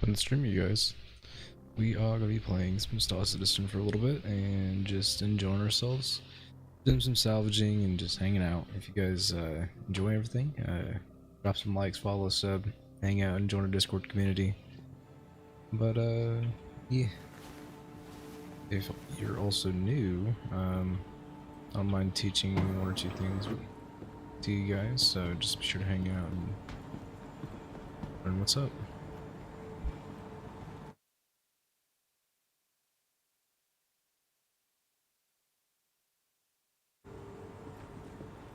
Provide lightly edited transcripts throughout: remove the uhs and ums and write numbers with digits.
On the stream, you guys, we are gonna be playing some Star Citizen for a little bit and just enjoying ourselves, doing some salvaging and just hanging out. If you guys enjoy everything, drop some likes, follow, sub, hang out, and join our Discord community. But yeah, if you're also new, I don't mind teaching one or two things to you guys. So just be sure to hang out and learn what's up.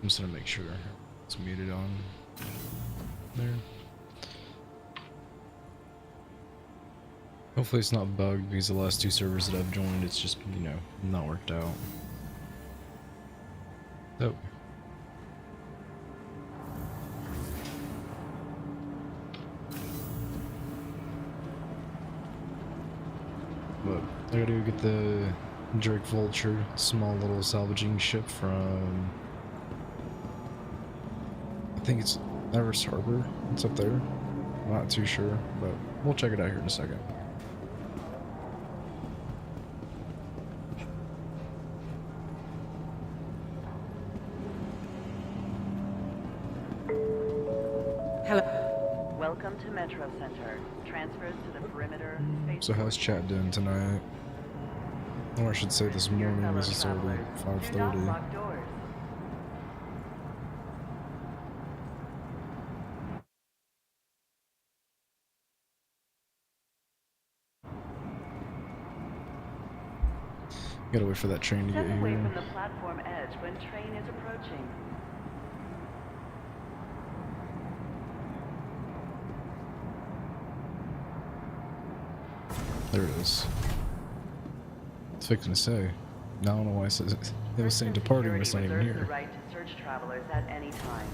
I'm just gonna make sure it's muted on there. Hopefully it's not bugged because the last two servers that I've joined, it's just, you know, not worked out. Oh. But I gotta go get the Drake Vulture, small little salvaging ship from, I think it's Everest Harbor. It's up there. I'm not too sure, but we'll check it out here in a second. Hello. Welcome to Metro Center. Transfers to the perimeter. So how's chat doing tonight? Or I should say this morning, as it's already 5:30. Gotta wait for that train to get here. Step away from the platform edge when train is approaching. There it is. It's fixing to say. Now I don't know why it says it. It was saying departing, but it's not even here. The right to search travelers at any time.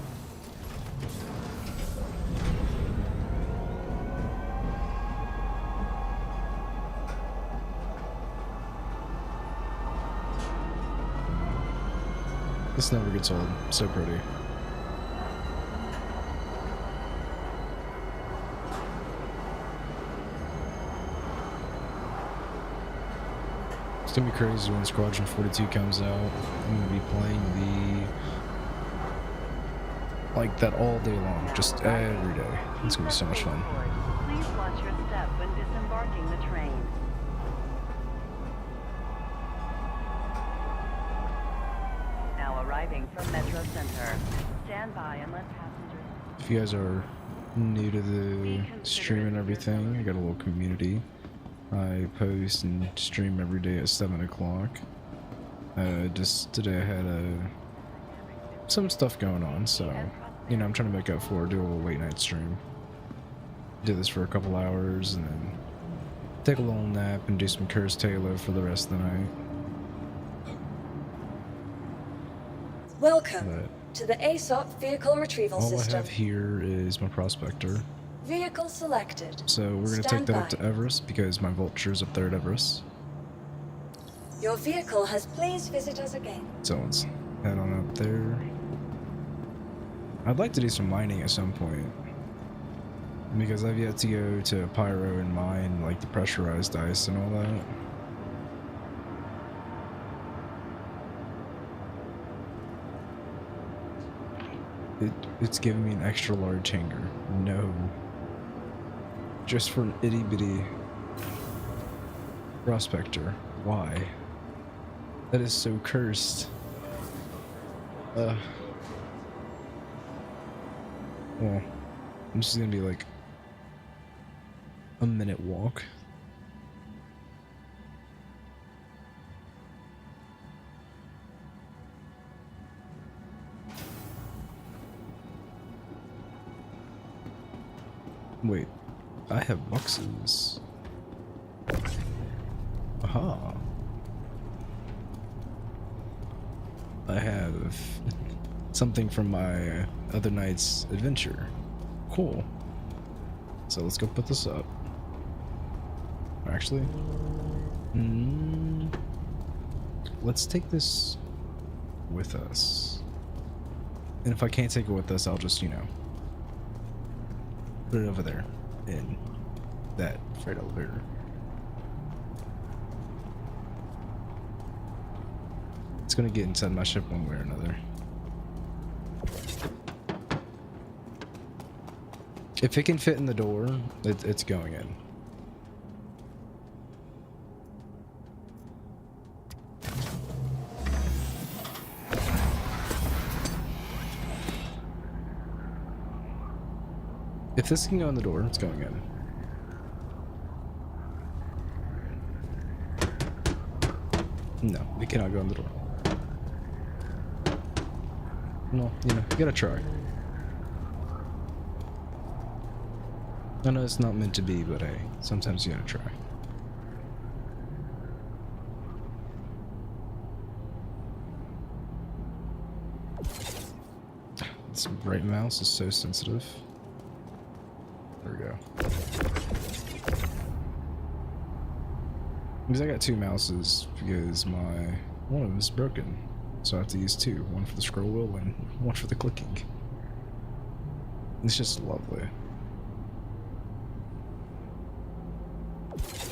This never gets old. So pretty. It's gonna be crazy when Squadron 42 comes out. I'm gonna be playing like that all day long, just every day. It's gonna be so much fun. Please watch your step when disembarking the train. Now arriving from Metro Center. Stand by and let passengers. If you guys are new to the stream and everything, I got a little community. I post and stream every day at 7 o'clock. Just today I had some stuff going on, so, you know, I'm trying to make up for it, do a little late night stream. Do this for a couple hours and then take a little nap and do some Cursed Halo for the rest of the night. Welcome to the ASOP vehicle retrieval system. All I have here is my Prospector. Vehicle selected. So we're going to take that up to Everest because my Vulture's up there at Everest. Your vehicle has pleased visit us again. So let's head on up there. I'd like to do some mining at some point, because I've yet to go to Pyro and mine like the pressurized ice and all that. It's giving me an extra large hanger. No. Just for an itty bitty Prospector. Why? That is so cursed. Well, I'm just gonna be like a minute walk. Wait, I have boxes. Aha. I have something from my other night's adventure. Cool. So let's go put this up. Actually, let's take this with us. And if I can't take it with us, I'll just, you know, put it over there. And that freight elevator. It's gonna get inside my ship one way or another. If it can fit in the door, it's going in. If this can go in the door, it's going in. No, it cannot go in the door. No, you know, you gotta try. I know it's not meant to be, but hey, sometimes you gotta try. This right mouse is so sensitive. There we go. Because I got two mouses because one of them is broken. So I have to use two. One for the scroll wheel and one for the clicking. It's just lovely.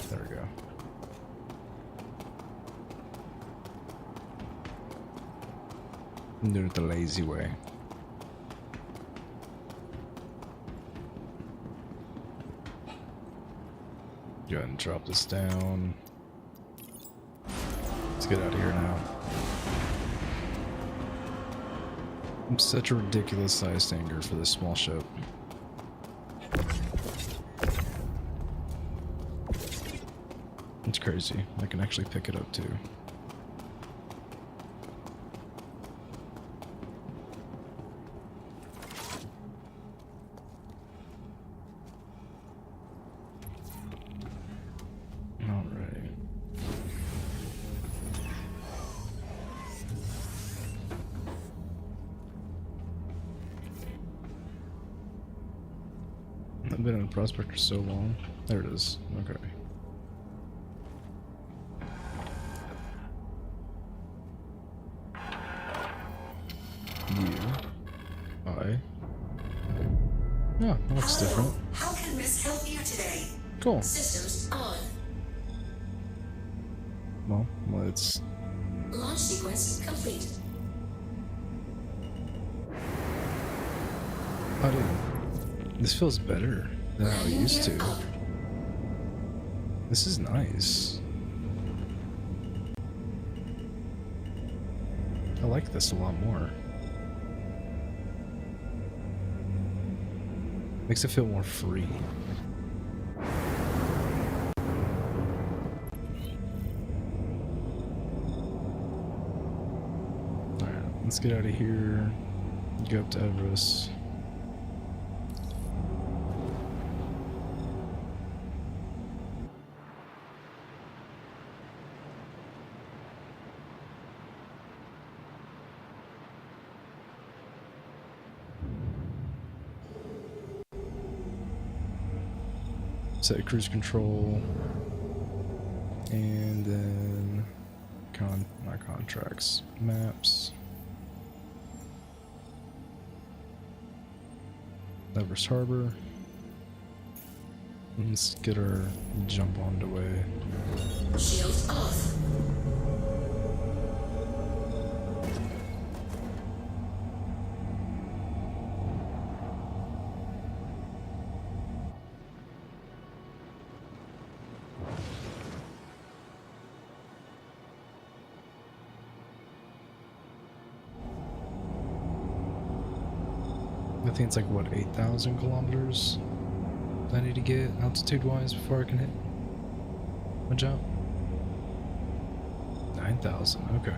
There we go. I'm doing it the lazy way. Go ahead and drop this down. Let's get out of here now. I'm such a ridiculous sized anchor for this small ship. It's crazy. I can actually pick it up too. I've been in Prospector so long. There it is. Okay. Yeah, that looks different. How can Miss help you today? Cool. Systems on. Well, let's... Launch sequence complete. Oh, dude. This feels better than how it used to. This is nice. I like this a lot more. Makes it feel more free. Alright, let's get out of here. Go up to Everest. Set cruise control, and then my contracts, maps, Everest Harbor. Let's get our jump on the way. Shields off. I think it's like, what, 8,000 kilometers I need to get altitude-wise before I can hit a jump? 9,000, okay.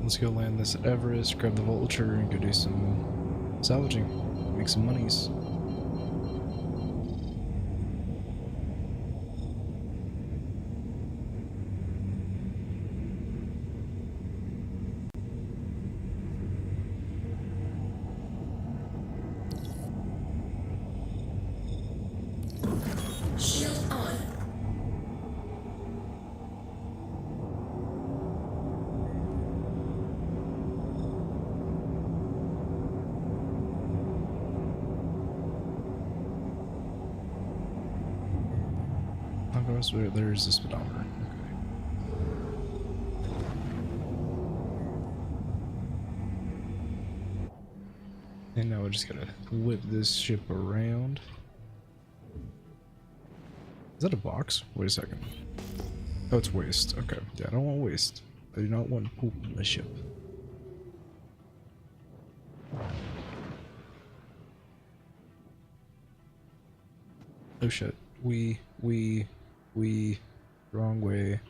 Let's go land this at Everest, grab the Vulture, and go do some salvaging. Make some monies. there's the speedometer. Okay. And now we just gotta whip this ship around. Is that a box? Wait a second. Oh, it's waste. Okay. Yeah, I don't want waste. I do not want poop in the ship. Oh shit. We, wrong way.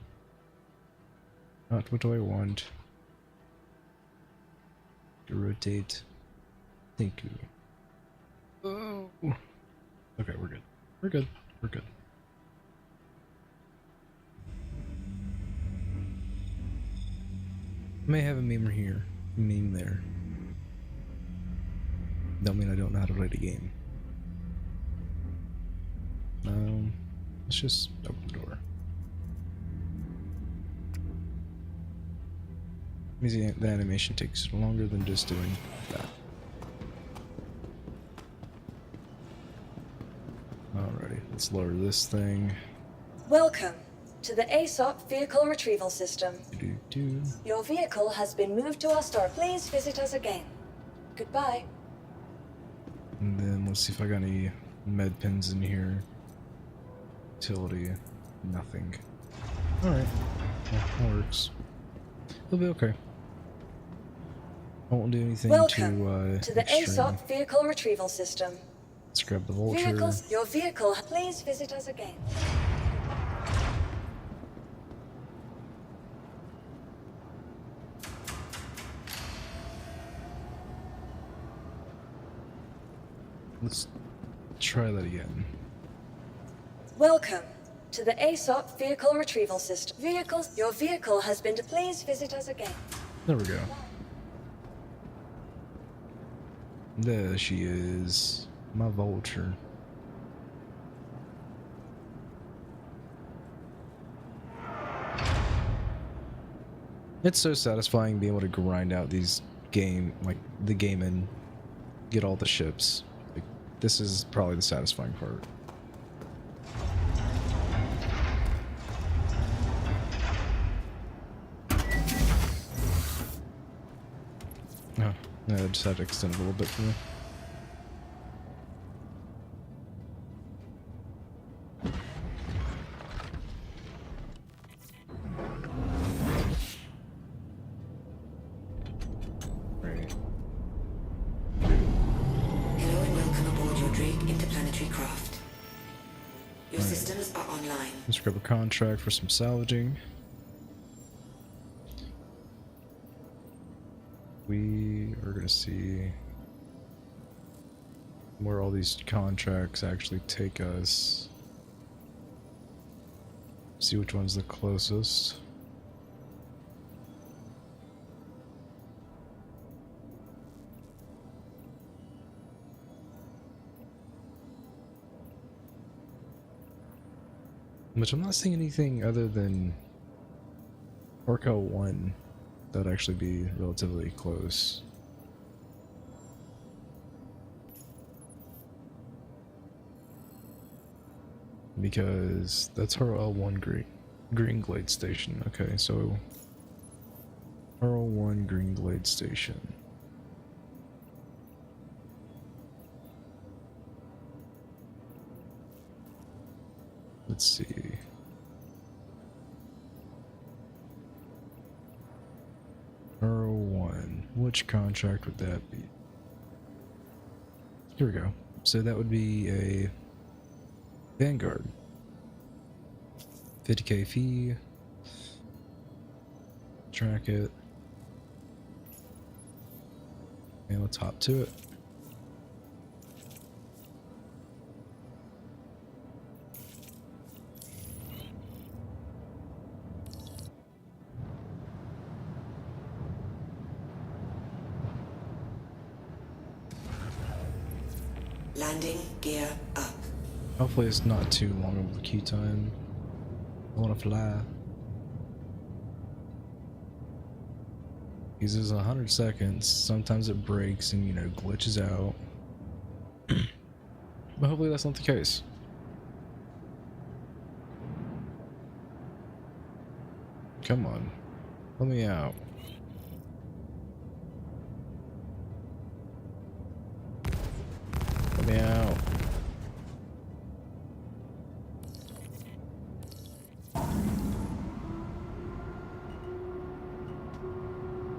Not what do I want. To rotate. Thank you. Oh. Okay, we're good. We're good. We're good. May have a meme here. Meme there. Don't mean I don't know how to play the game. Let's just open the door. Means the animation takes longer than just doing that. Alrighty, let's lower this thing. Welcome to the ASOP Vehicle Retrieval System. Do. Your vehicle has been moved to our store. Please visit us again. Goodbye. And then let's see if I got any med pins in here. Utility, nothing. Alright, well, that works. It'll be okay. I won't do anything Welcome to the extreme. ASOP Vehicle Retrieval System. Let's grab the vulture. Vehicles, your vehicle. Please visit us again. Let's try that again. Welcome to the ASOP Vehicle Retrieval System. Vehicles, your vehicle has been to. Please visit us again. There we go. There she is. My vulture. It's so satisfying being able to grind out these the game and get all the ships. Like, this is probably the satisfying part. Oh, yeah, I just had to extend a little bit for me. Right. Hello and welcome aboard your Drake interplanetary craft. Your Right. systems are online. Let's grab a contract for some salvaging. We are going to see where all these contracts actually take us. See which one's the closest. Which I'm not seeing anything other than Orca 1 that would actually be relatively close. Because that's her L1 Green Glade Station. Okay, so R01 Green Glade Station. Let's see. R01. Which contract would that be? Here we go. So that would be a Vanguard. 50k fee. Track it. And let's hop to it. Landing gear up. Hopefully it's not too long of a queue time. I want to fly. Uses 100 seconds. Sometimes it breaks and, you know, glitches out. But hopefully that's not the case. Come on. Let me out. Let me out.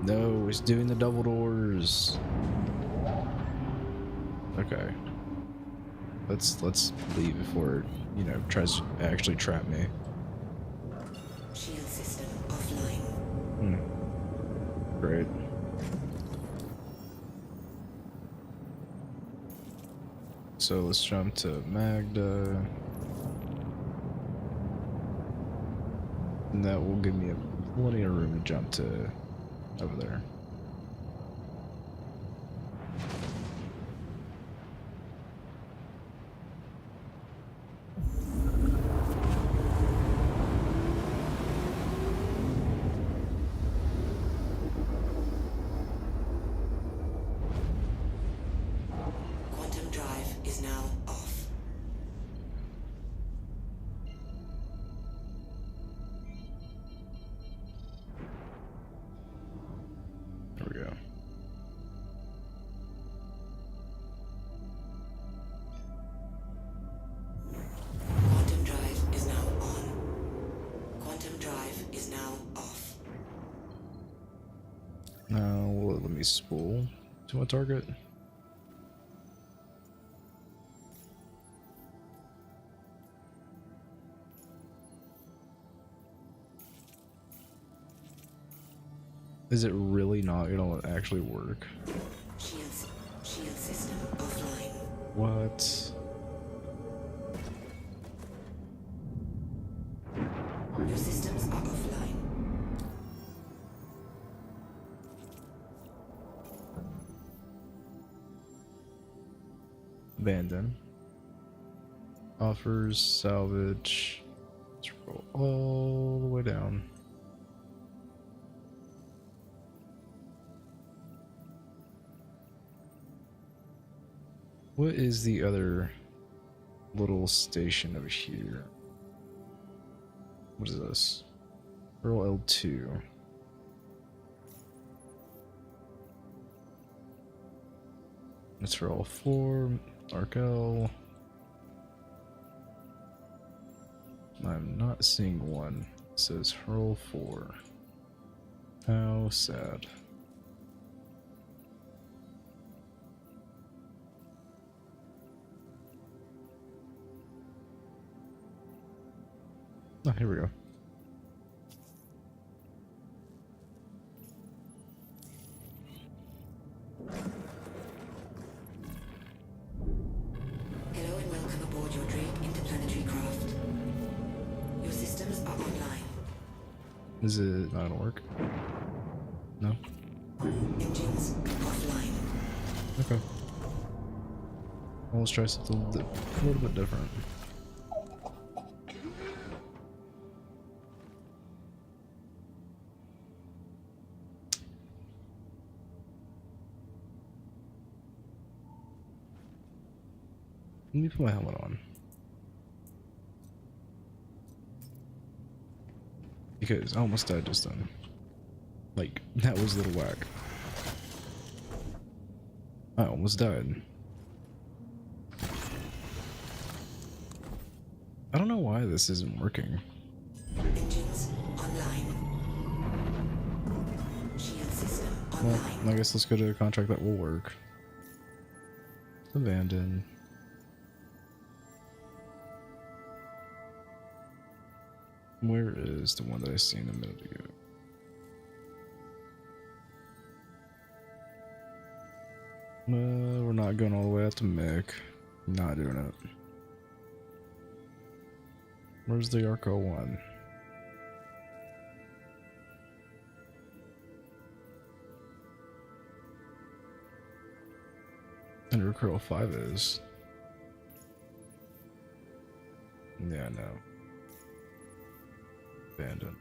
No, it's doing the double doors. Okay. Let's leave before it, you know, tries to actually trap me. Shield system offline. Great. So let's jump to Magda. And that will give me plenty of room to jump to over there. Quantum drive is now off. There we go. Quantum drive is now on. Quantum drive is now off. Now will it let me spool to my target? Is it really not gonna actually work? Shield system offline. What? Your systems are offline. Abandon. Offers, salvage. Let's roll all the way down. What is the other little station over here? What is this? Roll L2. Let's roll 4. Arc L. I'm not seeing one. It says hurl 4. How sad. Oh, here we go. Hello and welcome aboard your Drake interplanetary craft. Your systems are online. Is it not gonna work? No? Engines offline. Okay. Well, let's try something a little bit different. Let me put my helmet on. Because I almost died just then. Like, that was a little whack. I almost died. I don't know why this isn't working. Engines online. Shield system Well, online. I guess let's go to a contract that will work. Abandon. Where is the one that I seen a minute ago? We're not going all the way out to Mick. Not doing it. Where's the Arco one? And Recurl 5 is. Yeah, no. Abandoned.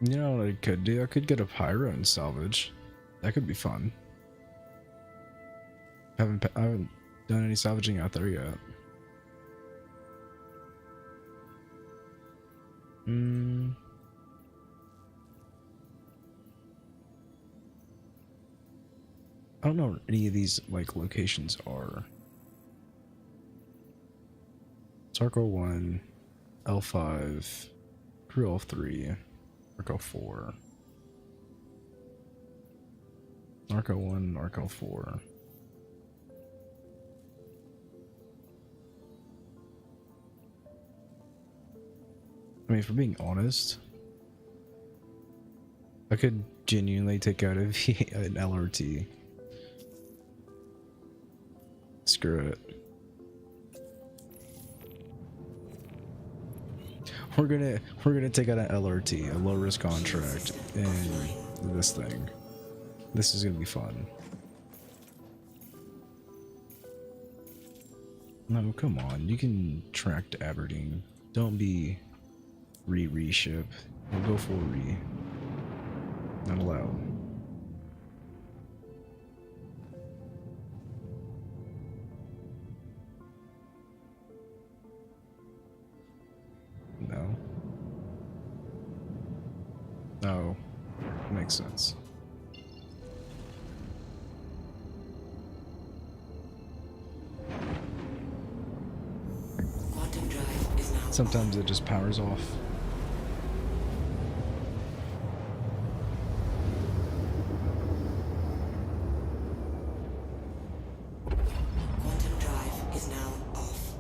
You know what I could do? I could get a pyro and salvage. That could be fun. I haven't done any salvaging out there yet. Hmm. I don't know what any of these like locations are. Sarco 1, L5, Crew L3, Arco 4. Arco 1, Arco 4. I mean, if we're being honest, I could genuinely take out an LRT. Screw it. We're gonna take out an LRT, a low risk contract, and this thing. This is gonna be fun. No, come on, you can track to Aberdeen. Don't be re-ship. We'll go full re. Not allowed. No. No. Makes sense. Quantum drive is now Sometimes it just powers off. Quantum drive is now off.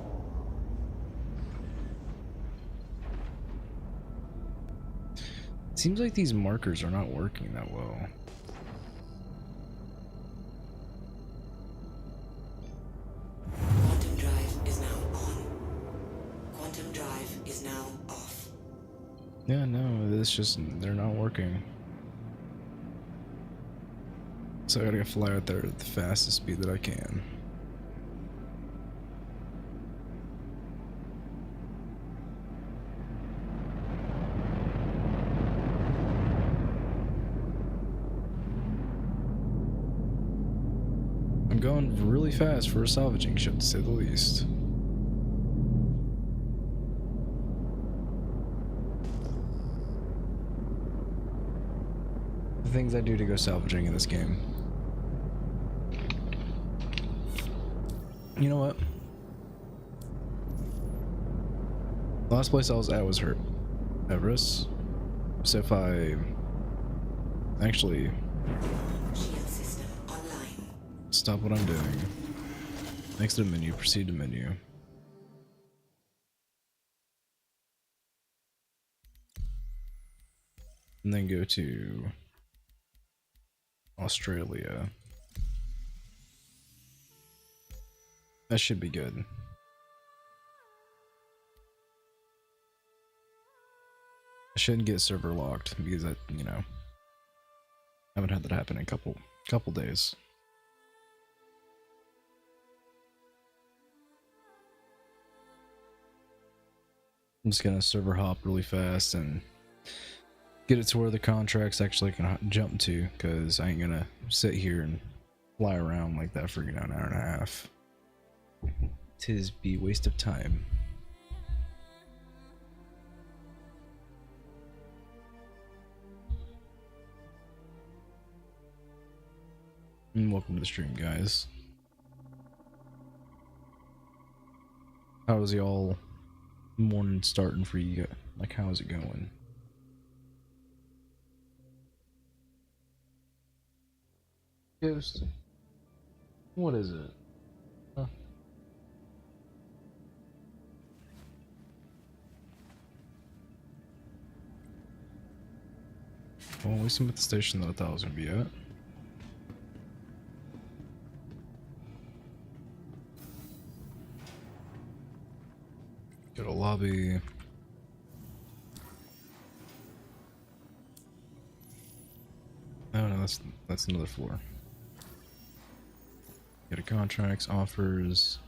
Seems like these markers are not working that well. Quantum drive is now on. Quantum drive is now off. Yeah, no, it's just, they're not working. So I gotta fly out there at the fastest speed that I can. I'm going really fast for a salvaging ship, to say the least. The things I do to go salvaging in this game. You know what? The last place I was at was Everest. So if I actually Shield system online. stop what I'm doing, next to the menu, proceed to menu. And then go to Australia. That should be good. I shouldn't get server locked because I, you know, haven't had that happen in a couple days. I'm just gonna server hop really fast and get it to where the contracts actually can jump to, because I ain't gonna sit here and fly around like that for, you know, an hour and a half. Tis be waste of time. And welcome to the stream, guys. How's y'all morning starting for you? Like, how's it going? Ghost? What is it? Huh? Well, at least I'm at the station that I thought I was gonna be at. Go to lobby. Oh no, that's another floor. Go to contracts, offers.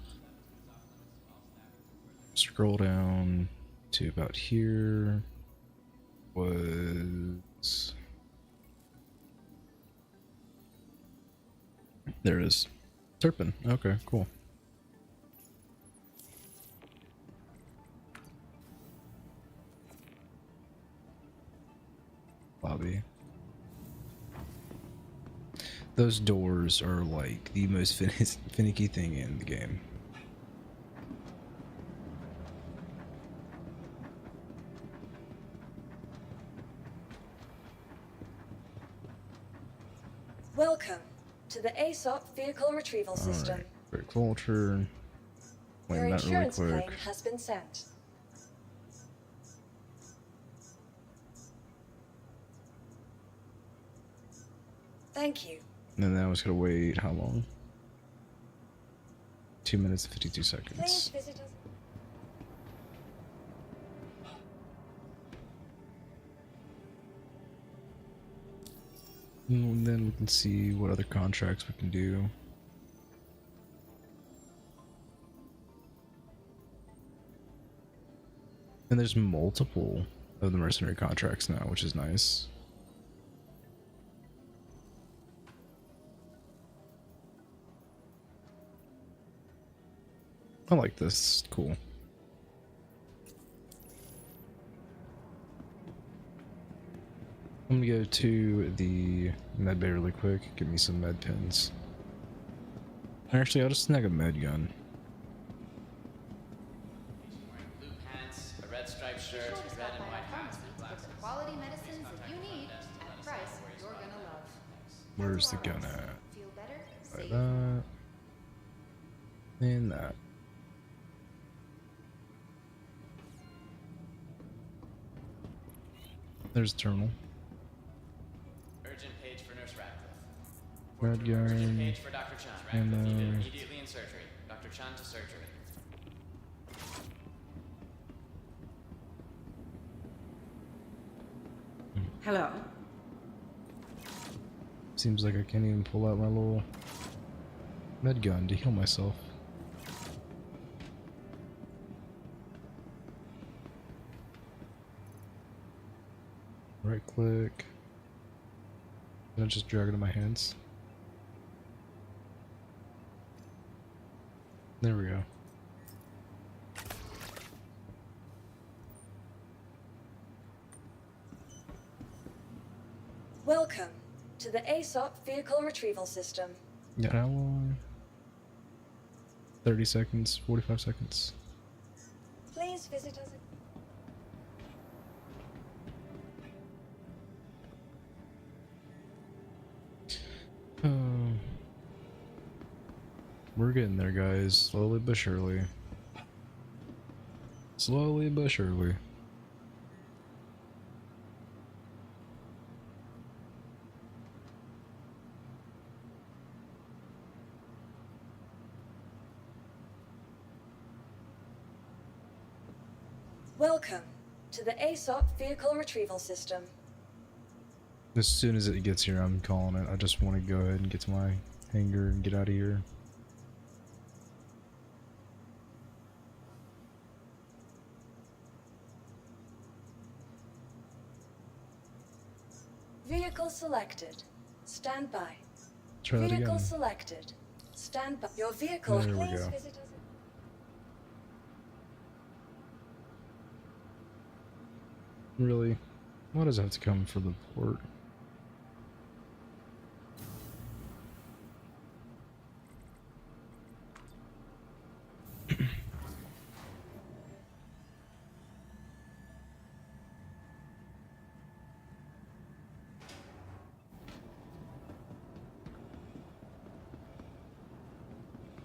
Scroll down to about here. Was there it is. Turpin. Okay, cool. Those doors are like the most finicky thing in the game. Welcome to the ASOP Vehicle Retrieval System. Alright, quick vulture. Your Claim that really insurance quick. claim has been sent. Thank you. And then I was gonna wait how long? 2 minutes and 52 Please seconds. visit us. And then we can see what other contracts we can do. And there's multiple of the mercenary contracts now, which is nice. I like this. It's cool. I'm gonna go to the med bay really quick. Give me some med pins. Actually, I'll just snag a med gun. Wearing blue pants, a red striped shirt, red and white hats, and glasses. Quality medicines that you need at a price you're gonna love. Where's the gun at? Feel better? Like Save. that. And that. There's the terminal. Urgent page for Nurse Radcliffe. Red Urgent gun. page for Dr. Chan. And, Radcliffe needed immediately in surgery. Dr. Chan to surgery. Hello. Seems like I can't even pull out my little med gun to heal myself. Right click. And I just drag it in my hands. There we go. Welcome to the ASOP Vehicle Retrieval System. Yeah, how long? 30 seconds, 45 seconds. Please visit us. We're getting there, guys. Slowly but surely. Slowly but surely. Welcome to the ASOP Vehicle Retrieval System. As soon as it gets here, I'm calling it. I just want to go ahead and get to my hangar and get out of here. Vehicle selected. Stand by. Try that Vehicle again. selected. Stand by. Your vehicle. There we Please go. visit us. Really? Why does it have to come for the port?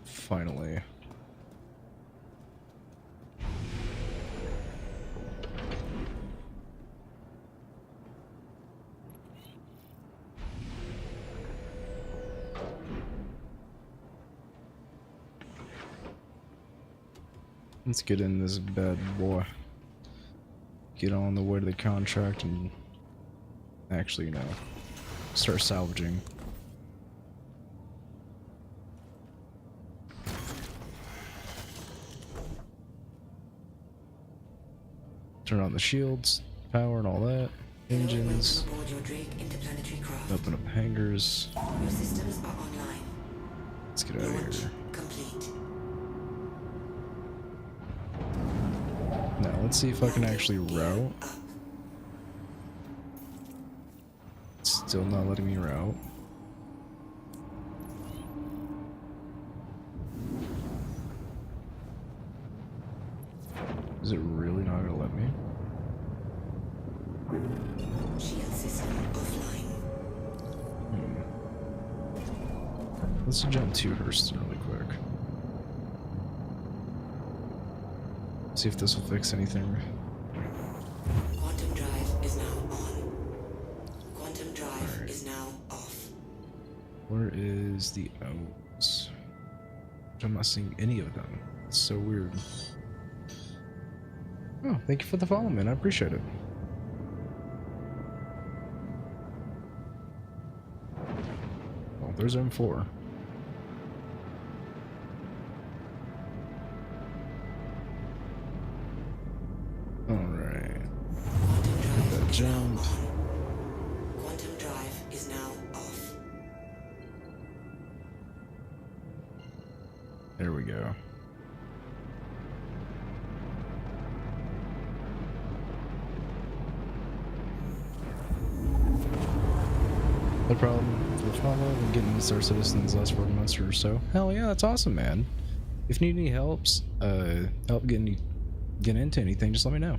Finally. Let's get in this bad boy. Get on the way to the contract and actually, you know, start salvaging. Turn on the shields, power and all that. Engines. Welcome aboard your Drake interplanetary craft. Open up hangars. Your systems are online. Let's get out of Launch here. complete. Now let's see if I can actually route. Up. It's still not letting me route. Is it really not gonna let me? Shield system offline. Let's jump to Hurston really quick. See if this will fix anything. Quantum drive is now on. Quantum drive is now off. Where is the O's? I'm not seeing any of them. It's so weird. Oh, thank you for the follow, man. I appreciate it. Oh, there's M4. Alright. Quantum drive That is jump. now on. Quantum drive is now off. There we go. No problem. For follow and getting Star Citizens last 4 months or so. Hell yeah, that's awesome, man. If you need any help getting into anything, just let me know.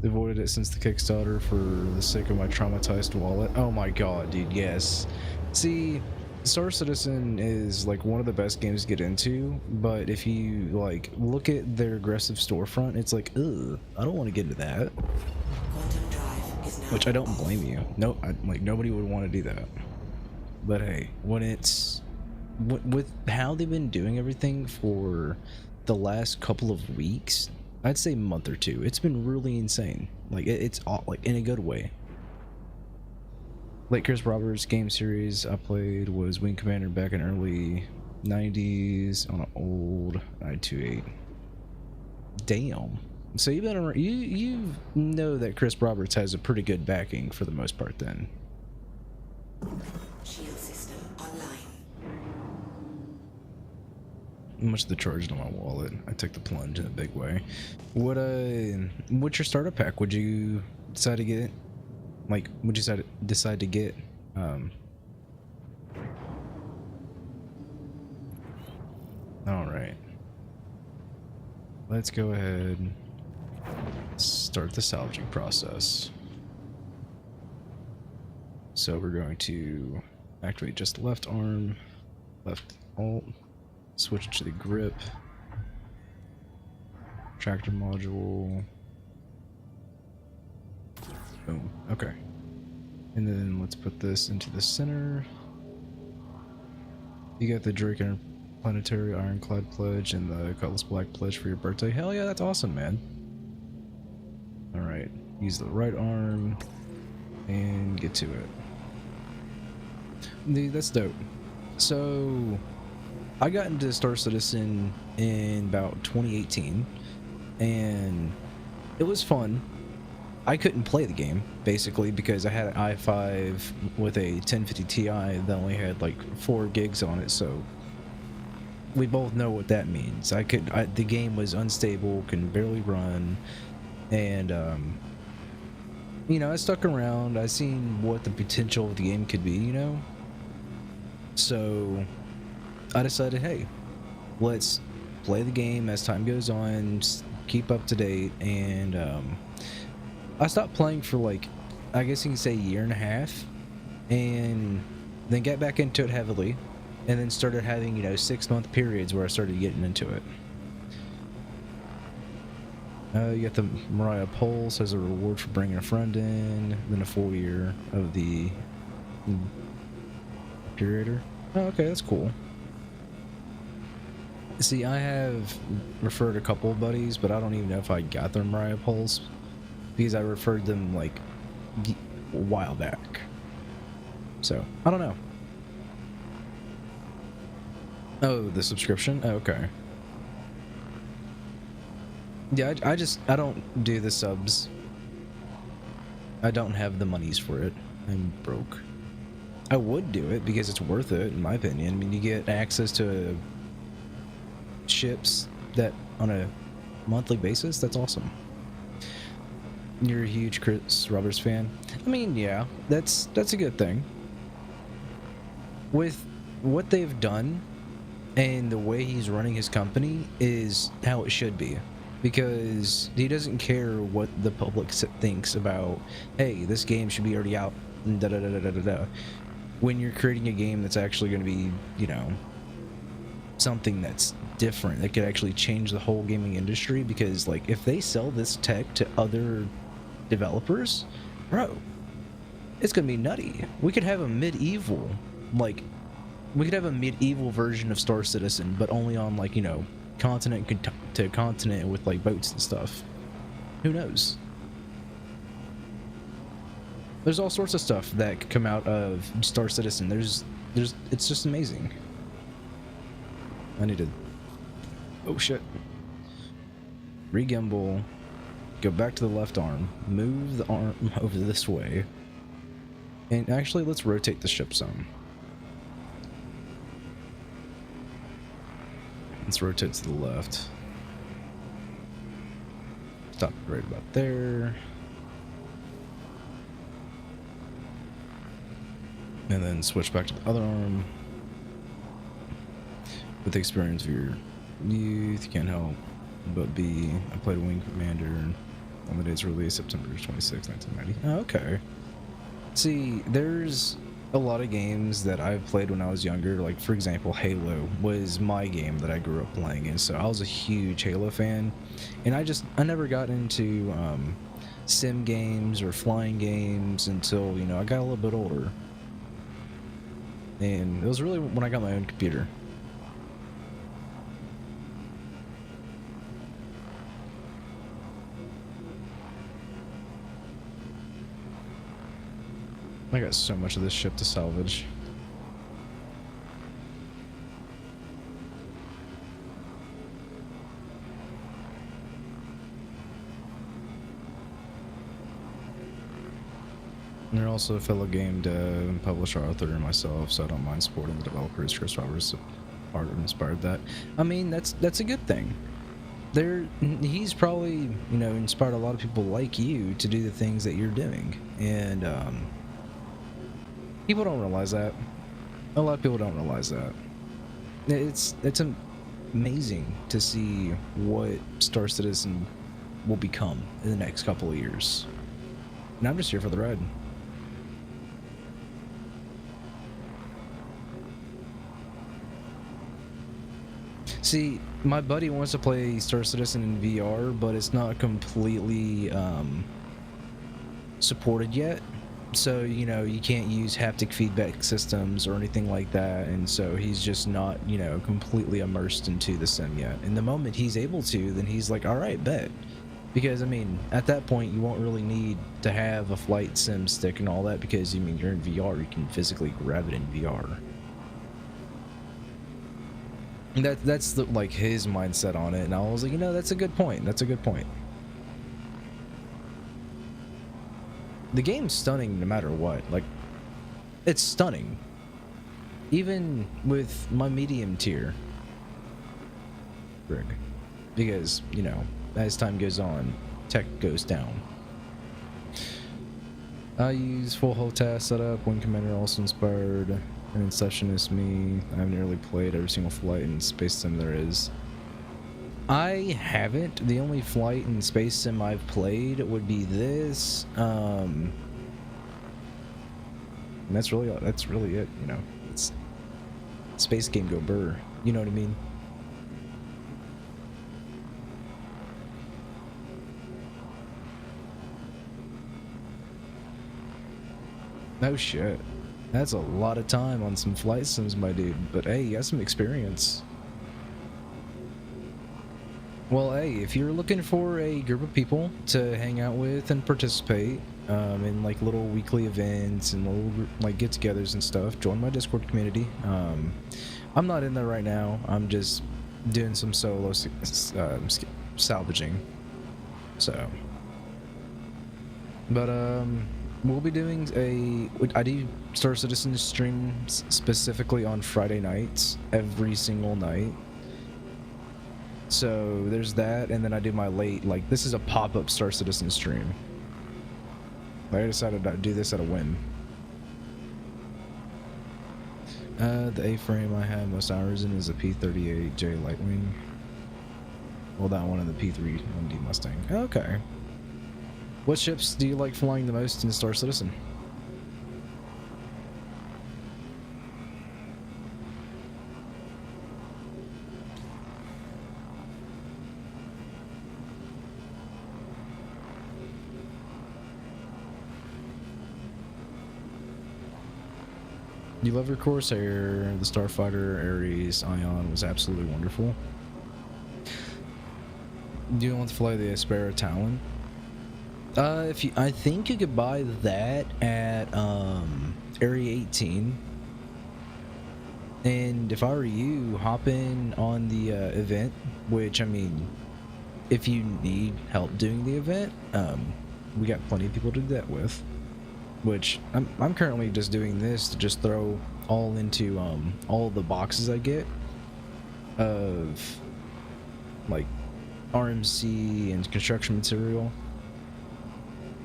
Avoided it since the Kickstarter for the sake of my traumatized wallet. Oh my god, dude, yes. See, Star Citizen is like one of the best games to get into, but if you like look at their aggressive storefront, it's like, ugh, I don't want to get into that. Quantum drive is now Which I don't off. blame you. No, like nobody would want to do that. But hey, when it's with how they've been doing everything for the last couple of weeks, I'd say month or two, it's been really insane. Like it's all like in a good way. Like Chris Roberts' game series I played was Wing Commander back in early 90s on an old i28. Damn. So you've been around, you know that Chris Roberts has a pretty good backing for the most part then. Shield system online. How much the charge on my wallet? I took the plunge in a big way. What's your starter pack? Would you decide to get? Like, would you decide to get? All right. Let's go ahead. Start the salvaging process. So we're going to activate just left arm, left alt, switch to the grip, tractor module. Boom. Okay. And then let's put this into the center. You got the Drake Interplanetary Ironclad Pledge and the Cutlass Black Pledge for your birthday. Hell yeah, that's awesome, man. Alright. Use the right arm and get to it. Dude, that's dope. So, I got into Star Citizen in about 2018, and it was fun. I couldn't play the game, basically, because I had an i5 with a 1050 Ti that only had like 4 gigs on it, so we both know what that means. The game was unstable, can barely run, and you know, I stuck around. I seen what the potential of the game could be, you know. So I decided, hey, let's play the game as time goes on, keep up to date, and I stopped playing for like, I guess you can say, a year and a half, and then got back into it heavily, and then started having, you know, 6-month periods where I started getting into it. You got the Mariah Pulse as a reward for bringing a friend in, then a full year of the curator. Oh, okay, that's cool. See, I have referred a couple of buddies, but I don't even know if I got their Mariah Pulse because I referred them like a while back. So, I don't know. Oh, the subscription? Oh, okay. Yeah, I don't do the subs. I don't have the monies for it. I'm broke. I would do it because it's worth it, in my opinion. I mean, you get access to ships that on a monthly basis. That's awesome. You're a huge Chris Roberts fan. I mean, yeah, that's a good thing. With what they've done and the way he's running his company is how it should be, because he doesn't care what the public thinks about, hey, this game should be already out, and da da da da da da. When you're creating a game that's actually going to be, you know, something that's different, that could actually change the whole gaming industry, because like if they sell this tech to other developers, bro, it's gonna be nutty. We could have a medieval, like, we could have a medieval version of Star Citizen, but only on, like, you know, continent to continent with like boats and stuff. Who knows? There's all sorts of stuff that could come out of Star Citizen. There's it's just amazing. I need to, oh shit, re-gimbal, go back to the left arm, move the arm over this way, and actually let's rotate the ship some. Let's rotate to the left. Stop right about there. And then switch back to the other arm. With the experience of your youth, you can't help but be. I played Wing Commander on the day's release, September 26, 1990. Oh, okay. See, there's a lot of games that I've played when I was younger. Like, for example, Halo was my game that I grew up playing, and so I was a huge Halo fan. And I never got into sim games or flying games until, you know, I got a little bit older. And it was really when I got my own computer. I got so much of this ship to salvage. And they're also a fellow game dev, publisher, author, and myself, so I don't mind supporting the developers. Chris Roberts art inspired that. I mean, that's a good thing. He's probably, you know, inspired a lot of people like you to do the things that you're doing, and people don't realize that. A lot of people don't realize that. It's amazing to see what Star Citizen will become in the next couple of years. And I'm just here for the ride. See, my buddy wants to play Star Citizen in VR, but it's not completely supported yet. So, you know, you can't use haptic feedback systems or anything like that, and so he's just not, you know, completely immersed into the sim yet. And the moment he's able to, then he's like, alright, bet. Because, I mean, at that point, you won't really need to have a flight sim stick and all that, because, I mean, you're in VR, you can physically grab it in VR. And that's the, like, his mindset on it, and I was like, you know, that's a good point, that's a good point. The game's stunning no matter what. Like, it's stunning. Even with my medium tier. Rig. Because, you know, as time goes on, tech goes down. I use full hull task setup. Wing Commander also inspired an Inceptionist me. I've nearly played every single flight in Space Sim there is. I haven't. The only flight in Space Sim I've played would be this. And that's really it. You know, it's Space Game Go Burr. You know what I mean? No shit. That's a lot of time on some flight sims, my dude. But hey, you got some experience. Well, hey, if you're looking for a group of people to hang out with and participate in like little weekly events and little like get-togethers and stuff, join my Discord community. I'm not in there right now. I'm just doing some solo salvaging. So, but we'll be doing I do Star Citizen streams specifically on Friday nights, every single night. So there's that, and then I do my late, like, this is a pop-up Star Citizen stream. I decided to do this at a whim. The A-frame I have most hours in is a P-38J Lightwing. Well, that one and the P-3MD Mustang. Okay. What ships do you like flying the most in Star Citizen? You love your Corsair, the Starfighter, Ares, Ion was absolutely wonderful. Do you want to fly the Aspera Talon? I think you could buy that at Area 18. And if I were you, hop in on the event, which I mean, if you need help doing the event, we got plenty of people to do that with. Which I'm currently just doing this to just throw all into all the boxes I get of like RMC and construction material.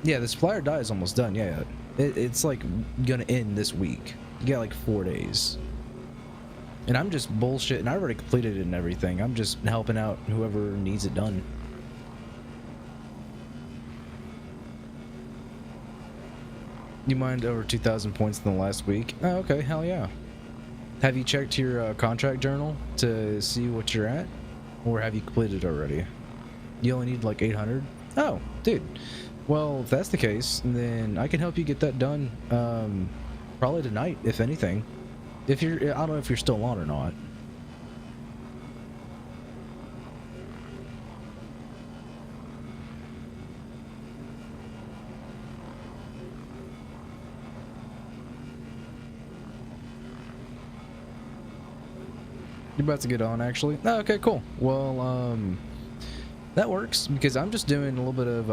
Yeah, the supplier die is almost done. Yeah, it's like gonna end this week. You got like 4 days, and I'm just bullshitting. I already completed it and everything. I'm just helping out whoever needs it done. You mined over 2,000 points in the last week? Oh, okay, hell yeah. Have you checked your contract journal to see what you're at? Or have you completed it already? You only need like 800? Oh, dude. Well, if that's the case, then I can help you get that done probably tonight, if anything. If you're, I don't know if you're still on or not. You're about to get on, actually. Oh, okay, cool. Well, that works because I'm just doing a little bit of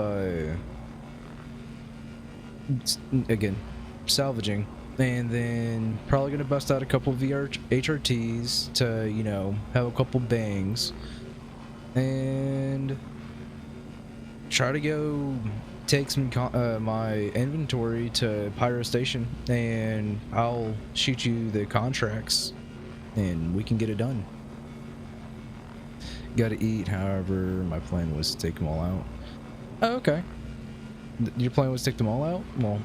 again, salvaging, and then probably gonna bust out a couple of HRTs to, you know, have a couple bangs, and try to go take some my inventory to Pyro Station, and I'll shoot you the contracts. And we can get it done. Gotta eat, however, my plan was to take them all out. Oh, okay. Your plan was to take them all out? Well,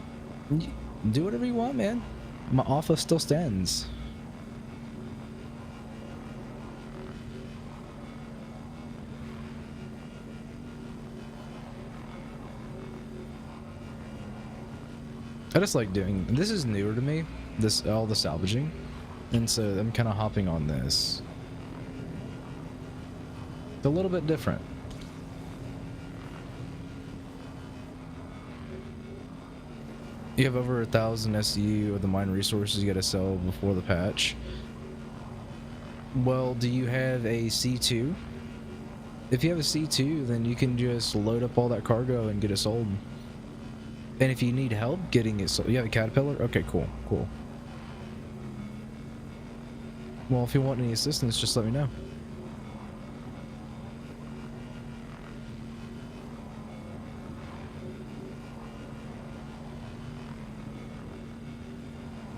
do whatever you want, man. My offer still stands. I just like doing, this is newer to me, all the salvaging. And so I'm kind of hopping on this. It's a little bit different. You have over 1,000 SU of the mine resources you gotta sell before the patch. Well, do you have a C2? If you have a C2, then you can just load up all that cargo and get it sold. And if you need help getting it sold, you have a Caterpillar? Okay, cool, cool. Well, if you want any assistance, just let me know.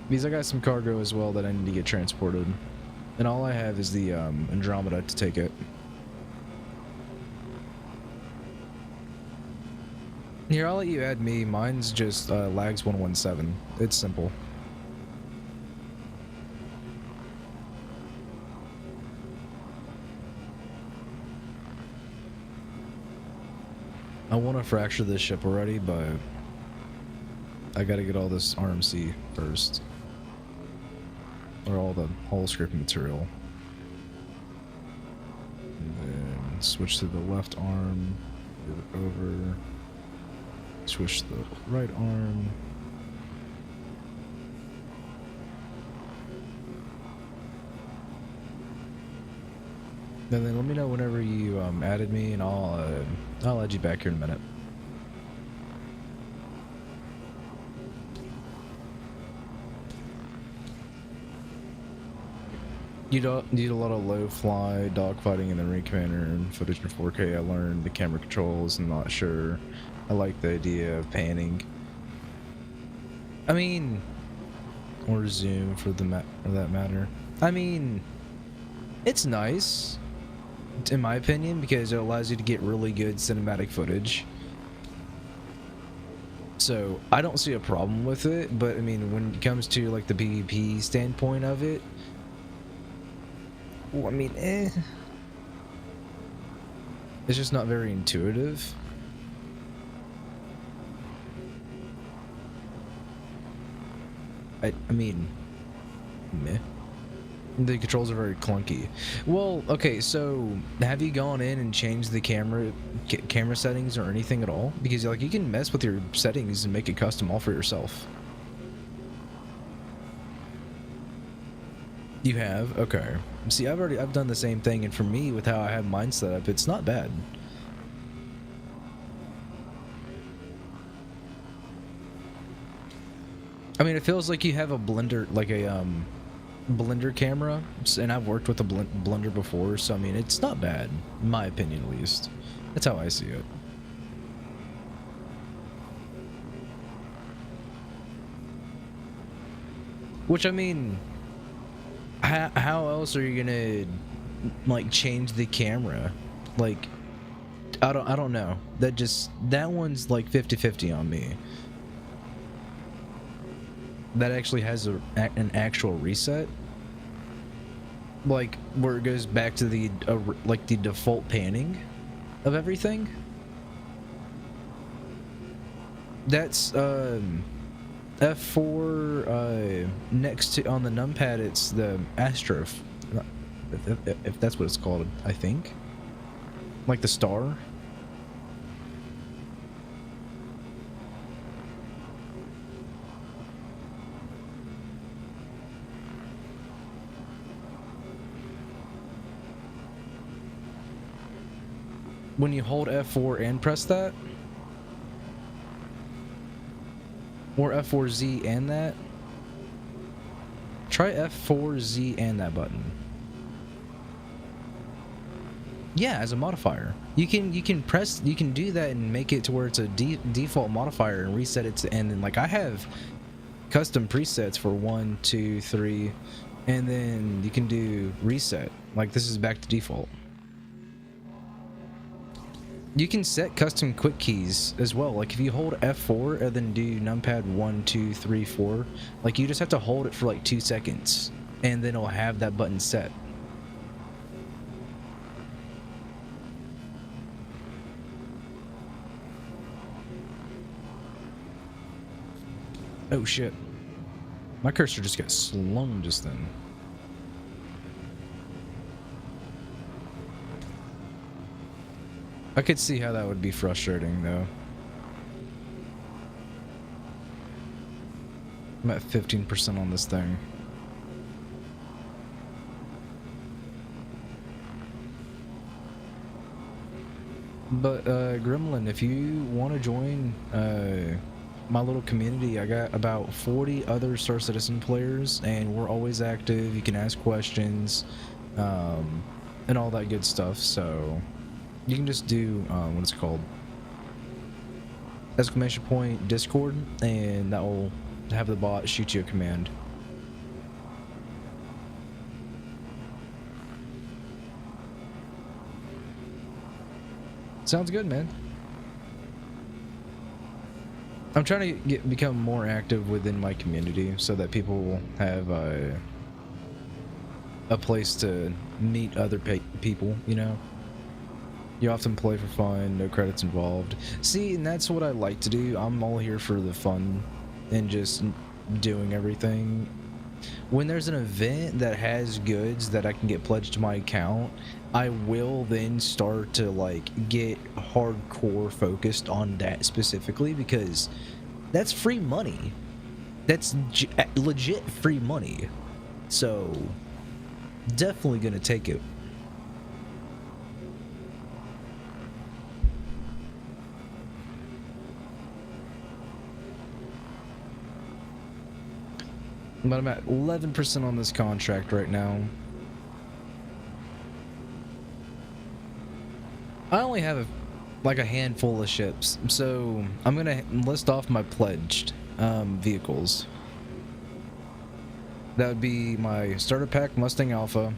Because I got some cargo as well that I need to get transported. And all I have is the Andromeda to take it. Here, I'll let you add me. Mine's just lags 117. It's simple. I want to fracture this ship already, but I gotta get all this RMC first. Or all the hull scripting material. And then switch to the left arm, move it over, switch to the right arm. And then let me know whenever you added me, and I'll add you back here in a minute. You don't need a lot of low fly dogfighting in the Ring Commander and footage in 4K. I learned the camera controls. I'm not sure. I like the idea of panning. I mean, or zoom for that matter. I mean, it's nice in my opinion because it allows you to get really good cinematic footage. So I don't see a problem with it, but I mean, when it comes to like the PvP standpoint of it, well, I mean, it's just not very intuitive. I mean, meh. The controls are very clunky. Well, okay, so have you gone in and changed the camera settings or anything at all? Because like you can mess with your settings and make it custom all for yourself. You have? Okay. See, I've done the same thing, and for me, with how I have mine set up, it's not bad. I mean, it feels like you have a blender, like a blender camera, and I've worked with a blender before, so I mean, it's not bad, in my opinion at least. That's how I see it. Which, I mean, how else are you gonna like change the camera? Like, I don't know. That one's like 50-50 on me. That actually has an actual reset, like where it goes back to the like the default panning of everything. That's F4 next to on the numpad. It's the Astro, if that's what it's called, I think, like the star. When you hold F4 and press that, or F4Z and that, try F4Z and that button. Yeah, as a modifier. You can do that and make it to where it's a default modifier and reset it to, and then like I have custom presets for 1, 2, 3, and then you can do reset. Like this is back to default. You can set custom quick keys as well. Like if you hold F4 and then do numpad 1, 2, 3, 4, like you just have to hold it for like 2 seconds and then it'll have that button set. Oh shit. My cursor just got slung just then. I could see how that would be frustrating, though. I'm at 15% on this thing. But, Gremlin, if you want to join, my little community, I got about 40 other Star Citizen players, and we're always active. You can ask questions, and all that good stuff, so... You can just do, what it's called, ! Discord, and that will have the bot shoot you a command. Sounds good, man. I'm trying to become more active within my community so that people will have a place to meet other people, you know? You often play for fun, no credits involved. See, and that's what I like to do. I'm all here for the fun and just doing everything. When there's an event that has goods that I can get pledged to my account, I will then start to like get hardcore focused on that specifically because that's free money. That's legit free money. So definitely gonna take it. But I'm at 11% on this contract right now. I only have like a handful of ships, so I'm gonna list off my pledged vehicles. That would be my starter pack Mustang Alpha,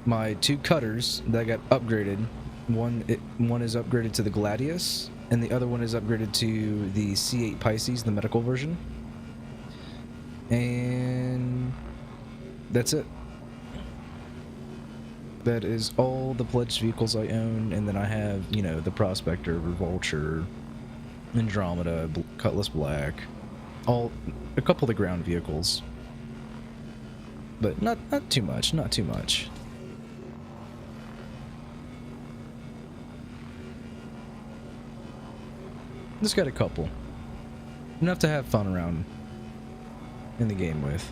my 2 cutters that got upgraded. One is upgraded to the Gladius, and the other one is upgraded to the C8 Pisces, the medical version. And that's it. That is all the pledged vehicles I own, and then I have, you know, the Prospector, Vulture, Andromeda, Cutlass Black, a couple of the ground vehicles. But not too much, not too much. Just got a couple. Enough to have fun around in the game with.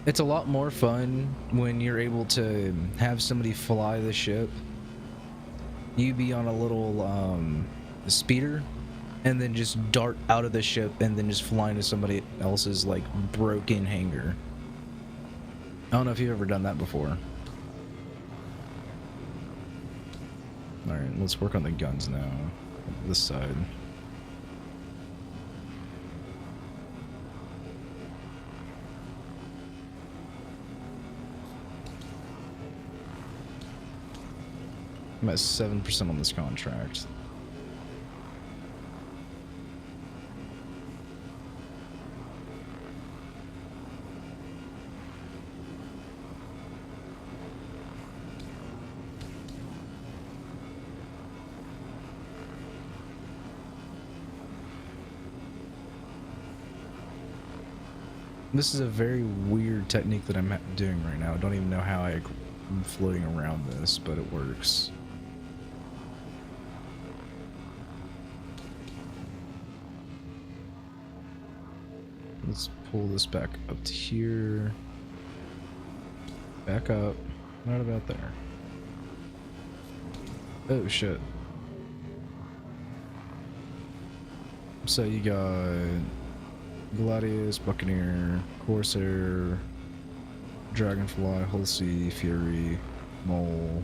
It's a lot more fun when you're able to have somebody fly the ship. You be on a little speeder and then just dart out of the ship and then just fly into somebody else's like broken hangar. I don't know if you've ever done that before. Alright, let's work on the guns now. This side. I'm at 7% on this contract. This is a very weird technique that I'm doing right now. I don't even know how I'm floating around this, but it works. Let's pull this back up to here. Back up. Right about there. Oh shit. So you got Gladius, Buccaneer, Corsair, Dragonfly, Hulsey, Fury, Mole,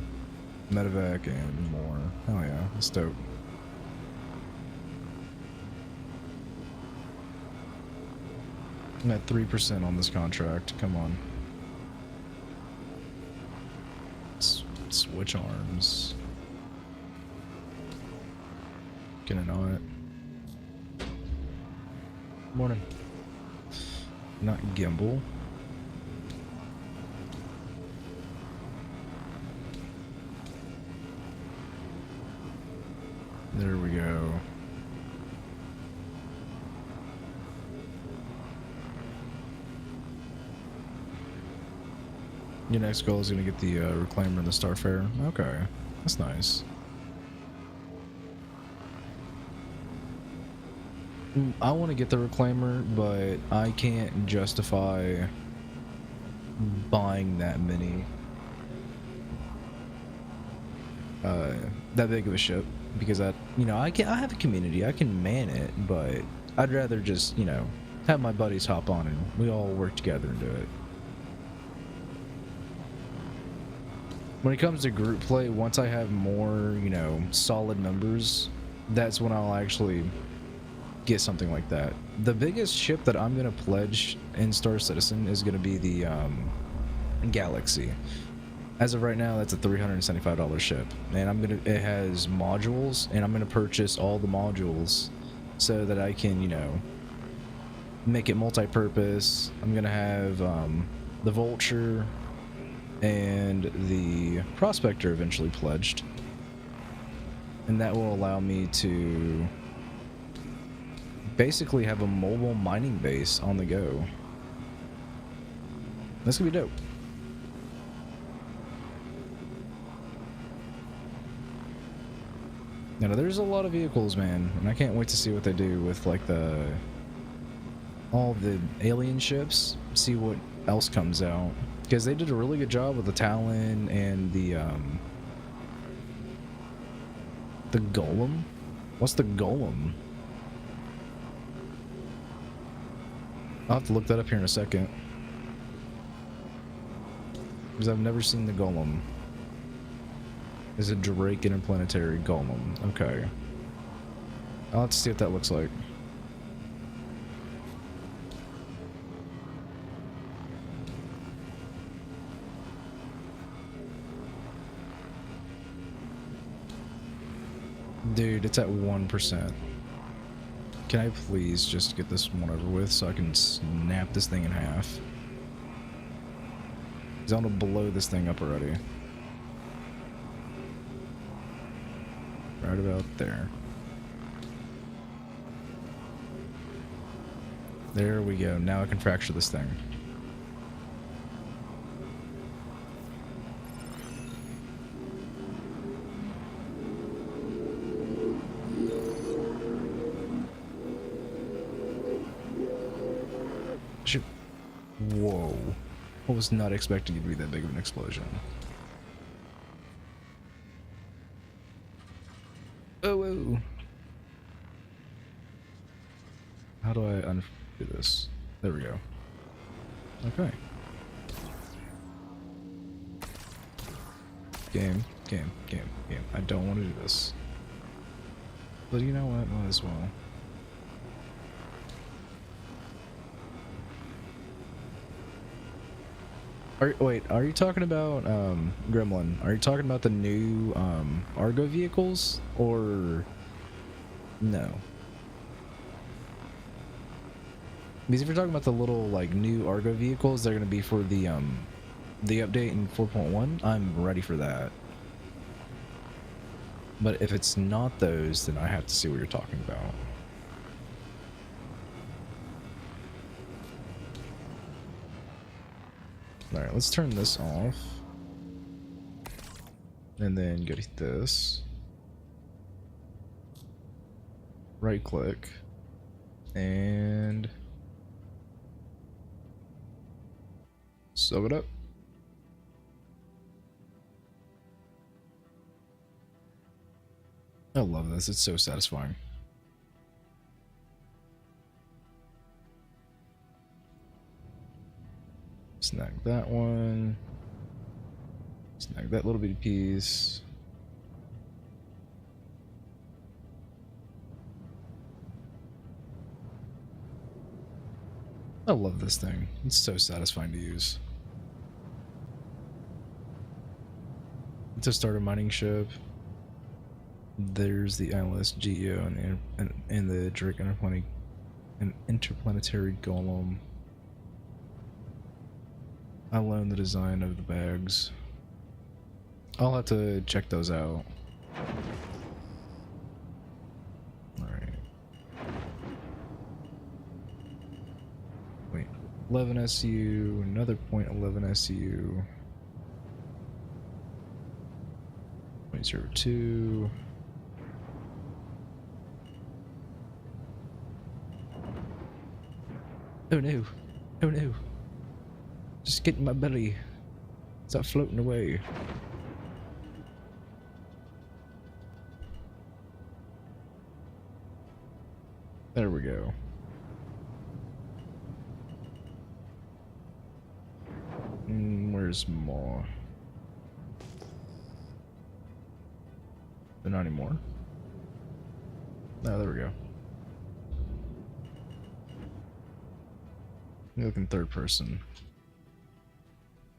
Medevac, and more. Oh yeah, that's dope. I'm at 3% on this contract. Come on. Switch arms. Can I not? Morning. Not gimbal. There we go. Your next goal is going to get the Reclaimer and the Starfarer. Okay, that's nice. I want to get the Reclaimer, but I can't justify buying that many. That big of a ship, because I have a community, I can man it, but I'd rather just, you know, have my buddies hop on and we all work together and do it. When it comes to group play, once I have more, you know, solid numbers, that's when I'll actually get something like that. The biggest ship that I'm gonna pledge in Star Citizen is gonna be the Galaxy. As of right now, that's a $375 ship, and it has modules, and I'm gonna purchase all the modules so that I can, you know, make it multi-purpose. I'm gonna have the Vulture and the Prospector eventually pledged, and that will allow me to basically have a mobile mining base on the go. That's gonna be dope. Now there's a lot of vehicles, man, and I can't wait to see what they do with like all the alien ships, see what else comes out. Because they did a really good job with the Talon and the Golem. What's the Golem? I'll have to look that up here in a second, because I've never seen the Golem. Is it Drake Interplanetary Golem? Okay. I'll have to see what that looks like. Dude, it's at 1%. Can I please just get this one over with so I can snap this thing in half? Because I want to blow this thing up already. Right about there. There we go. Now I can fracture this thing. Shoot. Whoa. I was not expecting it to be that big of an explosion. Oh, whoa. How do I undo this? There we go. Okay. Game. I don't want to do this. But you know what? Might as well. Wait, are you talking about, Gremlin? Are you talking about the new, Argo vehicles? Or... no? Because if you're talking about the little, like, new Argo vehicles, they're gonna be for the update in 4.1, I'm ready for that. But if it's not those, then I have to see what you're talking about. Alright, let's turn this off. And then go to this. Right click. And... sub it up. I love this, it's so satisfying. Snag that one. Snag that little bitty piece. I love this thing. It's so satisfying to use. It's a starter mining ship. There's the ILS GEO and the Drake interplanetary golem. I learned the design of the bags. I'll have to check those out. Alright. Wait. 11 SU, another .11 SU. 0.02. Oh no. Oh no. Just get in my belly. Stop floating away. There we go. Where's more? But not anymore. Oh, there we go. You look in third person.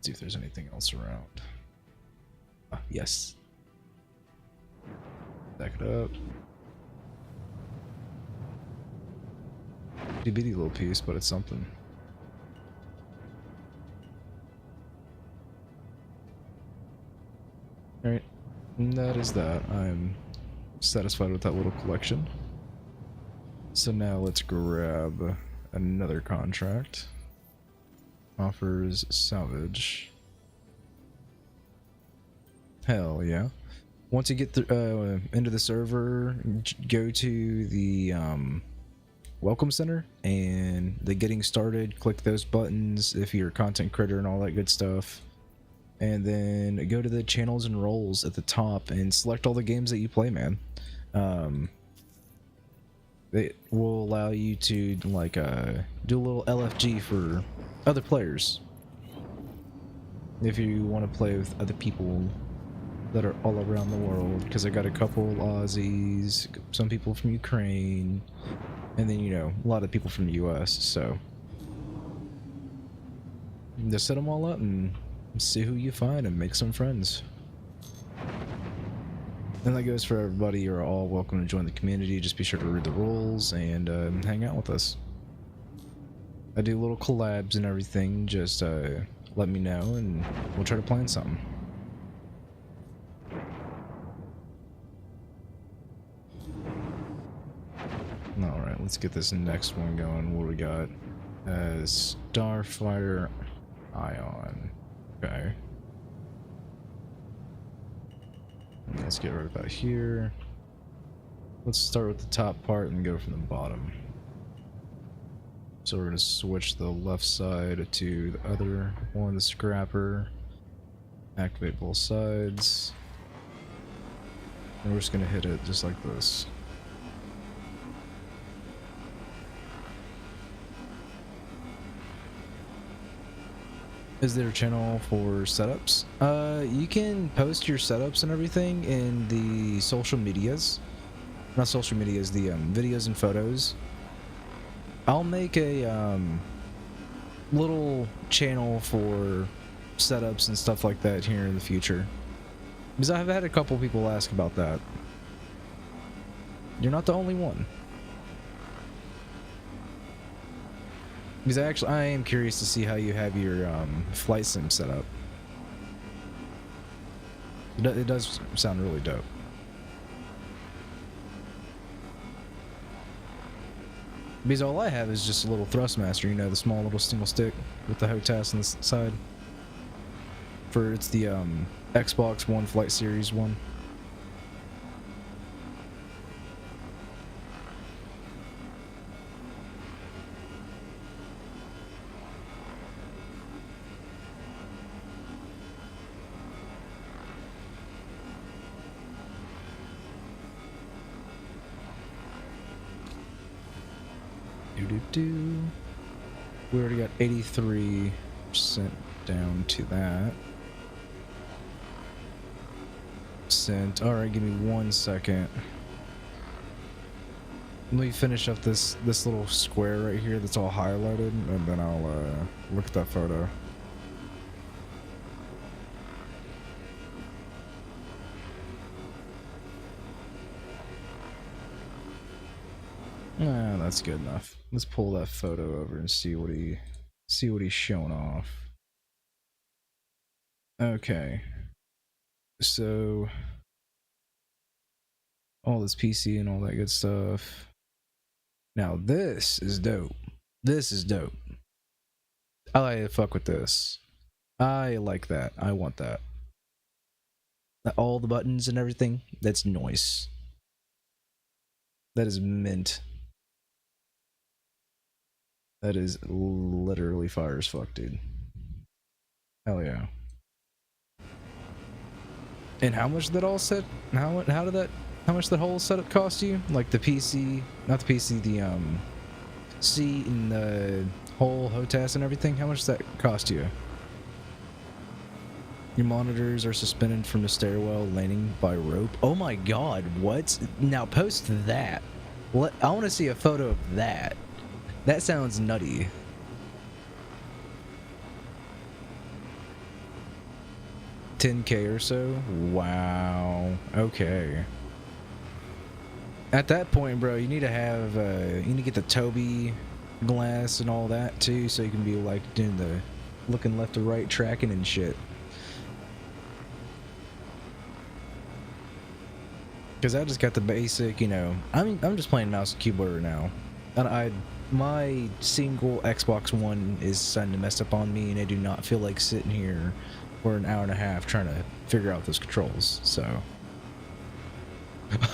See if there's anything else around. Ah, yes. Back it up. Itty bitty little piece, but it's something. Alright, and that is that. I'm satisfied with that little collection. So now let's grab another contract. Offers salvage. Hell yeah. Once you get into the server, go to the welcome center and the getting started, click those buttons if you're a content creator and all that good stuff, and then go to the channels and roles at the top and select all the games that you play, man. It will allow you to like do a little LFG for other players if you want to play with other people that are all around the world, because I got a couple Aussies, some people from Ukraine, and then, you know, a lot of people from the US, so just set them all up and see who you find and make some friends. And that goes for everybody. You're all welcome to join the community. Just be sure to read the rules and hang out with us. I do little collabs and everything. Just let me know and we'll try to plan something. Alright, let's get this next one going. What do we got? Starfighter Ion. Okay. Let's get right about here. Let's start with the top part and go from the bottom. So we're going to switch the left side to the other one, the scrapper. Activate both sides. And we're just going to hit it just like this. Is there a channel for setups? You can post your setups and everything in the social medias. Not social medias, the videos and photos. I'll make a little channel for setups and stuff like that here in the future. Because I've had a couple people ask about that. You're not the only one. Because I am curious to see how you have your flight sim set up. It does sound really dope. Because all I have is just a little thrustmaster, you know, the small little single stick with the HOTAS on the side. It's the Xbox One Flight Series 1. We already got 83% down to that. Alright, give me 1 second. Let me finish up this little square right here that's all highlighted, and then I'll look at that photo. Ah, that's good enough. Let's pull that photo over and see what he's showing off. Okay. So all this PC and all that good stuff. Now this is dope. This is dope. I fuck with this. I like that. I want that. All the buttons and everything. That's nice. That is mint. That is literally fire as fuck, dude. Hell yeah. And how much did that all set? How much that whole setup cost you? Like the PC, not the PC, the seat and the whole HOTAS and everything. How much does that cost you? Your monitors are suspended from the stairwell landing by rope. Oh my god, what? Now post that. I want to see a photo of that. That sounds nutty. $10K or so? Wow. Okay. At that point, bro, you need to have you need to get the Toby glass and all that too, so you can be like doing the looking left to right tracking and shit. Because I just got the basic, you know. I'm just playing mouse and keyboard right now, and my single Xbox One is starting to mess up on me, and I do not feel like sitting here for an hour and a half trying to figure out those controls. So,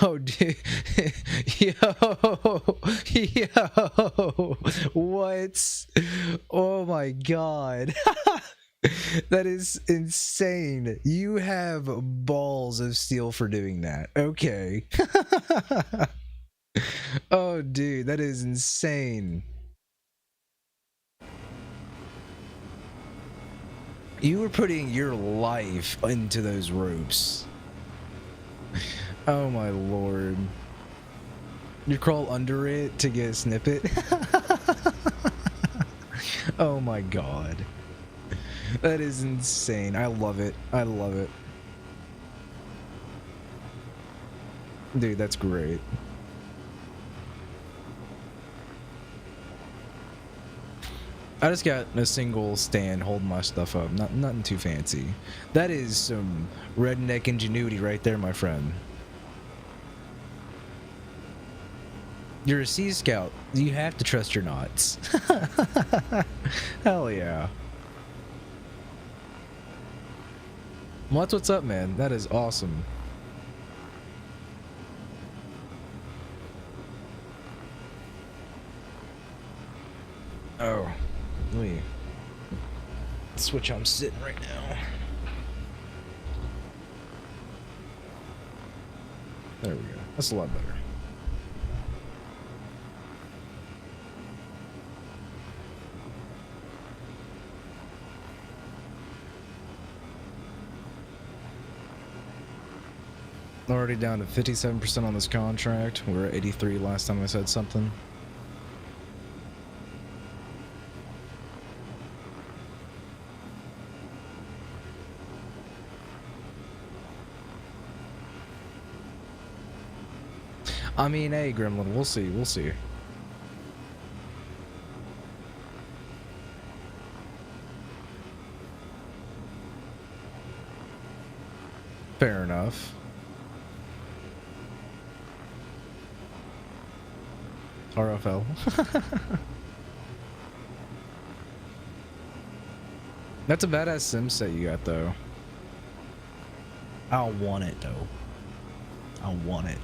oh dude, yo, what? Oh my god. That is insane. You have balls of steel for doing that. Okay. Oh, dude, that is insane. You were putting your life into those ropes. Oh my lord. You crawl under it to get a snippet? Oh my god. That is insane. I love it. I love it. Dude, that's great. I just got a single stand holding my stuff up. Nothing too fancy. That is some redneck ingenuity right there, my friend. You're a Sea Scout. You have to trust your knots. Hell yeah. Well, that's what's up, man. That is awesome. Oh, let me switch how I'm sitting right now. There we go. That's a lot better. Already down to 57% on this contract. We were at 83 last time I said something. I mean, hey, Gremlin, we'll see, we'll see. Fair enough. RFL. That's a badass sim set you got, though. I want it, though. I want it.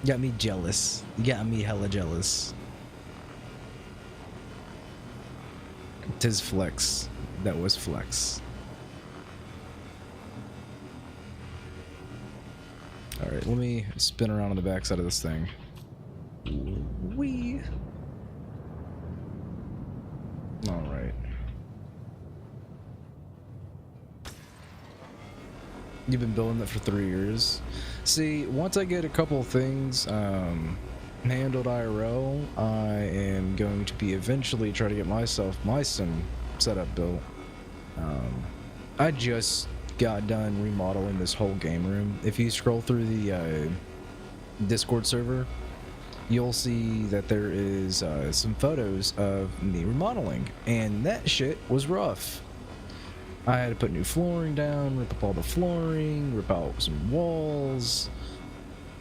You got me jealous. You got me hella jealous. Tis flex. That was flex. Alright, let me spin around on the backside of this thing. Wee. Alright. You've been building that for 3 years. See, once I get a couple things handled IRL, I am going to be eventually trying to get myself my sim setup built. I just got done remodeling this whole game room. If you scroll through the Discord server, you'll see that there is some photos of me remodeling, and that shit was rough. I had to put new flooring down, rip up all the flooring, rip out some walls,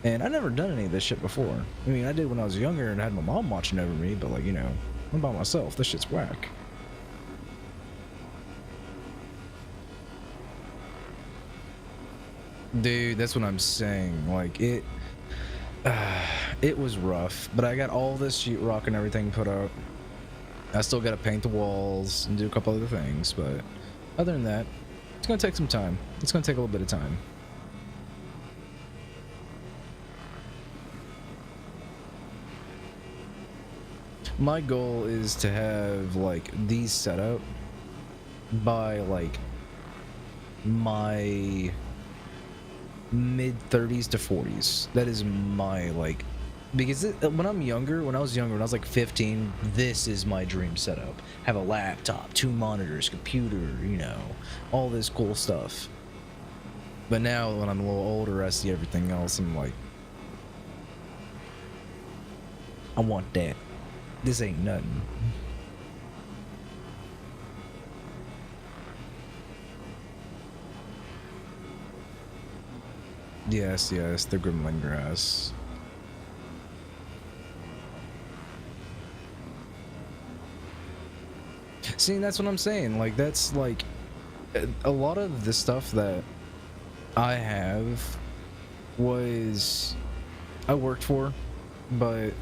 and I've never done any of this shit before. I mean, I did when I was younger and had my mom watching over me, but like, you know, I'm by myself. This shit's whack. Dude, that's what I'm saying. Like, it was rough, but I got all this sheetrock and everything put up. I still got to paint the walls and do a couple other things, but other than that, it's going to take some time. It's going to take a little bit of time. My goal is to have, like, these set up by, like, my mid-30s to 40s. That is my, like, because when I was like 15, this is my dream setup. Have a laptop, 2 monitors, computer, you know, all this cool stuff. But now when I'm a little older, I see everything else, and I'm like, I want that. This ain't nothing. Yes, the gremlin grass. See, that's what I'm saying. Like, that's like a lot of the stuff that I have was I worked for, but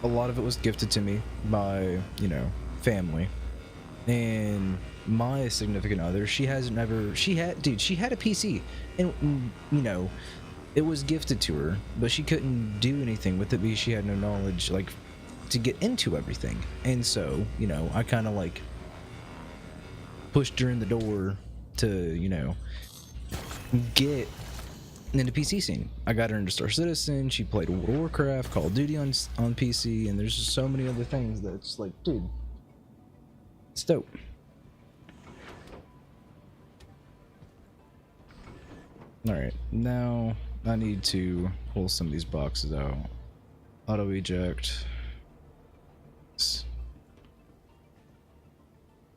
a lot of it was gifted to me by, you know, family. And my significant other, she had a PC, and you know, it was gifted to her, but she couldn't do anything with it because she had no knowledge, like, to get into everything. And so, you know, I kind of like pushed her in the door to, you know, get into PC scene. I got her into Star Citizen. She played World of Warcraft, Call of Duty on PC, and there's just so many other things that's like, dude, it's dope. All right, now I need to pull some of these boxes out. Auto eject.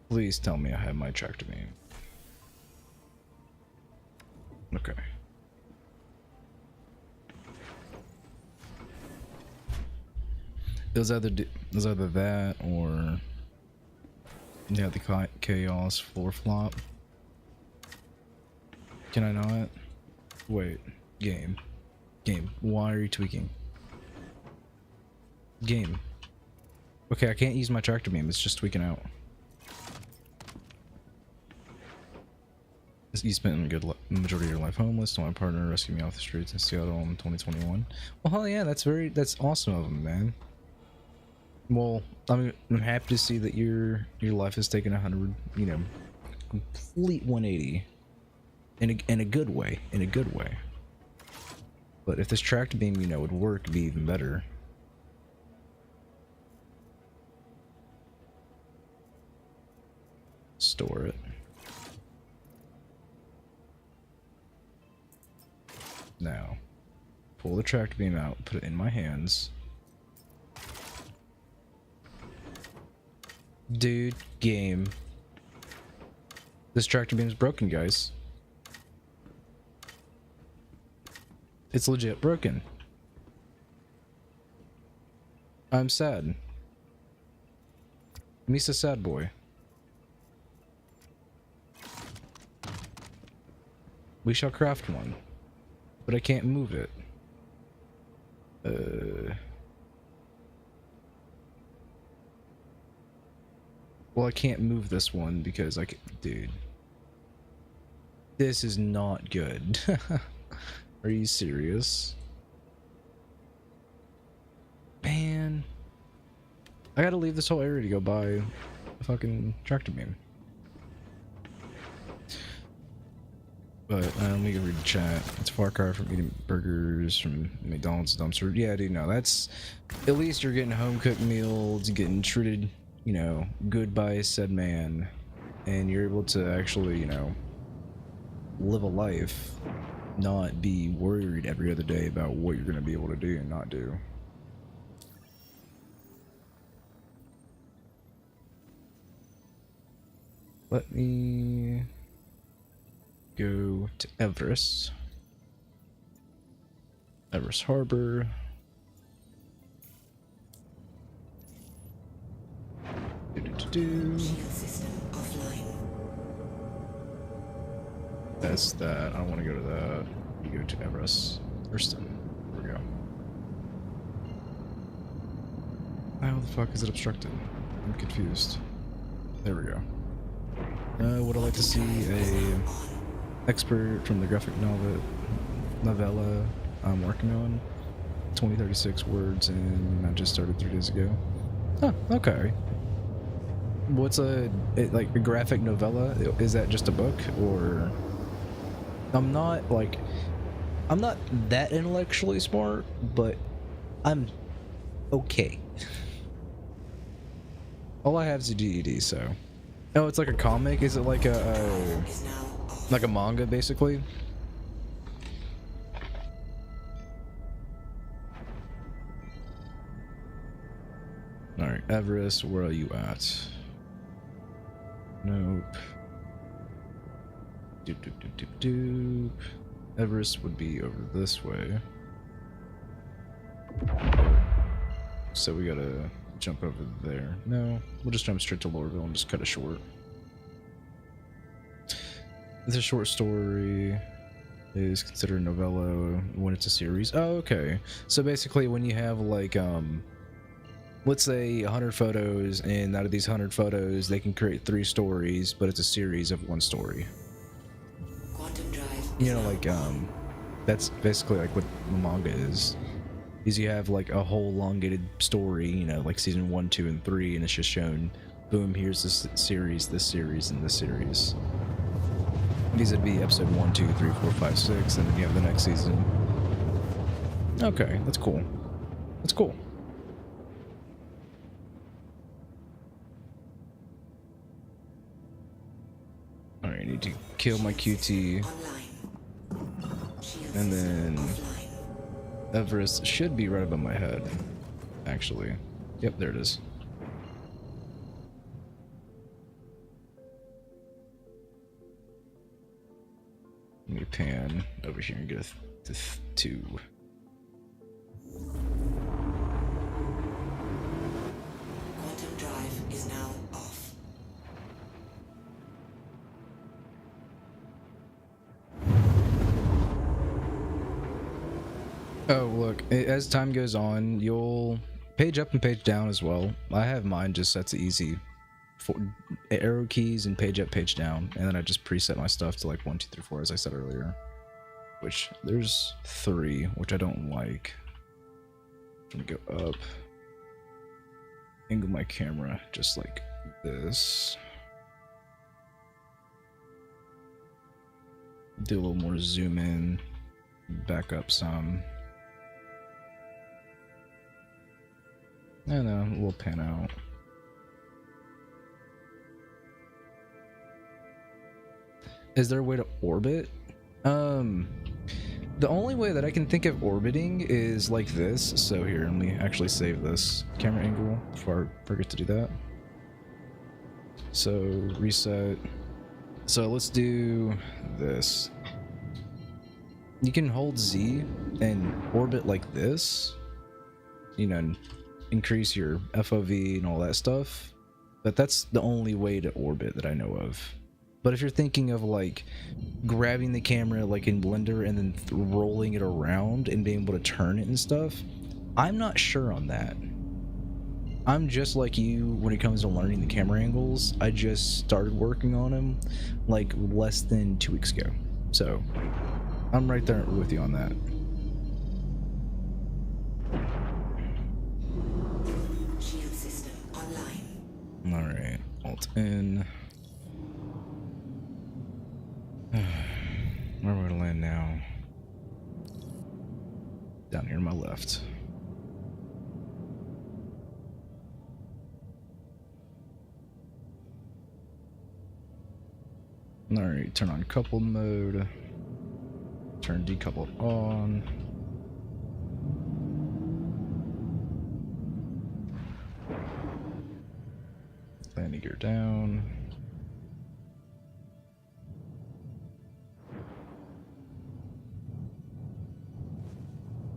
Please tell me I have my tractor beam. Okay. It was either that or yeah, the chaos floor flop. Can I not? Wait, game. Why are you tweaking? Game. Okay, I can't use my tractor beam. It's just tweaking out. You spent a good majority of your life homeless. My partner rescued me off the streets in Seattle in 2021. Well, hell yeah, that's awesome of him, man. Well, I'm happy to see that your life has taken 100, you know, complete 180 in a good way, But if this tractor beam, you know, would work, it'd be even better. Store it. Now, pull the tractor beam out, put it in my hands. Dude, game. This tractor beam is broken, guys. It's legit broken. I'm sad. Misa sad boy. We shall craft one. But I can't move it. Well, I can't move this one because I can... Dude. This is not good. Are you serious? Man. I gotta leave this whole area to go buy a fucking tractor beam. But let me go read the chat. It's Far Cry from eating burgers from McDonald's dumpster. Yeah, dude, no, that's... At least you're getting home-cooked meals, getting treated, you know, good by said man. And you're able to actually, you know, live a life. Not be worried every other day about what you're going to be able to do and not do. Let me go to Everest. Everest Harbor. Shield system offline. That's that. I don't want to go to that. You go to Everest. Thurston. There we go. How the fuck is it obstructed? I'm confused. There we go. Would I like to see a expert from the graphic novella I'm working on? 2036 words, and I just started 3 days ago. Huh, okay. What's like a graphic novella? Is that just a book, or... I'm not that intellectually smart, but I'm okay. All I have is a GED, so... Oh, it's like a comic? Is it like like a manga, basically? Alright, Everest, where are you at? Nope. Doop, doop, doop, doop, doop. Everest would be over this way. So we gotta jump over there. No, we'll just jump straight to Lorville and just cut it short. It's a short story. Is considered a novella when it's a series. Oh, okay. So basically when you have like, let's say 100 photos, and out of these 100 photos, they can create 3 stories, but it's a series of 1 story. Quantum drive. You know, like, that's basically like what the manga is you have like a whole elongated story, you know, like season 1, 2, and 3, and it's just shown, boom, here's this series, and this series. These would be episode 1, 2, 3, 4, 5, 6, and then you have the next season. Okay, that's cool. That's cool. Alright, I need to kill my QT. Online. Shield And system then offline. Everest should be right above my head, actually. Yep, there it is. Let me pan over here and get a two. Quantum drive is now off. Oh, look, as time goes on, you'll page up and page down as well. I have mine just set to easy. For arrow keys and page up, page down, and then I just preset my stuff to like 1, 2, 3, 4, as I said earlier. Which there's 3, which I don't like. I'm gonna go up, angle my camera just like this. Do a little more zoom in, back up some. And then we'll pan out. Is there a way to orbit? The only way that I can think of orbiting is like this. So here, let me actually save this camera angle before I forget to do that. So reset. So let's do this. You can hold Z and orbit like this, you know, increase your FOV and all that stuff. But that's the only way to orbit that I know of. But if you're thinking of like grabbing the camera like in Blender and then rolling it around and being able to turn it and stuff, I'm not sure on that. I'm just like you when it comes to learning the camera angles. I just started working on them like less than 2 weeks ago. So I'm right there with you on that. Shield system online. Alright, Alt N. Where am I gonna land now? Down here to my left. Alright, turn on coupled mode. Turn decoupled on. Landing gear down.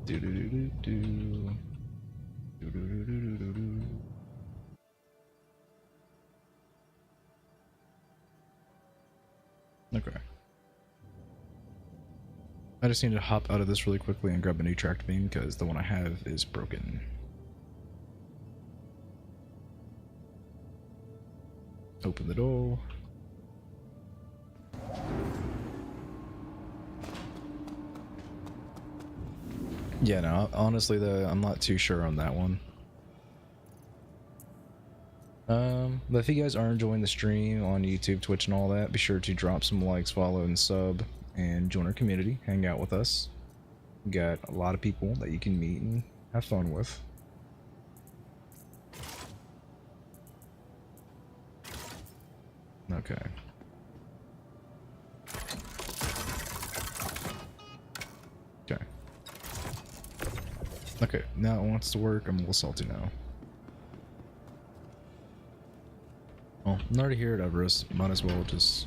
Do do do do do. Do do do do do do. Okay. I just need to hop out of this really quickly and grab a new tracked beam because the one I have is broken. Open the door. Yeah, no, honestly, I'm not too sure on that one. But if you guys are enjoying the stream on YouTube, Twitch, and all that, be sure to drop some likes, follow, and sub, and join our community. Hang out with us. We got a lot of people that you can meet and have fun with. Okay. Okay. Okay, now it wants to work. I'm a little salty now. Well, I'm already here at Everest. Might as well just...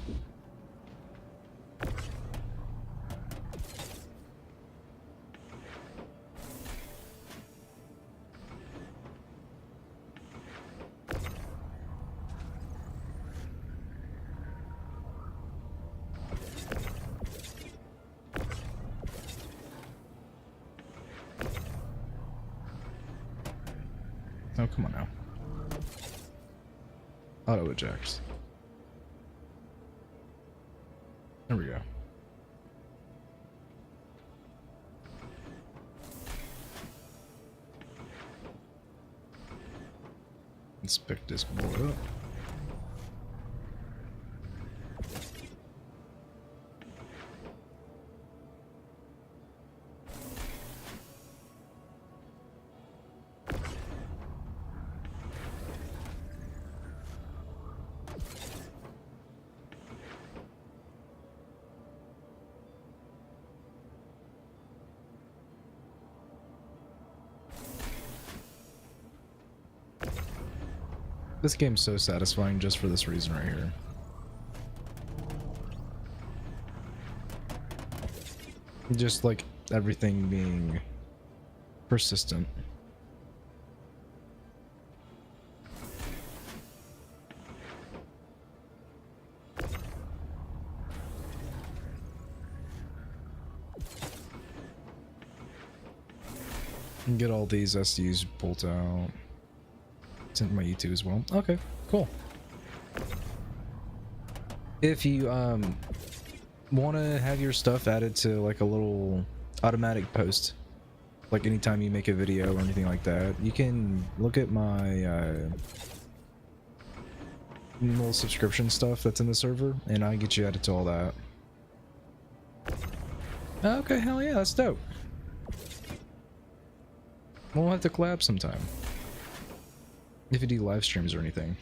Oh, come on now. Auto ejects. There we go. Let's pick this boy up. This game's so satisfying just for this reason right here. Just like everything being persistent. And get all these SUs pulled out. Sent my E2 as well. Okay, cool. If you want to have your stuff added to like a little automatic post, like anytime you make a video or anything like that, you can look at my little subscription stuff that's in the server, and I get you added to all that. Okay, hell yeah, that's dope. We'll have to collab sometime. If you do live streams or anything.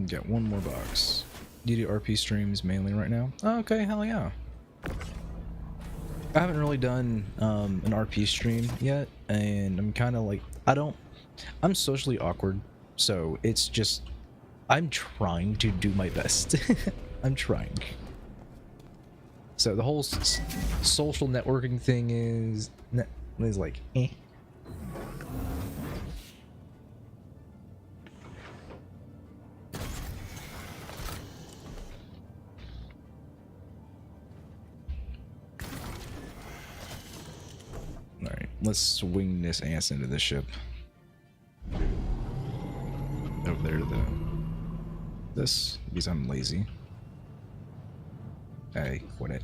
Get one more box. Do you do RP streams mainly right now? Oh, okay, hell yeah. I haven't really done an RP stream yet, and I'm kind of like, I'm socially awkward, so it's just, I'm trying to do my best. I'm trying. So the whole social networking thing is like, eh. Alright, let's swing this ass into the ship. Over there, this, because I'm lazy. Hey, quit it.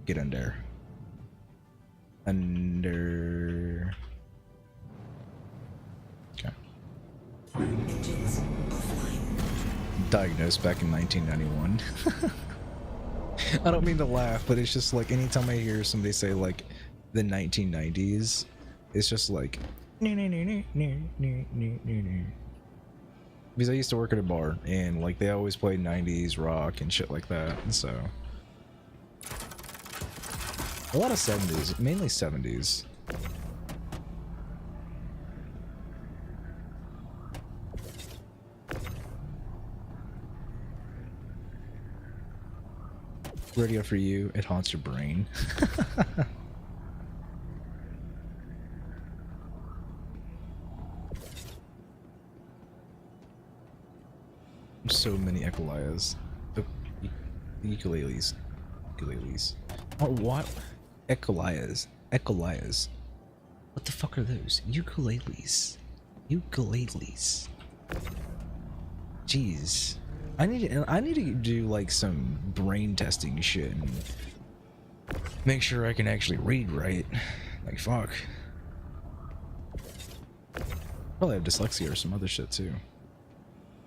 Get under. Under. Okay. Engines offline. Diagnosed back in 1991. I don't mean to laugh, but it's just like anytime I hear somebody say like the 1990s, it's just like because I used to work at a bar and like they always played 90s rock and shit like that, and so a lot of 70s, mainly 70s. Radio for you, it haunts your brain. So many ukuleles. Ukuleles. Oh, what? Ukuleles. What the fuck are those? Ukuleles. Jeez. I need to do like some brain testing shit and make sure I can actually read right. Like fuck. Probably have dyslexia or some other shit too.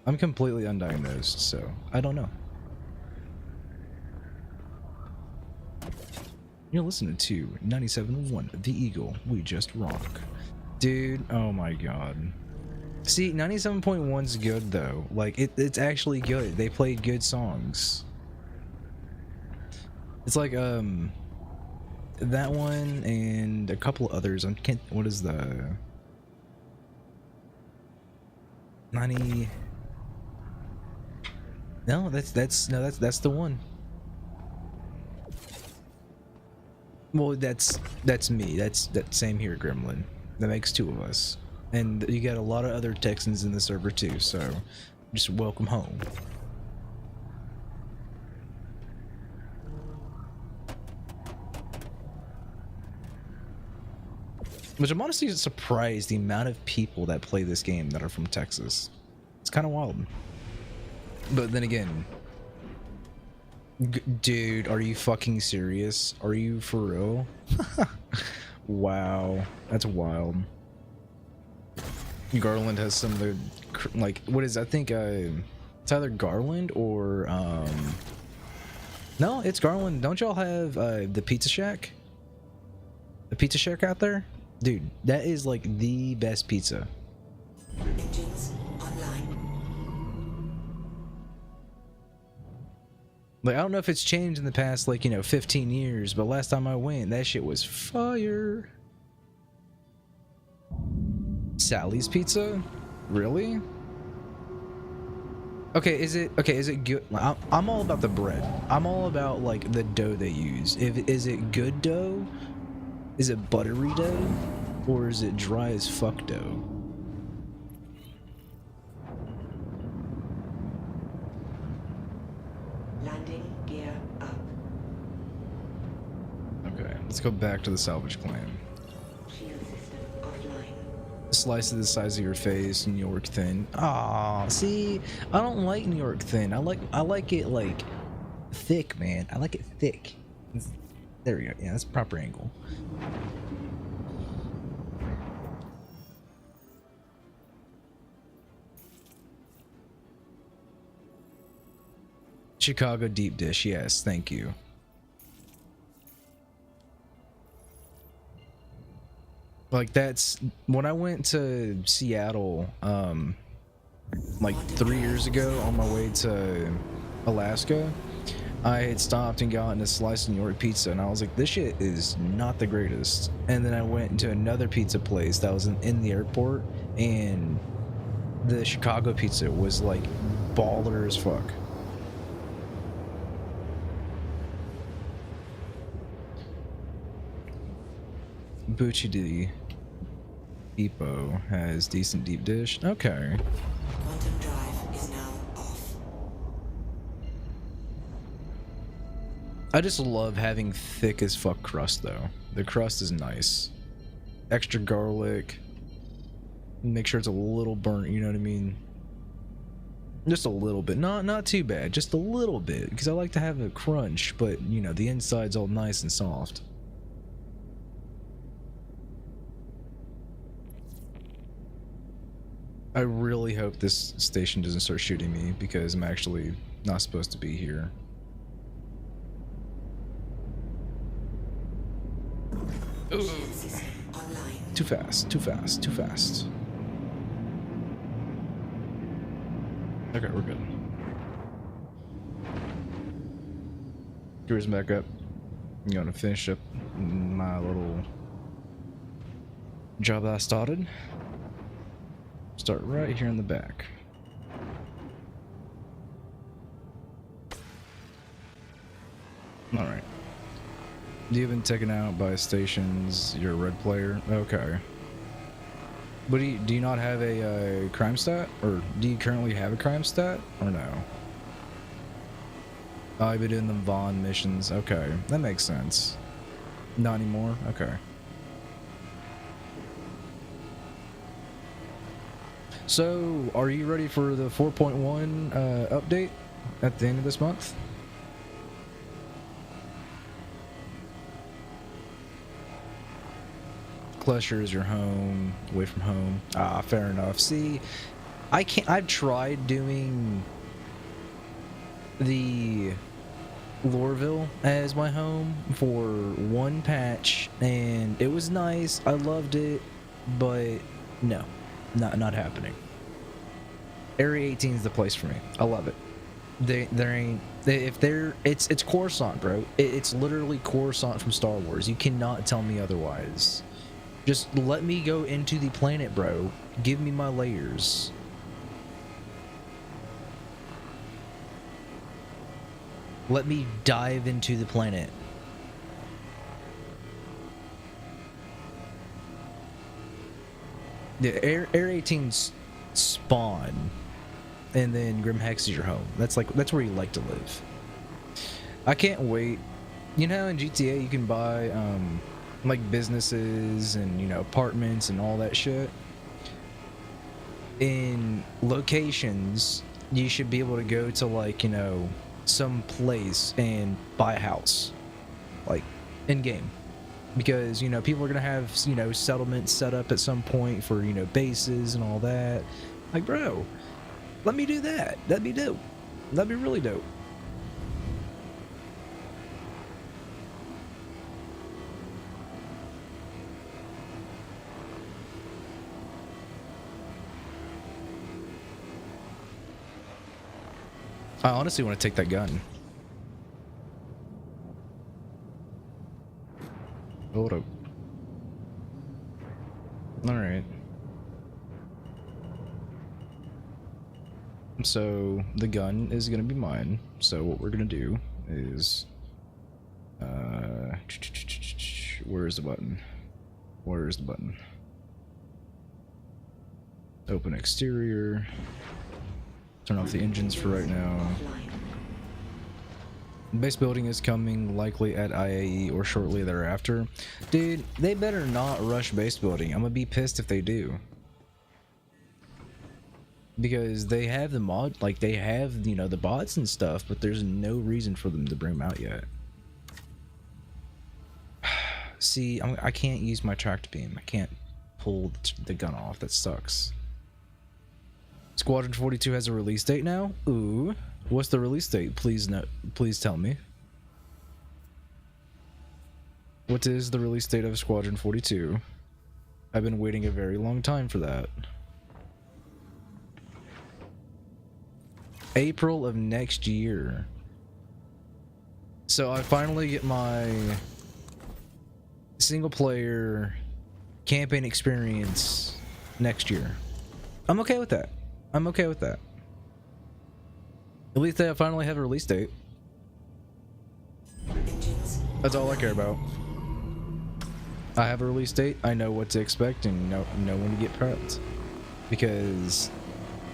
I'm completely undiagnosed, so I don't know. You're listening to 97.1 The Eagle, we just rock. Dude, oh my god. See, 97.1's good though. Like, it's actually good. They played good songs. It's like, that one and a couple others. I can't, what is the... 90... No, that's the one. Well, that's me. That same here, Gremlin. That makes two of us. And you got a lot of other Texans in the server too, so just welcome home. Which I'm honestly surprised the amount of people that play this game that are from Texas. It's kind of wild. But then again, dude, are you fucking serious? Are you for real? Wow, that's wild. Garland has some of the, like, what is, I think, it's either Garland or, no, it's Garland. Don't y'all have, the Pizza Shack? The Pizza Shack out there? Dude, that is, like, the best pizza Like, I don't know if it's changed in the past, like, 15 years, but last time I went, that shit was fire. Sally's Pizza? Really? Okay, is it good? I'm all about the bread. I'm all about, like, the dough they use. Is it good dough? Is it buttery dough? Or is it dry as fuck dough? Landing gear up. Okay, let's go back to the salvage clan. Shield system offline. Slice of the size of your face, New York thin. Ah, see, I don't like New York thin. I like it like thick, man. I like it thick. There we go. Yeah, that's proper angle. Chicago deep dish. Yes, thank you. Like, that's when I went to Seattle like 3 years ago on my way to Alaska. I had stopped and gotten a slice of New York pizza, and I was like, this shit is not the greatest. And then I went into another pizza place that was in the airport, and the Chicago pizza was like baller as fuck. Bucci Depot has decent deep dish. Okay. Quantum drive is now off. I just love having thick as fuck crust though. The crust is nice. Extra garlic. Make sure it's a little burnt, you know what I mean? Just a little bit. Not too bad, just a little bit. Because I like to have a crunch, but the inside's all nice and soft. I really hope this station doesn't start shooting me because I'm actually not supposed to be here. Shield system online. Too fast, too fast, too fast. Okay, we're good. Gears back up. I'm gonna finish up my little job that I started. Start right here in the back. Alright. You've been taken out by stations. You're a red player? Okay. But do you not have a crime stat? Or do you currently have a crime stat? Or no? Oh, you've been doing the Vaughn missions. Okay. That makes sense. Not anymore? Okay. So, are you ready for the 4.1 update at the end of this month? Cluster is your home, away from home. Ah, fair enough. See, I've tried doing the Lorville as my home for one patch, and it was nice. I loved it, but no. Not happening. Area 18 is the place for me. I love it. It's Coruscant, bro. It's literally Coruscant from Star Wars. You cannot tell me otherwise. Just let me go into the planet, bro. Give me my layers. Let me dive into the planet. The Air 18's spawn, and then Grim Hex is your home. That's where you like to live. I can't wait. You know, in GTA you can buy like businesses and apartments and all that shit. In locations, you should be able to go to like some place and buy a house, like in game. Because people are gonna have settlements set up at some point for bases and all that. Like, bro, let me do that. That'd be dope. That'd be really dope. I honestly want to take that gun. hold up. Alright. So, the gun is gonna be mine. So what we're gonna do is... where's the button? Where's the button? Open exterior. Turn off the engines for right now. Base building is coming likely at IAE or shortly thereafter. Dude, they better not rush base building. I'm gonna be pissed if they do. Because they have the mod, like they have, you know, the bots and stuff, but there's no reason for them to bring them out yet. See, I can't use my tractor beam. I can't pull the gun off. That sucks. Squadron 42 has a release date now? Ooh. What's the release date? Please tell me. What is the release date of Squadron 42? I've been waiting a very long time for that. April of next year. So I finally get my single player campaign experience next year. I'm okay with that. I'm okay with that. At least I finally have a release date. That's all I care about. I have a release date. I know what to expect and know when to get prepped. Because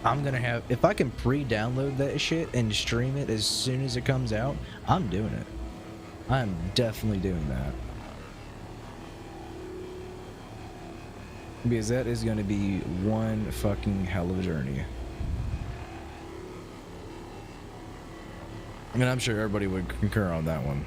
I'm gonna have, if I can pre-download that shit and stream it as soon as it comes out, I'm doing it. I'm definitely doing that. Because that is gonna be one fucking hell of a journey. I mean, I'm sure everybody would concur on that one.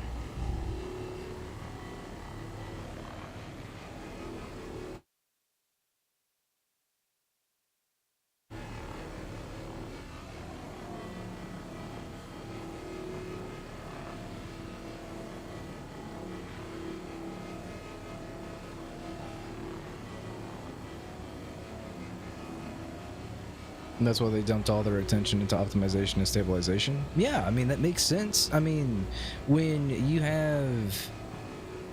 And that's why they dumped all their attention into optimization and stabilization. Yeah, I mean, that makes sense. I mean, when you have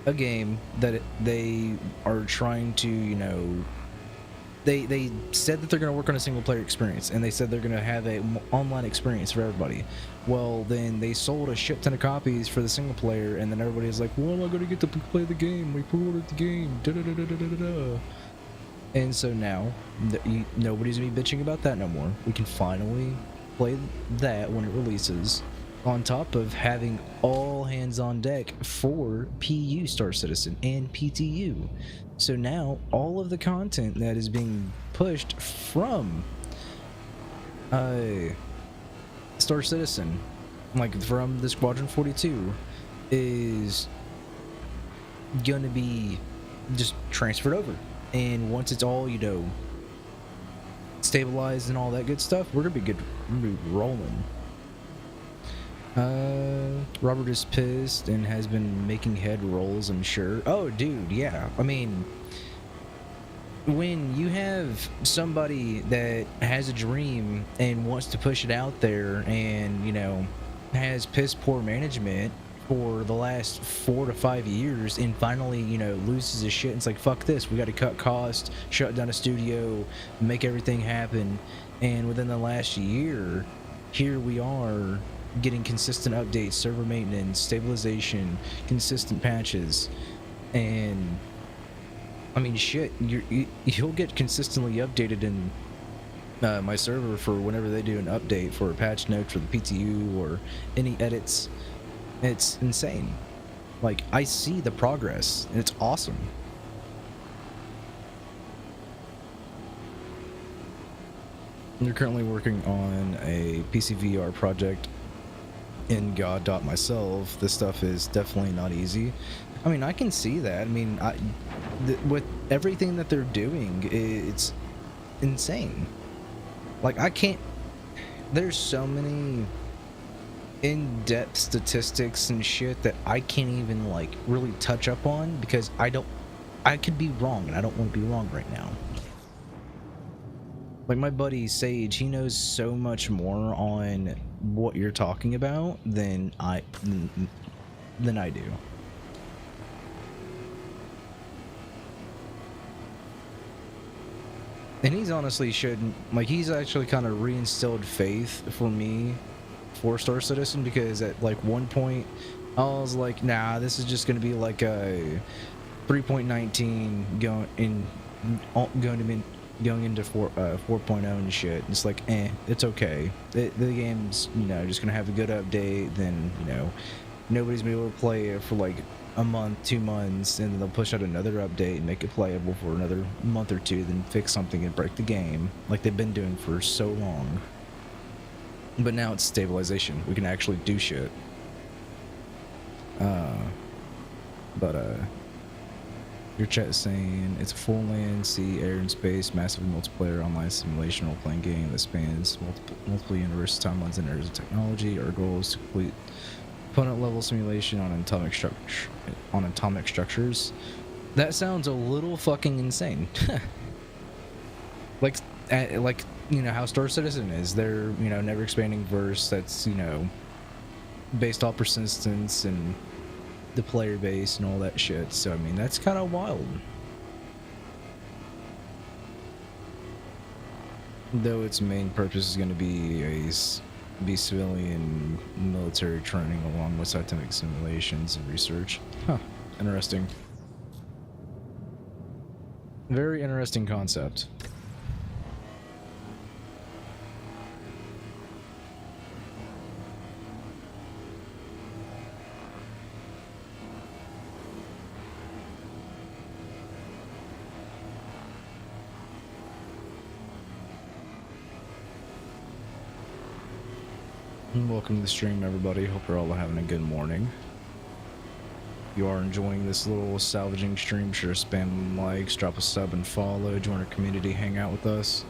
a game that they are trying to, you know, they said that they're going to work on a single player experience, and they said they're going to have a online experience for everybody. Well, then they sold a shit ton of copies for the single player, and then everybody's like, well, I'm going to get to play the game. We pre-ordered the game. Da da da da da da da. And so now, nobody's gonna be bitching about that no more. We can finally play that when it releases, on top of having all hands on deck for PU Star Citizen and PTU. So now, all of the content that is being pushed from Star Citizen, like from the Squadron 42, is gonna be just transferred over. And once it's all, you know, stabilized and all that good stuff, we're gonna be good. We're gonna be rolling. Robert is pissed and has been making head rolls, I'm sure. Oh, dude, yeah. I mean, when you have somebody that has a dream and wants to push it out there and, you know, has piss poor management for the last 4 to 5 years and finally, you know, loses his shit and it's like, fuck this, we got to cut costs, shut down a studio, make everything happen. And within the last year, here we are getting consistent updates, server maintenance, stabilization, consistent patches. And I mean, shit, you'll get consistently updated in my server for whenever they do an update for a patch note for the PTU or any edits. It's insane. Like, I see the progress, and it's awesome. They're currently working on a PCVR project in God. Myself. This stuff is definitely not easy. I mean, I can see that. I mean, with everything that they're doing, it's insane. Like, I can't... There's so many in-depth statistics and shit that I can't even, like, really touch up on because I could be wrong, and I don't want to be wrong right now. Like, my buddy Sage, he knows so much more on what you're talking about than I do. And he's honestly shouldn't, like, he's actually kind of reinstilled faith for me for Star Citizen, because at like one point I was like, nah, this is just going to be like a 3.19 going into 4.0 and shit. It's like, it's okay. The game's, you know, just gonna have a good update. Then, you know, nobody's been able to play it for like a month, 2 months, and then they'll push out another update and make it playable for another month or two, then fix something and break the game, like they've been doing for so long. But now it's stabilization. We can actually do shit. Your chat is saying it's a full land, sea, air, and space, massive multiplayer online simulation role-playing game that spans multiple universes, timelines, and areas of technology. Our goal is to complete opponent-level simulation on atomic structures. That sounds a little fucking insane. like you know how Star Citizen is. They're, you know, never expanding verse that's, you know, based off persistence and the player base and all that shit. So I mean, that's kind of wild. Though its main purpose is going to be civilian military training along with scientific simulations and research. Huh. Interesting. Very interesting concept. Welcome to the stream, everybody. Hope you're all having a good morning. If you are enjoying this little salvaging stream, sure spam likes, drop a sub and follow, join our community, hang out with us.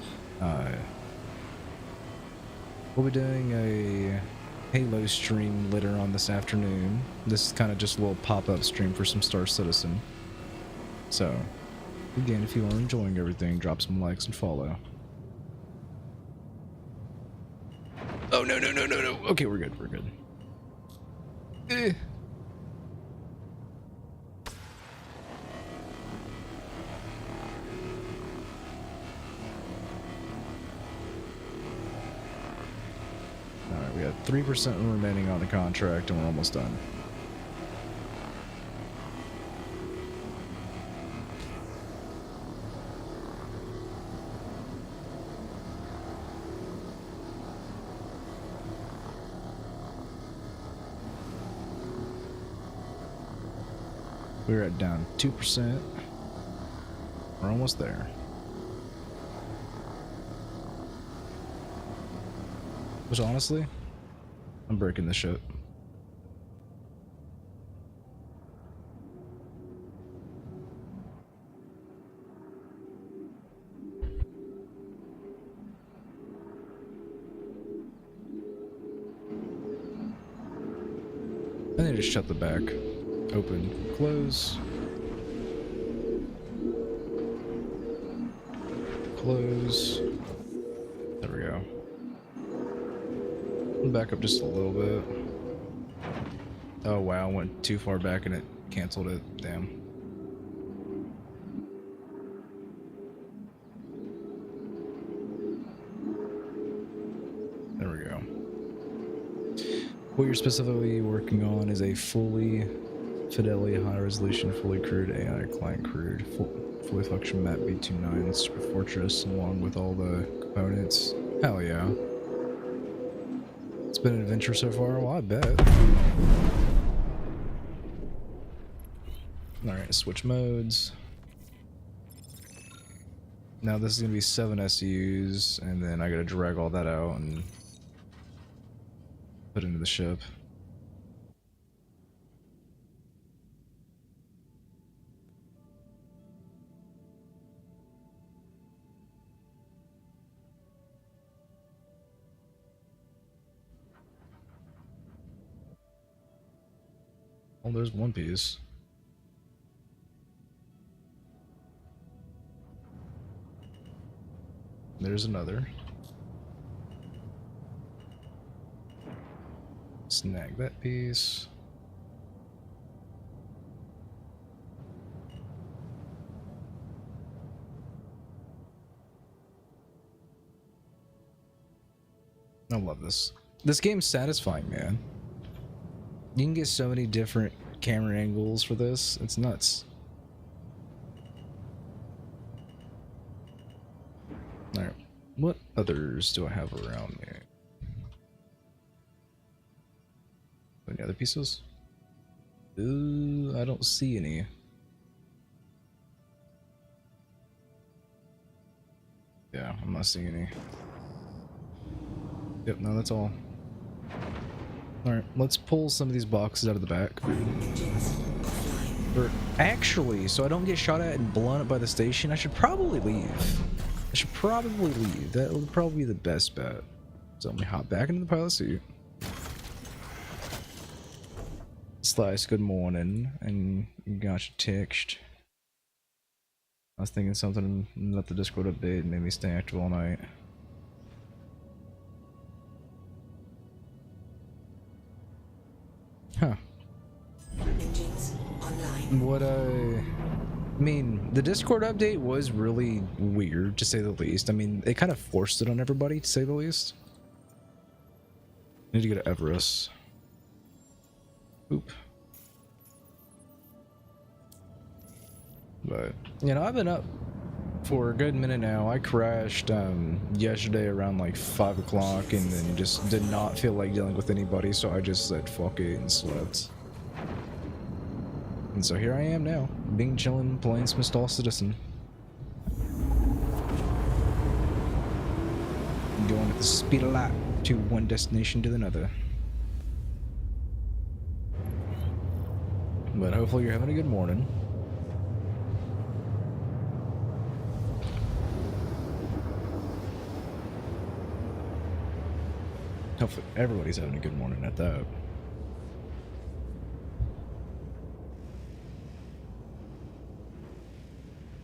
We'll be doing a Halo stream later on this afternoon. This is kind of just a little pop-up stream for some Star Citizen. So, again, if you are enjoying everything, drop some likes and follow. Oh, no. Okay, we're good. Alright, we got 3% remaining on the contract and we're almost done. We're at down 2%. We're almost there. Which honestly, I'm breaking this shit. I need to shut the back. Open, close. Close. There we go. Back up just a little bit. Oh wow, I went too far back and it canceled it. Damn. There we go. What you're specifically working on is a fully fidelity, high resolution, fully crewed AI client crewed, fully function map B29 Super Fortress along with all the components. Hell yeah. It's been an adventure so far. Well, I bet. Alright, switch modes. Now this is going to be 7 SUs, and then I gotta drag all that out and put into the ship. Oh, there's one piece. There's another. Snag that piece. I love this. This game's satisfying, man. You can get so many different camera angles for this. It's nuts. Alright. What others do I have around me? Any other pieces? Ooh, I don't see any. Yeah, I'm not seeing any. Yep, no, that's all. Alright, let's pull some of these boxes out of the back. Or actually, so I don't get shot at and blown up by the station, I should probably leave. I should probably leave. That would probably be the best bet. So let me hop back into the pilot seat. Slice, good morning, and got you text. I was thinking something, let the Discord update and made me stay active all night. Huh. Engines online. What I mean, the Discord update was really weird, to say the least. I mean, it kind of forced it on everybody, to say the least. Need to go to Everest. Oop. But, you know, I've been up for a good minute now. I crashed yesterday around like 5 o'clock and then just did not feel like dealing with anybody, so I just said fuck it and slept. And so here I am now, being chilling, playing some Star Citizen. Going at the speed of light to one destination to another. But hopefully you're having a good morning. Hopefully everybody's having a good morning at that.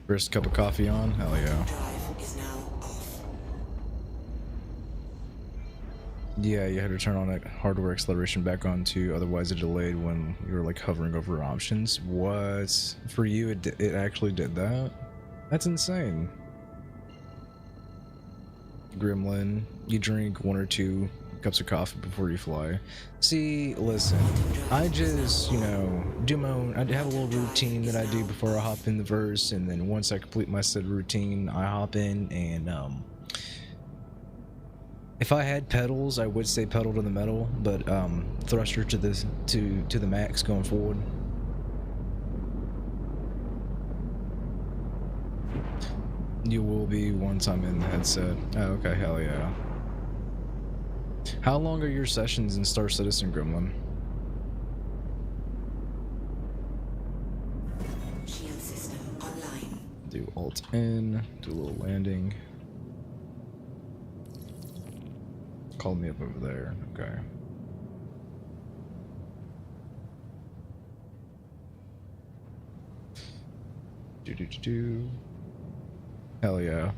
First cup of coffee on? Hell yeah. Drive is now off. Yeah, you had to turn on that hardware acceleration back on too, otherwise it delayed when you were like hovering over options. What? For you, it actually did that? That's insane. Gremlin, you drink 1 or 2 cups of coffee before you fly. See, listen, I just, you know, do my own, I have a little routine that I do before I hop in the verse, and then once I complete my said routine, I hop in, and if I had pedals, I would say pedal to the metal, but thruster to the max going forward. You will be once I'm in the headset. Oh, okay, hell yeah. How long are your sessions in Star Citizen, Gremlin? Shield system online. Do Alt N, do a little landing. Call me up over there, okay. Do. Hell yeah.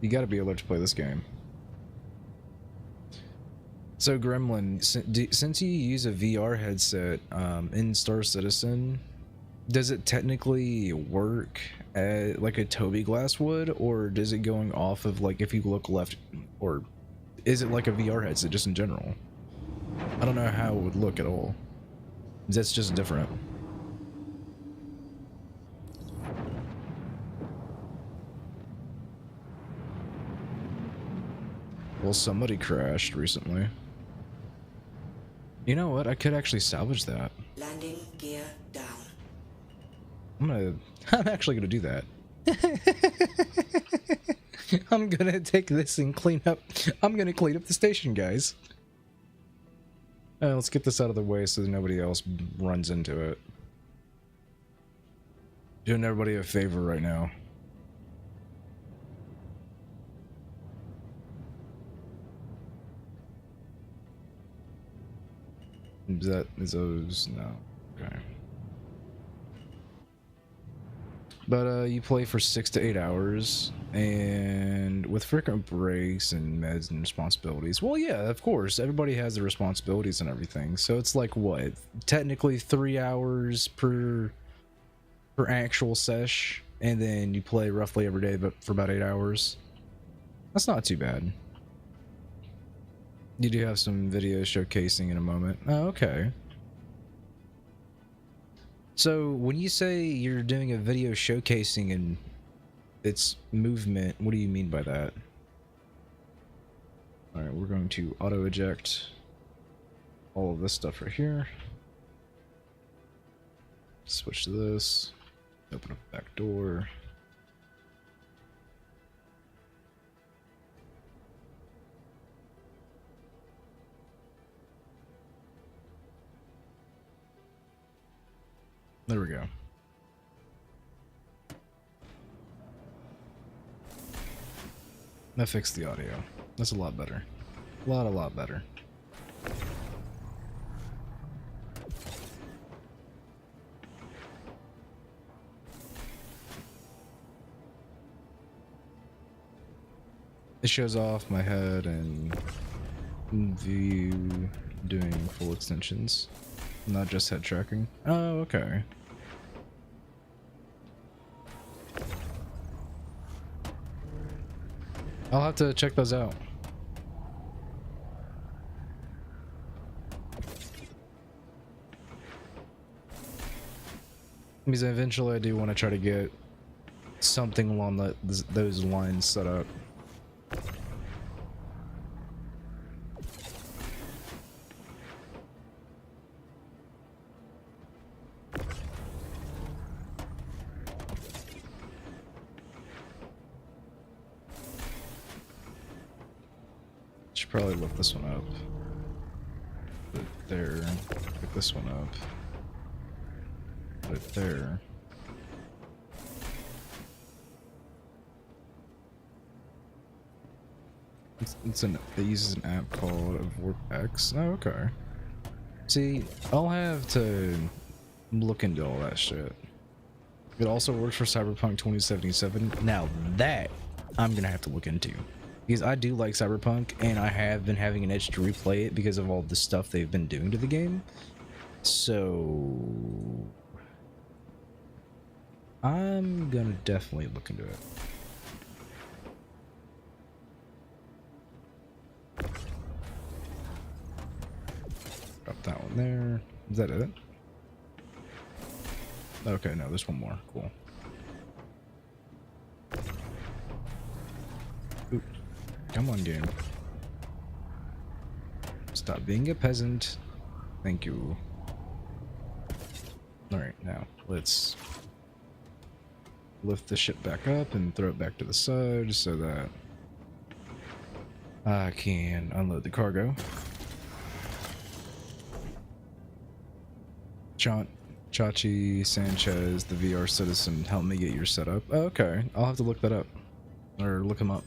You gotta be alert to play this game. So Gremlin, since you use a VR headset in Star Citizen, does it technically work at, like a Toby Glass would, or does it going off of like if you look left, or is it like a VR headset just in general? I don't know how it would look at all. That's just different. Well, somebody crashed recently. You know what? I could actually salvage that. Landing gear down. I'm actually gonna do that. I'm gonna take this and clean up. I'm gonna clean up the station, guys. Let's get this out of the way so that nobody else runs into it. Doing everybody a favor right now. Is those no? Okay. But you play for 6 to 8 hours, and with frequent breaks and meds and responsibilities. Well, yeah, of course, everybody has their responsibilities and everything. So it's like what? Technically 3 hours per actual sesh, and then you play roughly every day, but for about 8 hours. That's not too bad. You do have some video showcasing in a moment. Oh, okay. So when you say you're doing a video showcasing and its movement, what do you mean by that? Alright, we're going to auto eject all of this stuff right here. Switch to this. Open up the back door. There we go. That fixed the audio. That's a lot better. A lot better. It shows off my head and view doing full extensions, not just head tracking. Oh, okay. I'll have to check those out. Because eventually I do want to try to get something along those lines set up. Should probably look this one up. Put it there. Pick this one up. Put it there. It uses an app called VorpX. Oh, okay. See, I'll have to look into all that shit. It also works for Cyberpunk 2077. Now that I'm gonna have to look into. Because I do like Cyberpunk, and I have been having an itch to replay it because of all the stuff they've been doing to the game. So I'm gonna definitely look into it. Drop that one there. Is that it? Okay, no, there's one more. Cool. Oop. Come on, game. Stop being a peasant. Thank you. Alright, now let's lift the ship back up and throw it back to the side so that I can unload the cargo. Chachi Sanchez, the VR citizen, help me get your setup. Oh, okay, I'll have to look that up. Or look him up.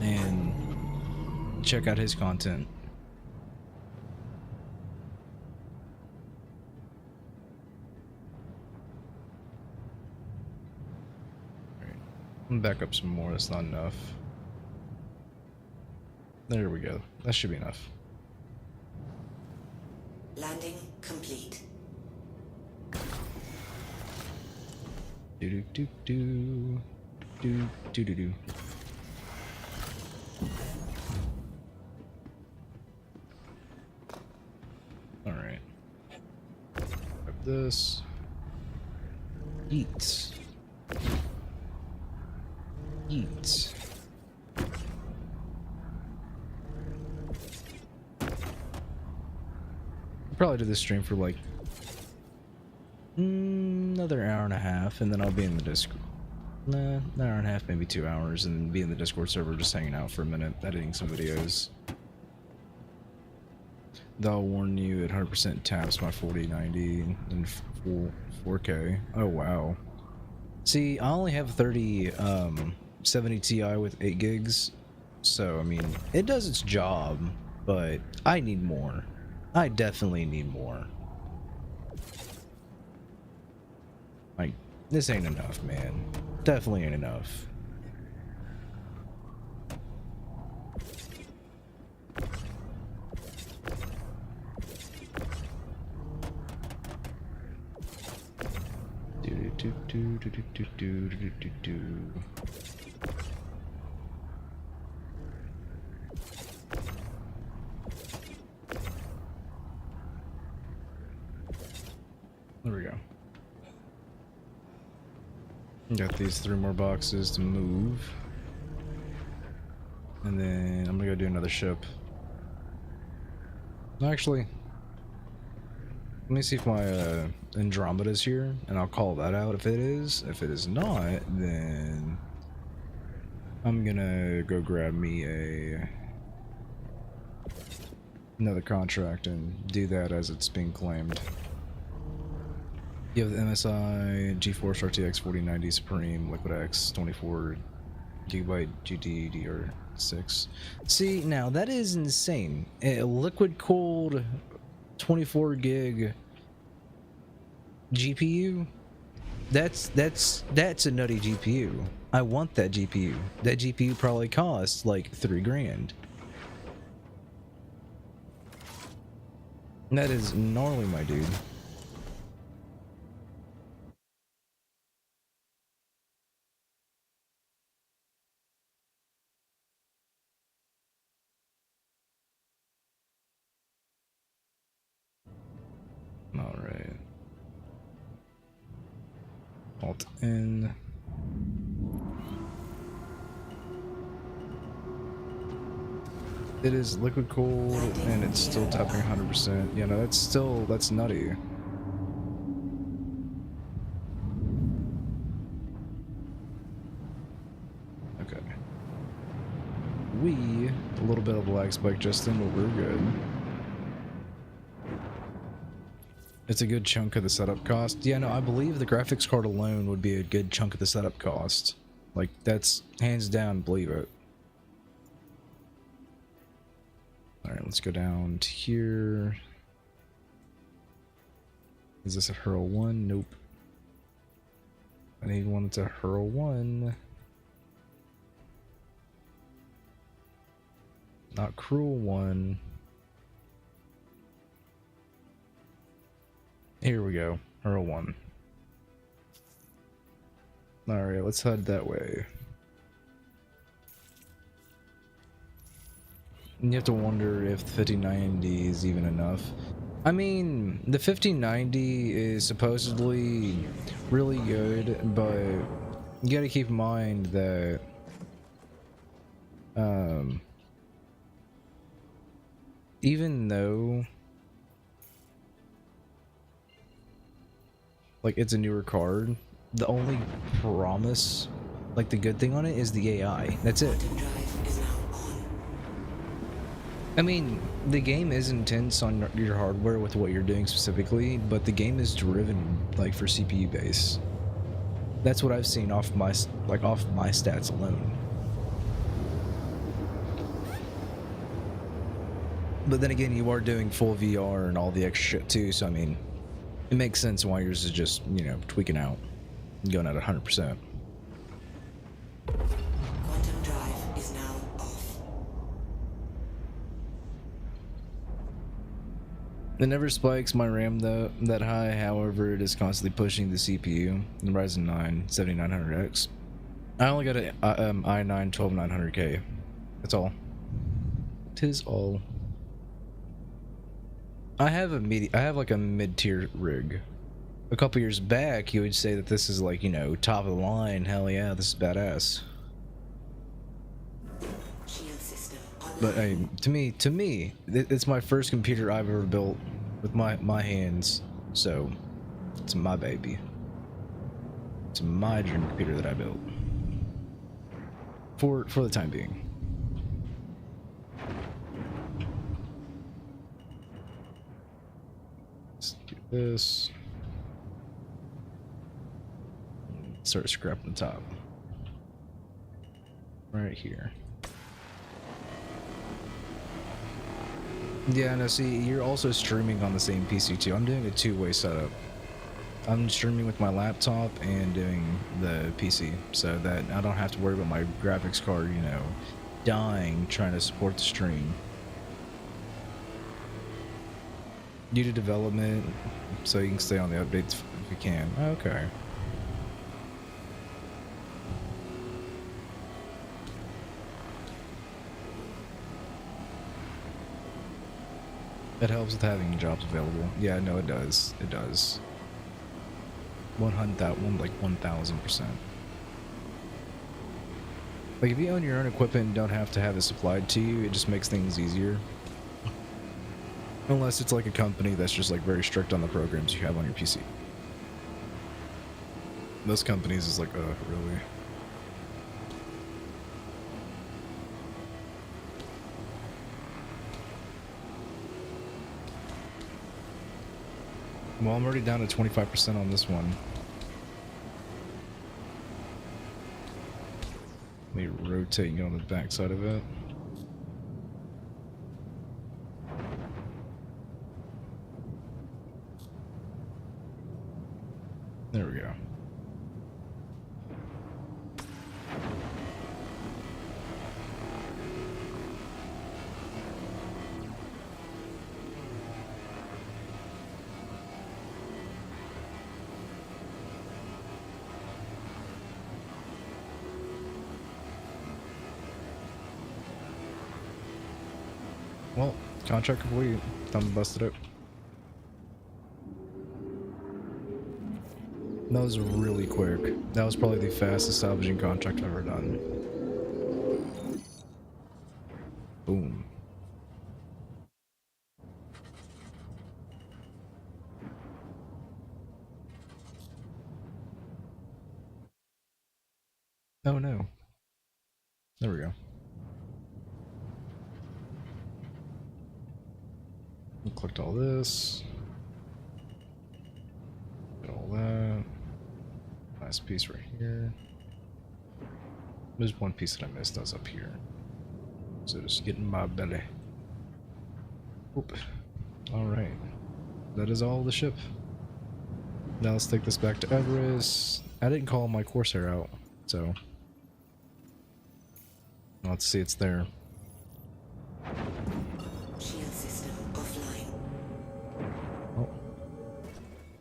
And check out his content. Alright. I'm back up some more, that's not enough. There we go. That should be enough. Landing complete. Do do do do do do do do. All right. Grab this. Eat. Eat. I'll probably do this stream for like another hour and a half, and then I'll be in the Discord. Nah, an hour and a half, maybe 2 hours, and then be in the Discord server just hanging out for a minute, editing some videos. That'll warn you at 100% taps my 4090 and full 4K. Oh wow. See, I only have 70 Ti with 8 gigs, so I mean, it does its job, but I need more. I definitely need more. Like, this ain't enough, man. Definitely ain't enough. Do do do do do do do do do do. There we go. Got these 3 more boxes to move. And then I'm gonna go do another ship. Actually, let me see if my Andromeda's here, and I'll call that out if it is. If it is not, then I'm gonna go grab me another contract and do that as it's being claimed. You have the MSI GeForce RTX 4090 Supreme Liquid X 24 GB GDDR6. See, now that is insane. A liquid cooled 24 gig GPU. That's a nutty GPU. I want that GPU. That GPU probably costs like $3 grand. That is gnarly, my dude. All right. Alt N. It is liquid cooled and it's still tapping 100%. Yeah, no, that's nutty. Okay. A little bit of a lag spike just in, but we're good. It's a good chunk of the setup cost. Yeah, no, I believe the graphics card alone would be a good chunk of the setup cost. Like, that's hands down, believe it. Alright, let's go down to here. Is this a hurl 1? Nope. I need one that's a hurl 1. Not cruel 1. Here we go. Hurl 1. Alright, let's head that way. And you have to wonder if the 5090 is even enough. I mean, the 5090 is supposedly really good, but you gotta keep in mind that even though like it's a newer card, the only promise, like the good thing on it, is the AI. That's it. I mean, the game is intense on your hardware with what you're doing specifically, but the game is driven like for CPU base. That's what I've seen off my stats alone. But then again, you are doing full VR and all the extra shit too, so I mean, it makes sense why yours is just, you know, tweaking out and going at 100%. Quantum drive is now off. It never spikes my RAM that high, however, it is constantly pushing the CPU, the Ryzen 9 7900X. I only got an i9 12900K. That's all. 'Tis all. I have like a mid-tier rig. A couple years back, you would say that this is like, you know, top of the line. Hell yeah, this is badass. Shield system online. But hey, to me, it's my first computer I've ever built with my hands. So, it's my baby. It's my dream computer that I built. For the time being. This, start scrapping the top right here. Yeah, no, see, you're also streaming on the same PC too. I'm doing a two-way setup. I'm streaming with my laptop and doing the PC, so that I don't have to worry about my graphics card, you know, dying trying to support the stream. Due to development, so you can stay on the updates if you can. Okay. It helps with having jobs available. Yeah, no, it does. It does. 1000%. Like, if you own your own equipment and don't have to have it supplied to you, it just makes things easier. Unless it's like a company that's just like very strict on the programs you have on your PC. Most companies is like, really? Well, I'm already down to 25% on this one. Let me rotate and get on the back side of it. There we go. Well, contract complete. Time to bust it up. That was really quick. That was probably the fastest salvaging contract I've ever done. Boom. Oh no. There we go. We clicked all this. Did all that. Last piece right here. There's one piece that I missed. That's up here. So just getting my belly. Oop. Alright. That is all the ship. Now let's take this back to Everest. I didn't call my Corsair out, so let's see it's there. Shield system offline. Oh.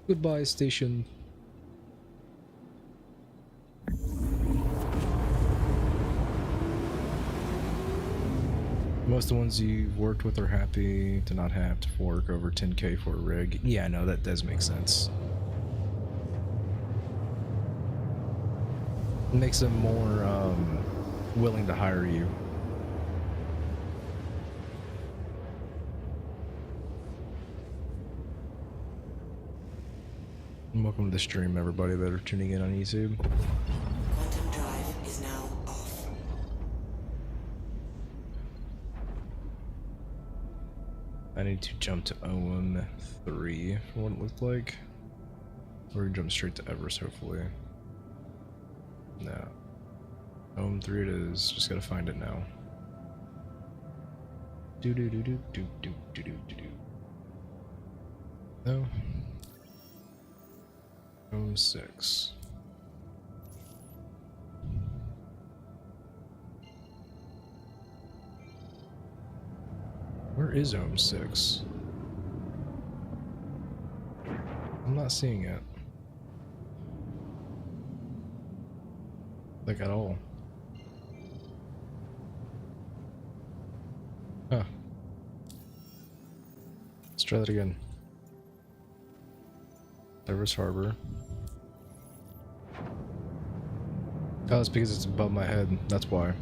Goodbye, station. Most of the ones you've worked with are happy to not have to fork over 10K for a rig. Yeah, no, that does make sense. It makes them more willing to hire you. And welcome to the stream, everybody that are tuning in on YouTube. Quantum drive is now off. I need to jump to OM 3 for what it looked like. We're gonna jump straight to Everest, hopefully. No. OM 3 it is. Just gotta find it now. Do do do do do do do do do do. No. OM 6. Where is OM 6? I'm not seeing it. Like at all. Huh. Let's try that again. Everest Harbor. Oh, it's because it's above my head. That's why.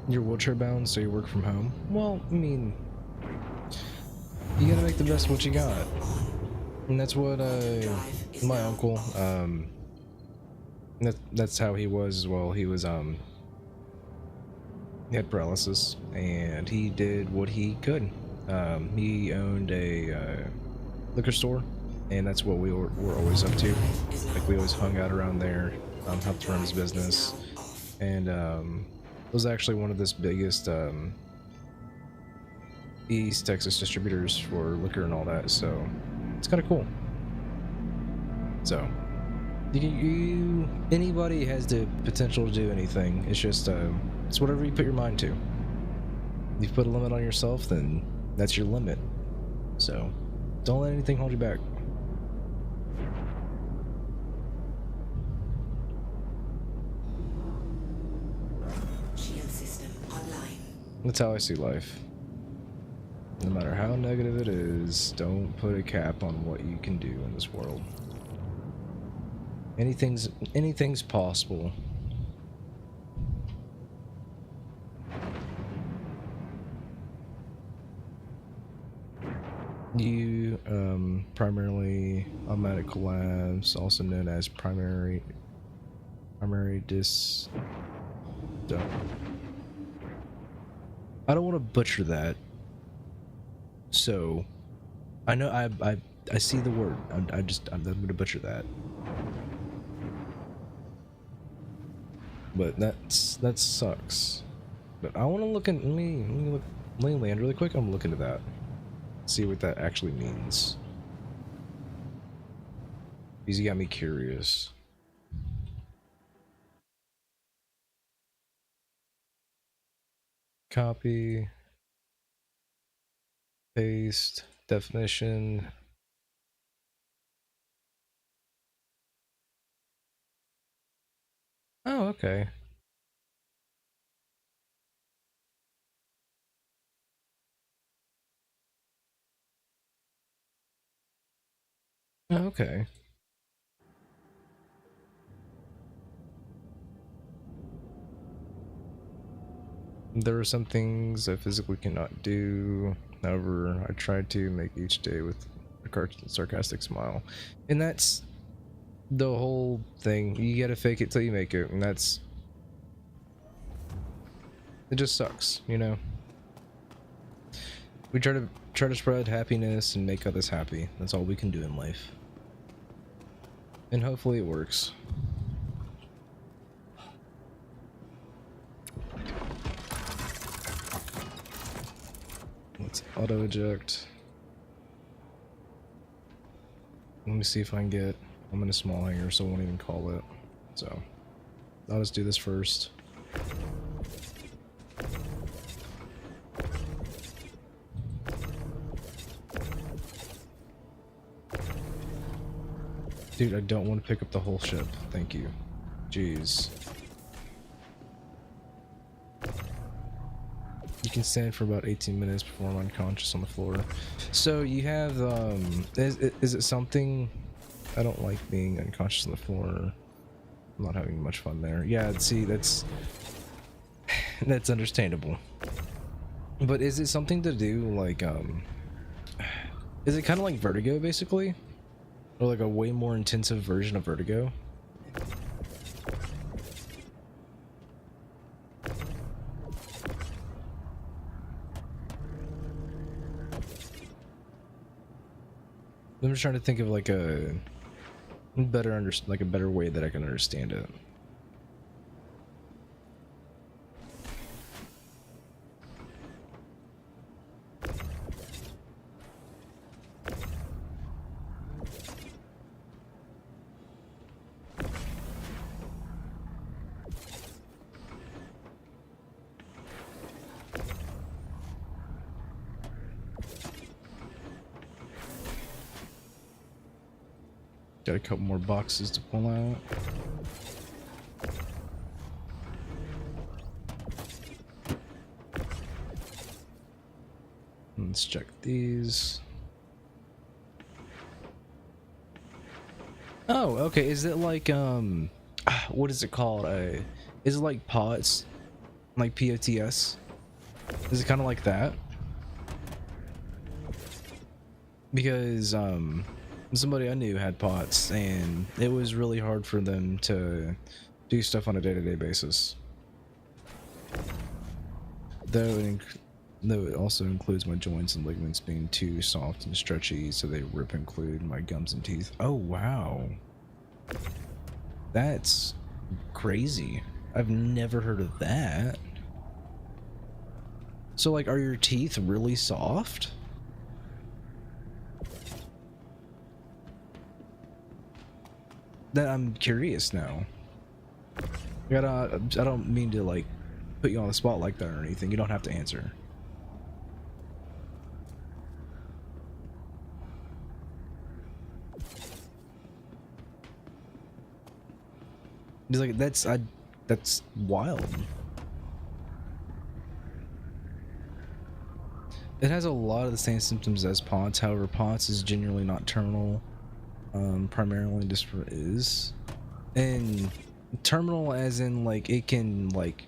You're wheelchair bound, so you work from home? Well, I mean, you gotta make the best of what you got. And that's what my uncle, that's how he was as well. He was he had paralysis, and he did what he could. He owned a liquor store, and that's what we were always up to. Like, we always hung out around there, helped run his business, and it was actually one of the biggest East Texas distributors for liquor and all that, so it's kind of cool. So anybody has the potential to do anything. It's just it's whatever you put your mind to. If you put a limit on yourself, then that's your limit. So don't let anything hold you back. Shield system online. That's how I see life. No matter how negative it is, don't put a cap on what you can do in this world. Anything's possible. You primarily automatic collapse, also known as primary dis. I don't want to butcher that. So, I know I see the word. I'm gonna butcher that. But that sucks. But I want to look in. Let me land really quick. I'm gonna look into that. See what that actually means. Because you got me curious. Copy. Paste. Definition. Oh, okay. Oh, okay. There are some things I physically cannot do. However, I try to make each day with a sarcastic smile. And that's the whole thing. You gotta fake it till you make it. And that's... It just sucks, you know? We try to spread happiness and make others happy. That's all we can do in life. And hopefully it works. Let's auto eject. Let me see if I can get... I'm in a small hangar, so I won't even call it. So, I'll just do this first. Dude, I don't want to pick up the whole ship. Thank you. Jeez. You can stand for about 18 minutes before I'm unconscious on the floor. So you have, is it something... I don't like being unconscious on the floor. I'm not having much fun there. Yeah, see, that's understandable. But is it something to do, like, is it kind of like Vertigo, basically? Or like a way more intensive version of Vertigo? I'm just trying to think of like a better like a better way that I can understand it. Got a couple more boxes to pull out. Let's check these. Oh, okay. Is it like what is it called? Is it like POTS? Like POTS? Is it kind of like that? Because somebody I knew had POTS, and it was really hard for them to do stuff on a day-to-day basis. Though it also includes my joints and ligaments being too soft and stretchy, so they rip and include my gums and teeth. Oh wow, that's crazy. I've never heard of that. So like, are your teeth really soft? That I'm curious now. I don't mean to like put you on the spot like that or anything. You don't have to answer. He's like, that's wild. It has a lot of the same symptoms as POTS, however POTS is genuinely not terminal, primarily just for is. And terminal as in like it can like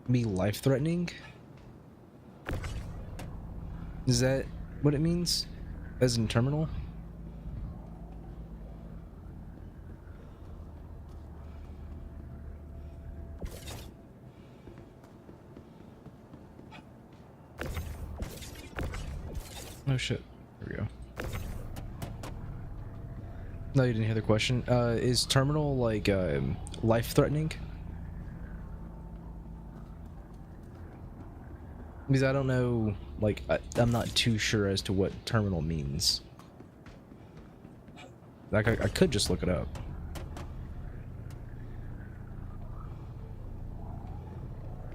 be life-threatening. Is that what it means? As in terminal? Oh shit. There we go. No, you didn't hear the question. Is terminal like life-threatening? Because I don't know, like I'm not too sure as to what terminal means. Like I could just look it up.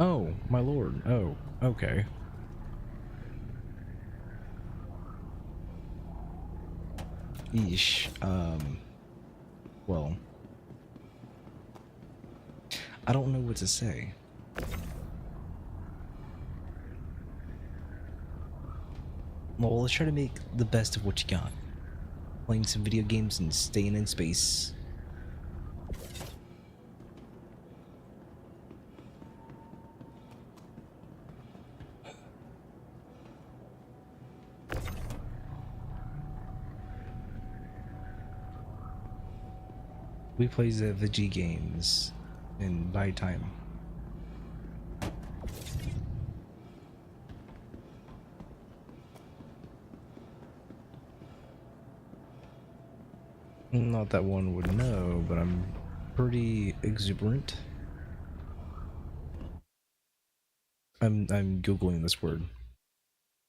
Oh my lord. Oh, okay. Yeesh. Well, I don't know what to say. Well, let's try to make the best of what you got. Playing some video games and staying in space. We play Salvaging games and buy time. Not that one would know, but I'm pretty exuberant. I'm googling this word.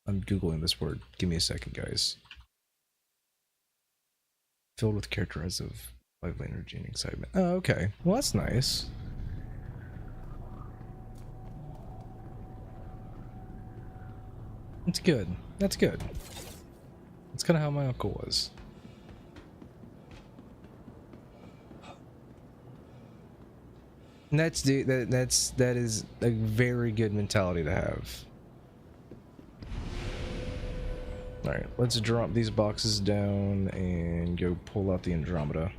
I'm googling this word. Give me a second, guys. Filled with characterized of lively energy and excitement. Oh, okay. Well, that's nice. That's good. That's good. That's kind of how my uncle was. And that is a very good mentality to have. All right, let's drop these boxes down and go pull out the Andromeda.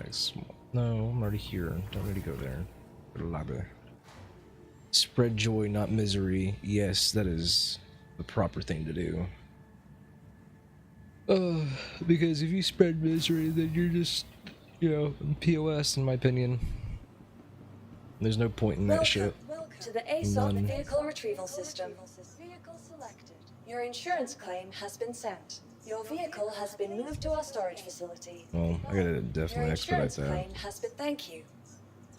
Nice. No, I'm already here. Don't need to go there. Go to lobby. Spread joy, not misery. Yes, that is the proper thing to do. Because if you spread misery, then you're just, you know, POS in my opinion. There's no point in that shit. Welcome to the ASOP Vehicle Retrieval System. Vehicle selected. Your insurance claim has been sent. Your vehicle has been moved to our storage facility. Well, I gotta definitely expedite that. Claim has been. Thank you.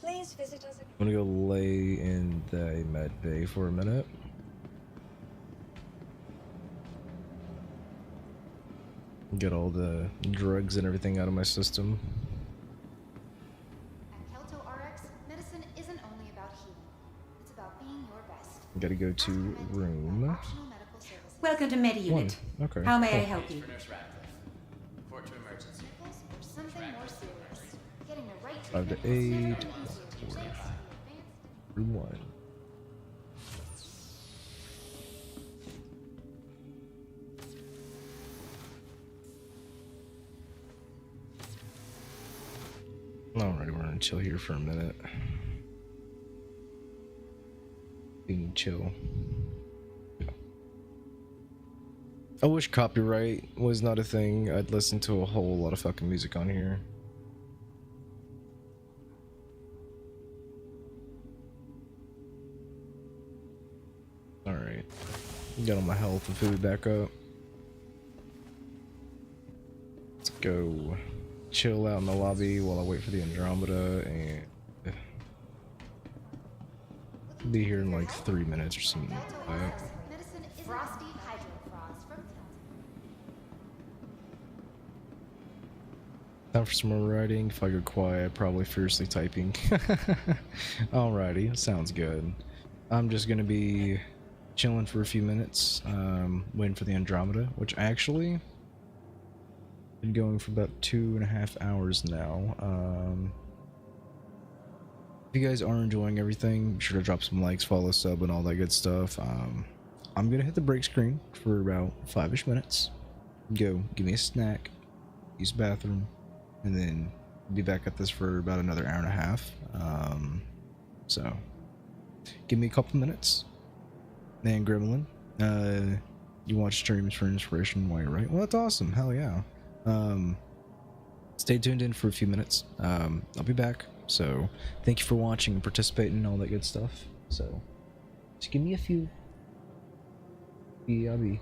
Please visit us. I'm gonna go lay in the med bay for a minute. Get all the drugs and everything out of my system. At Kelto RX, medicine isn't only about healing. It's about being your best. Gotta go to room. Welcome to MediUnit. Okay. How may I help you? Nurse Radcliffe. Report to emergency. Or something more serious. Getting the right 5 to treatment 8. is never easy. Room 1. Alright, we're gonna chill here for a minute. Being chill. I wish copyright was not a thing. I'd listen to a whole lot of fucking music on here. Alright. Got all my health and food back up. Let's go chill out in the lobby while I wait for the Andromeda and be here in like 3 minutes or something like that. Medicine is Frosty Hydrofrost from Time for some more writing. If I go quiet, probably fiercely typing. Alrighty, sounds good. I'm just gonna be chilling for a few minutes, waiting for the Andromeda, which actually been going for about 2.5 hours now. If you guys are enjoying everything, be sure to drop some likes, follow, sub, and all that good stuff. I'm gonna hit the break screen for about 5-ish minutes. Go give me a snack, use the bathroom, and then be back at this for about another hour and a half. So give me a couple minutes. And Gremlin, you watch streams for inspiration while you're right. Well, that's awesome. Hell yeah. Stay tuned in for a few minutes. I'll be back. So thank you for watching and participating and all that good stuff. So just give me a few. Yeah, I'll be.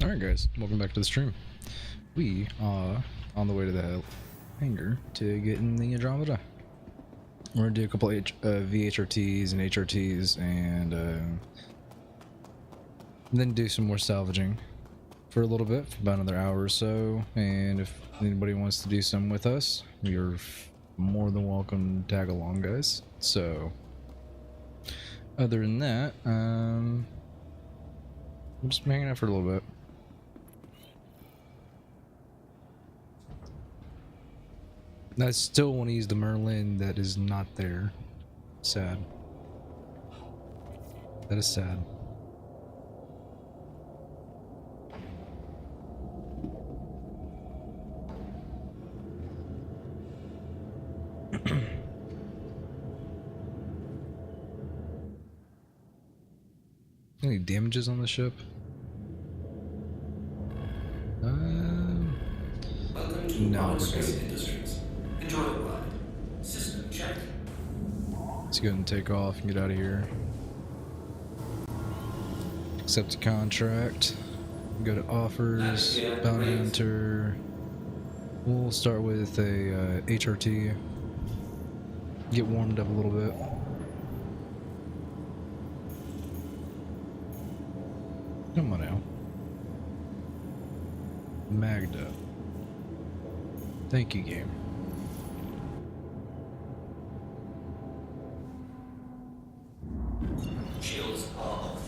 Alright guys, welcome back to the stream. We are on the way to the hangar to get in the Andromeda. We're gonna do a couple VHRTs and HRTs and then do some more salvaging for a little bit, for about another hour or so. And if anybody wants to do some with us, you're more than welcome to tag along, guys. So other than that, I'm just hanging out for a little bit. I still want to use the Merlin that is not there. Sad. That is sad. Any damages on the ship? No, we're good. Enjoy the ride. System check. Let's go ahead and take off and get out of here. Accept a contract. Go to offers. Bounty hunter. We'll start with a HRT. Get warmed up a little bit. Come on now. Magda. Thank you, game. Shields off.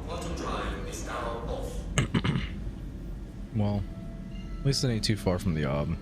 Quantum drive is now off. Well, at least it ain't too far from the ob.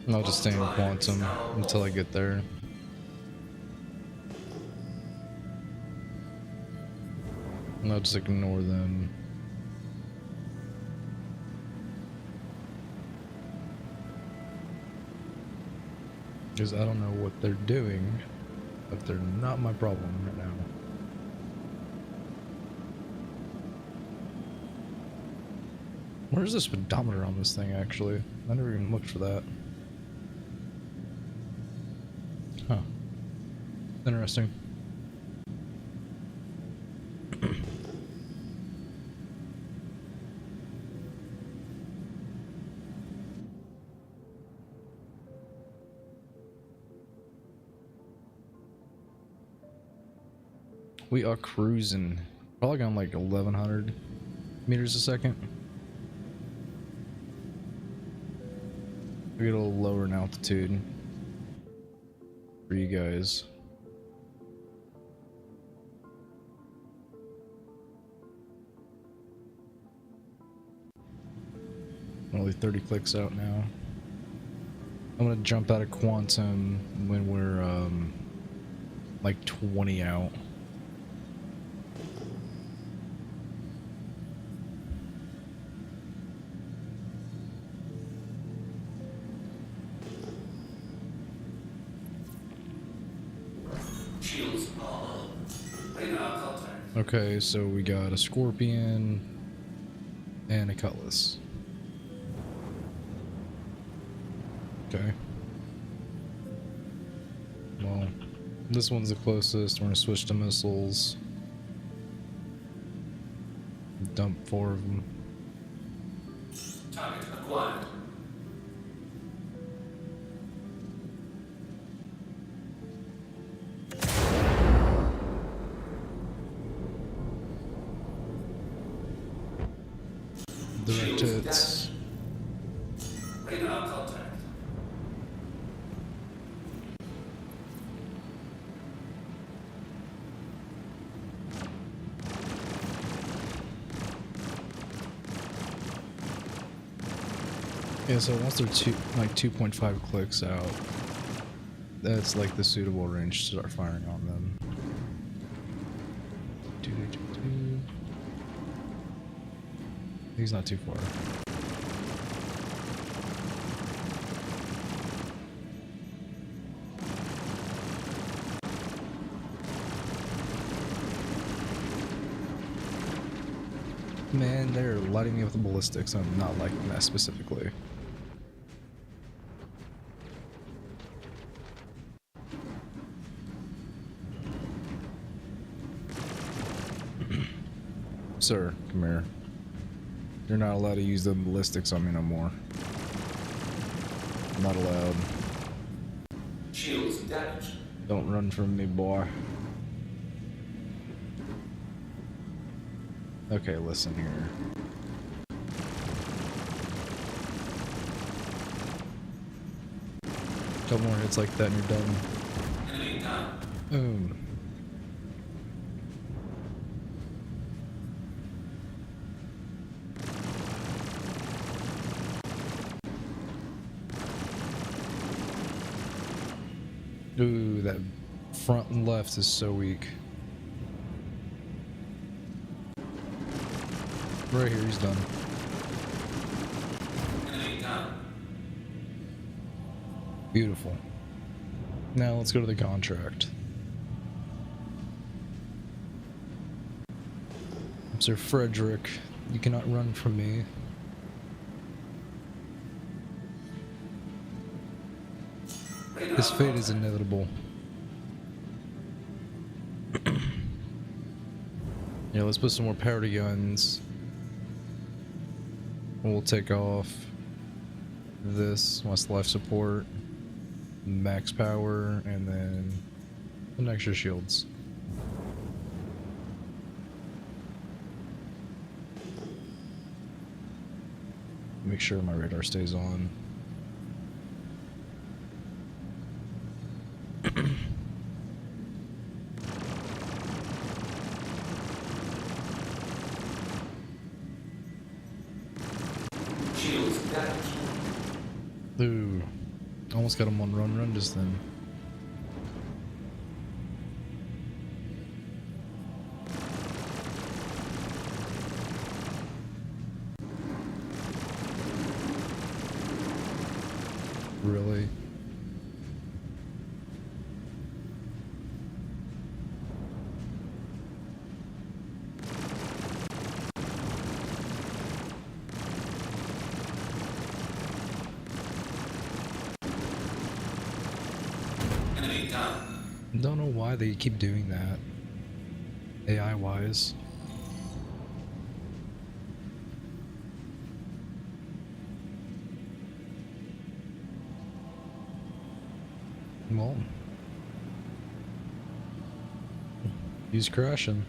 I'll just stay in quantum until I get there. And I'll just ignore them. Because I don't know what they're doing, but they're not my problem right now. Where's the speedometer on this thing actually? I never even looked for that. Huh. Interesting. We are cruising. Probably going like 1100 meters a second. We get a little lower in altitude for you guys. Only 30 clicks out now. I'm gonna jump out of quantum when we're like 20 out. Shields on. Radar contact. Okay, so we got a scorpion and a cutlass. Okay. Well, this one's the closest. We're gonna switch to missiles. Dump 4 of them. Target acquired. Yeah, so once they're 2.5 clicks out, that's like the suitable range to start firing on them. He's not too far. Man, they're lighting me up with the ballistics. I'm not liking that specifically. Sir, come here. You're not allowed to use the ballistics on me no more. Not allowed. Shields damaged. Don't run from me, boy. Okay, listen here. Couple more hits like that and you're done. Enemy down. Boom. Ooh, that front and left is so weak. Right here, he's done. Enemy down. Beautiful. Now let's go to the contract. Sir Frederick, you cannot run from me. His fate is inevitable. Yeah, let's put some more powder guns. We'll take off this, less life support, max power, and then some extra shields. Make sure my radar stays on. Shields damaged. Ooh, almost got him on run just then. Really? Enemy down. Don't know why they keep doing that. AI wise. Well, he's crashing.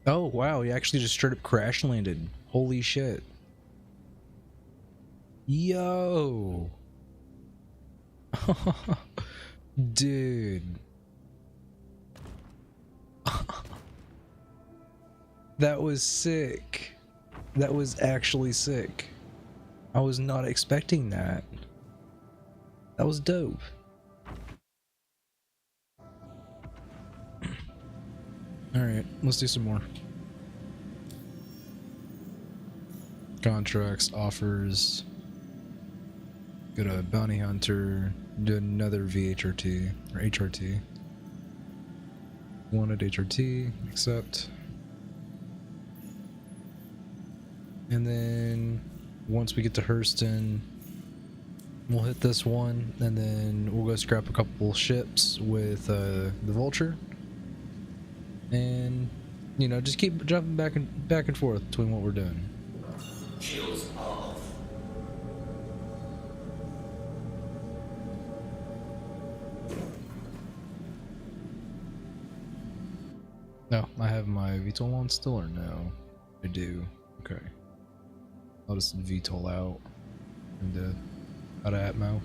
Oh wow, he actually just straight up crash landed. Holy shit. Yo. Dude. That was sick. That was actually sick. I was not expecting that. That was dope. Alright, let's do some more. Contracts, offers. Go to Bounty Hunter. Do another VHRT or HRT. Wanted HRT, accept. And then once we get to Hurston, we'll hit this one, and then we'll go scrap a couple ships with the Vulture. And You know, just keep jumping back and forth between what we're doing. Shields are off. No, I have my VTOL on still, or no? I do. Okay. I'll just VTOL out and out of Atmo.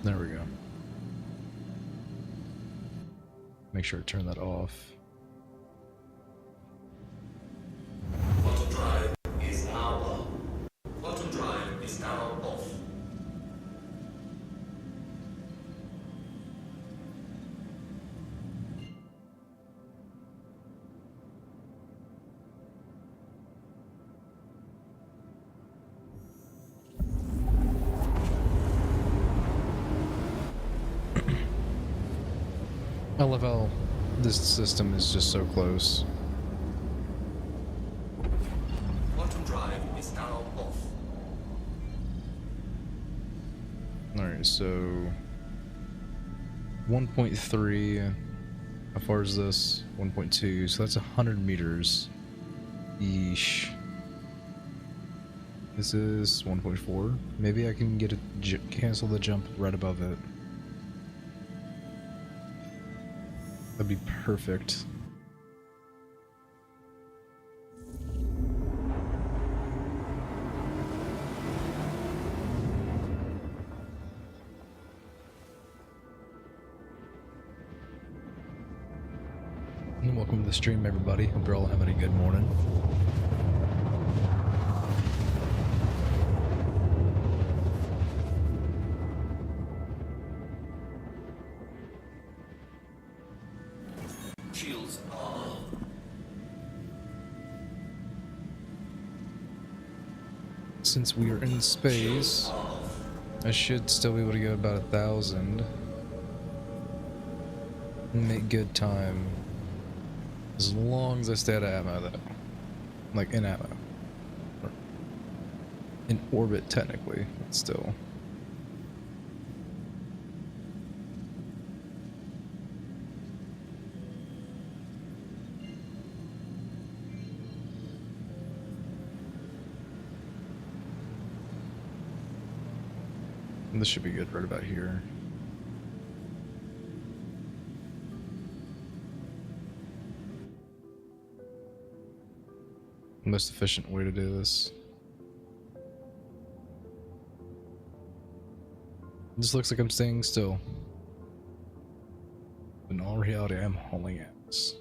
There we go. Make sure to turn that off. Quantum drive is now on. Quantum drive is now off. I love how this system is just so close. Quantum drive is now off. Alright, so 1.3, how far is this? 1.2, so that's 100 meters. Yeesh. This is 1.4. Maybe I can get a cancel the jump right above it. That'd be perfect. And welcome to the stream, everybody. Hope you're all having a good morning. Shields are off. Since we are in space, I should still be able to go about 1,000 and make good time, as long as I stay out of ammo, though. Like in ammo, or in orbit technically, but still. This should be good right about here. Most efficient way to do this. This looks like I'm staying still. In all reality, I'm hauling ass.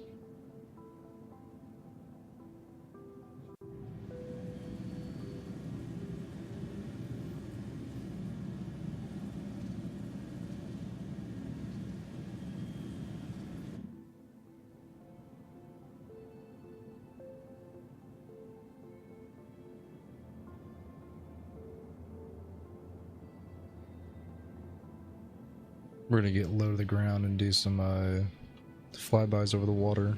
We're gonna get low to the ground and do some flybys over the water.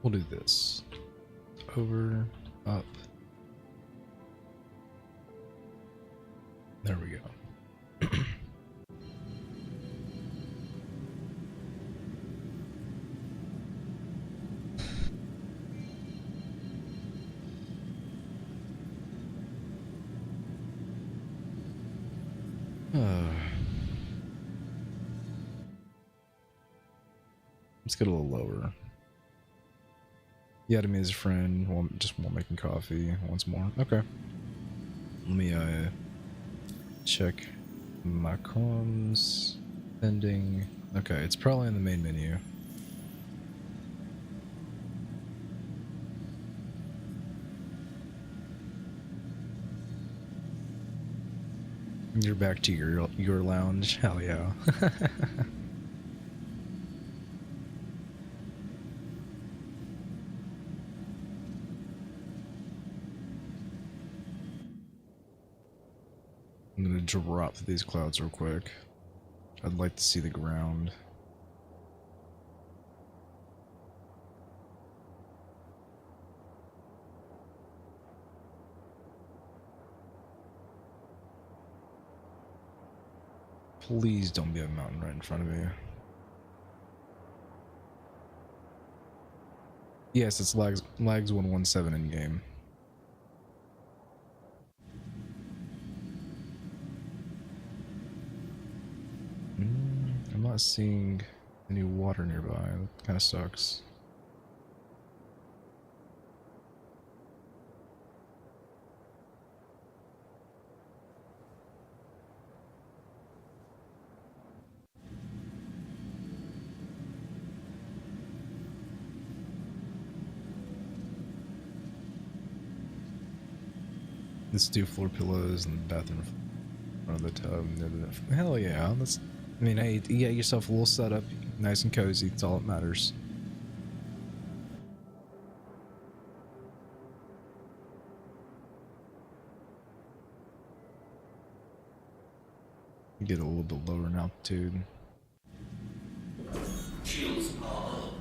We'll do this. Over, up. There we go. Let's get a little lower. He added me as a friend. Just while making coffee once more. Okay. Let me check my comms. Pending. Okay, it's probably in the main menu. You're back to your lounge. Hell yeah. I'm gonna drop these clouds real quick. I'd like to see the ground. Please don't be a mountain right in front of me. Yes, it's lags 117 in game. I'm not seeing any water nearby. That kind of sucks. Let's do floor pillows in the bathroom in front of the tub. Hell yeah, let's. I mean, hey, you get yourself a little setup, nice and cozy. That's all that matters. Get a little bit lower in altitude. Shields are up.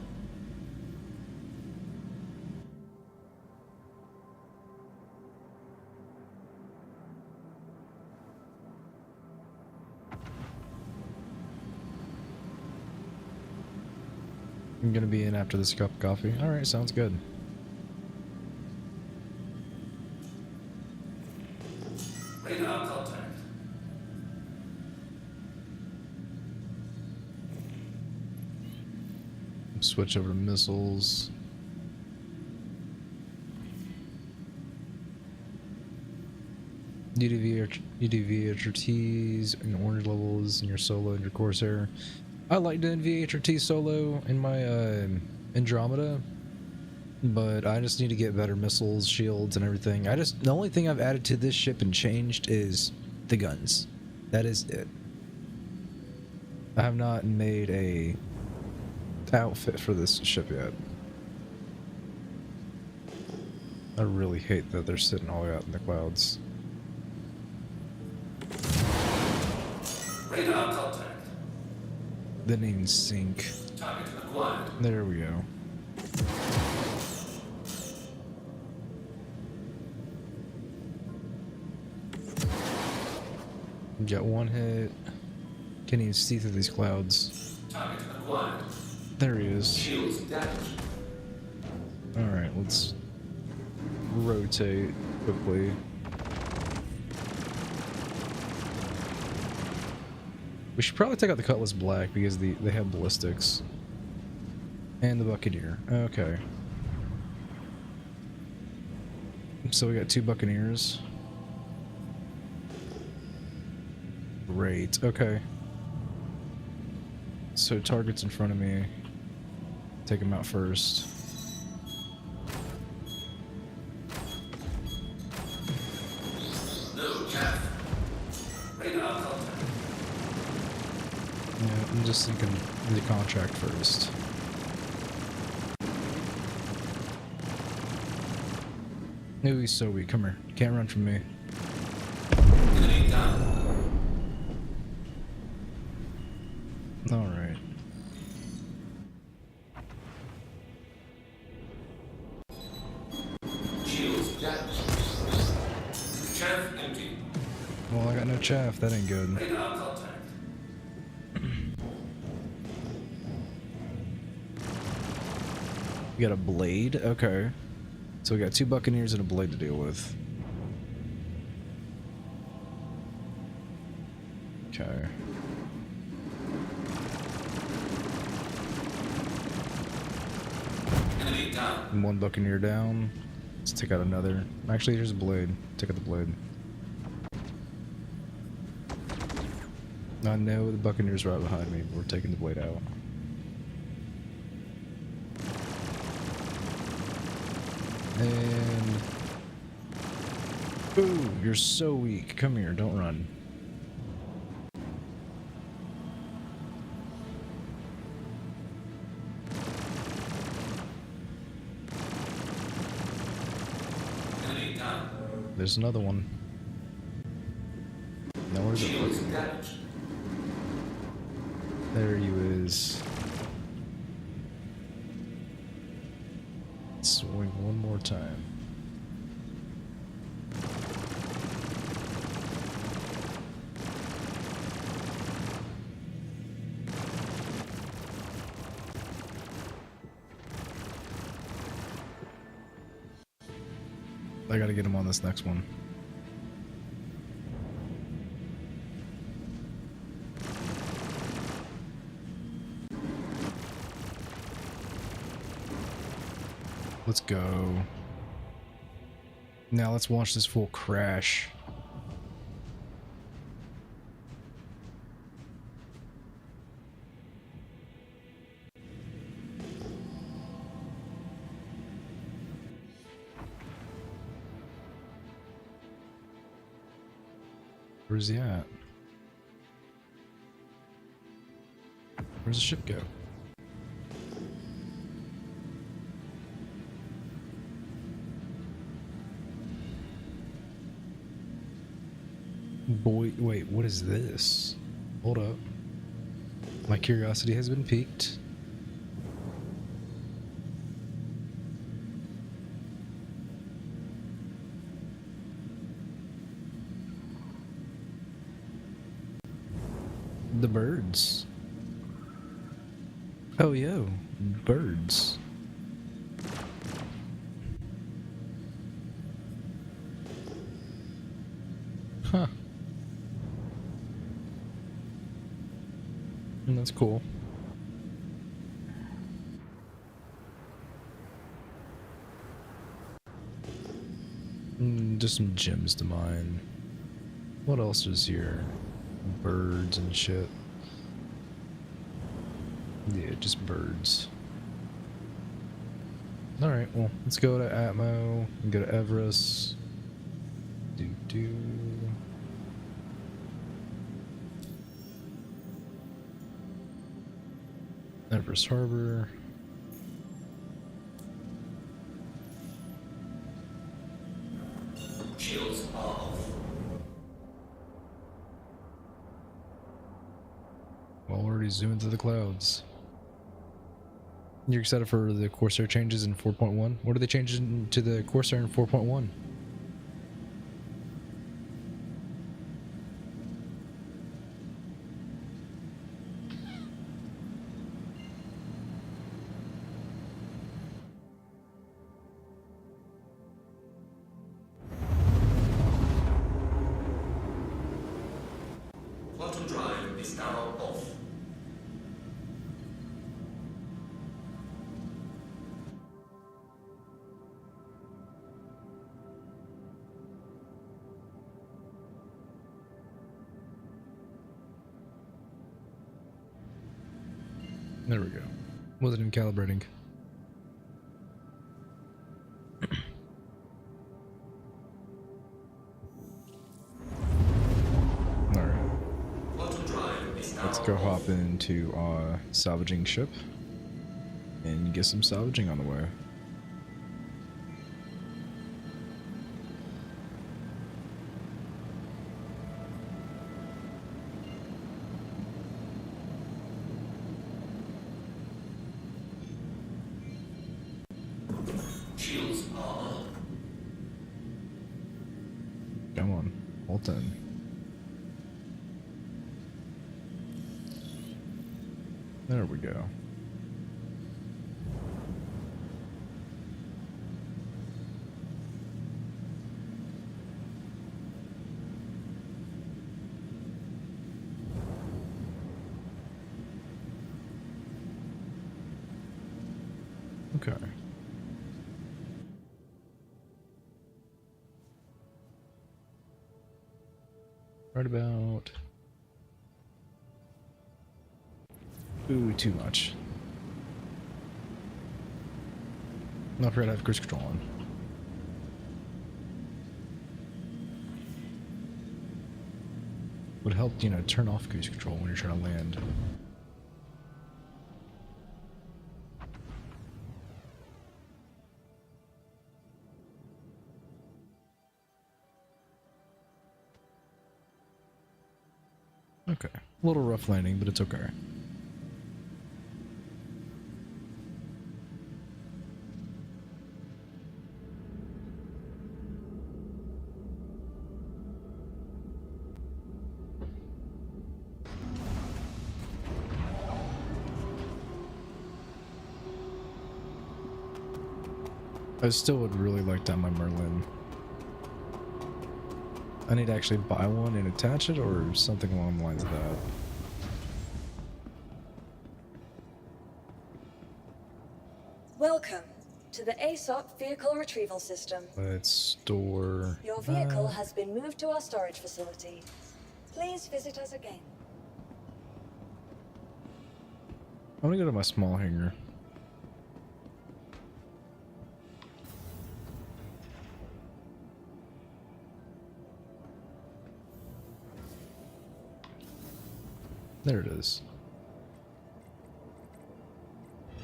I'm gonna be in after this cup of coffee. Alright, sounds good. Radar contact. Switch over to missiles. UDV HRTs and orange levels in your solo and your Corsair. I like doing VHRT solo in my Andromeda, but I just need to get better missiles, shields, and everything. The only thing I've added to this ship and changed is the guns. That is it. I have not made a outfit for this ship yet. I really hate that they're sitting all the way out in the clouds. Radar contact. Didn't even sink. Target acquired. There we go. Got one hit. Can't even see through these clouds. Target acquired. There he is. Shields damaged. Alright, let's rotate quickly. We should probably take out the Cutlass Black because they have ballistics. And the Buccaneer. Okay. So we got 2 Buccaneers. Great. Okay. So targets in front of me. Take them out first. No chaff. Radar contact. Yeah, I'm just thinking the contract first. Ooh, he's so weak. Come here. Can't run from me. Enemy down. Alright. Shields damaged. Chaff empty. Well, I got no chaff. That ain't good. Radar contact. We got a blade? Okay. So we got 2 Buccaneers and a blade to deal with. Okay. Enemy down. 1 Buccaneer down. Let's take out another. Actually, here's a blade. Take out the blade. I know the Buccaneer's right behind me, but we're taking the blade out. And... Ooh, you're so weak. Come here, don't run. Enemy down. There's another one. Now where's the Shields fucking... damaged. There he is. Swing one more time. I gotta get him on this next one. Let's go. Now let's watch this fool crash. Where's he at? Where's the ship go? Boy, wait, what is this? Hold up. My curiosity has been piqued. The birds. Oh, yo, birds. Huh. That's cool. Just some gems to mine. What else is here? Birds and shit. Yeah, just birds. Alright, well, let's go to Atmo and go to Everest. Everest Harbor. Shields are off. Well, we're already zooming through the clouds. You're excited for the Corsair changes in 4.1? What are they changing to the Corsair in 4.1? Quantum drive is now off. There we go. Wasn't even calibrating. Alright. Quantum drive is now Let's go off. hop into our salvaging ship and get some salvaging on the way. Shields are up. Come on, hold on. There we go. Okay. Right about... Ooh, too much. Not afraid I have cruise control on. Would help, you know, turn off cruise control when you're trying to land. Okay. A little rough landing, but it's okay. I still would really like to have my Merlin. I need to actually buy one and attach it, or something along the lines of that. Welcome to the ASOP Vehicle Retrieval System. Let's store. Your vehicle has been moved to our storage facility. Please visit us again. I'm gonna go to my small hangar. There it is.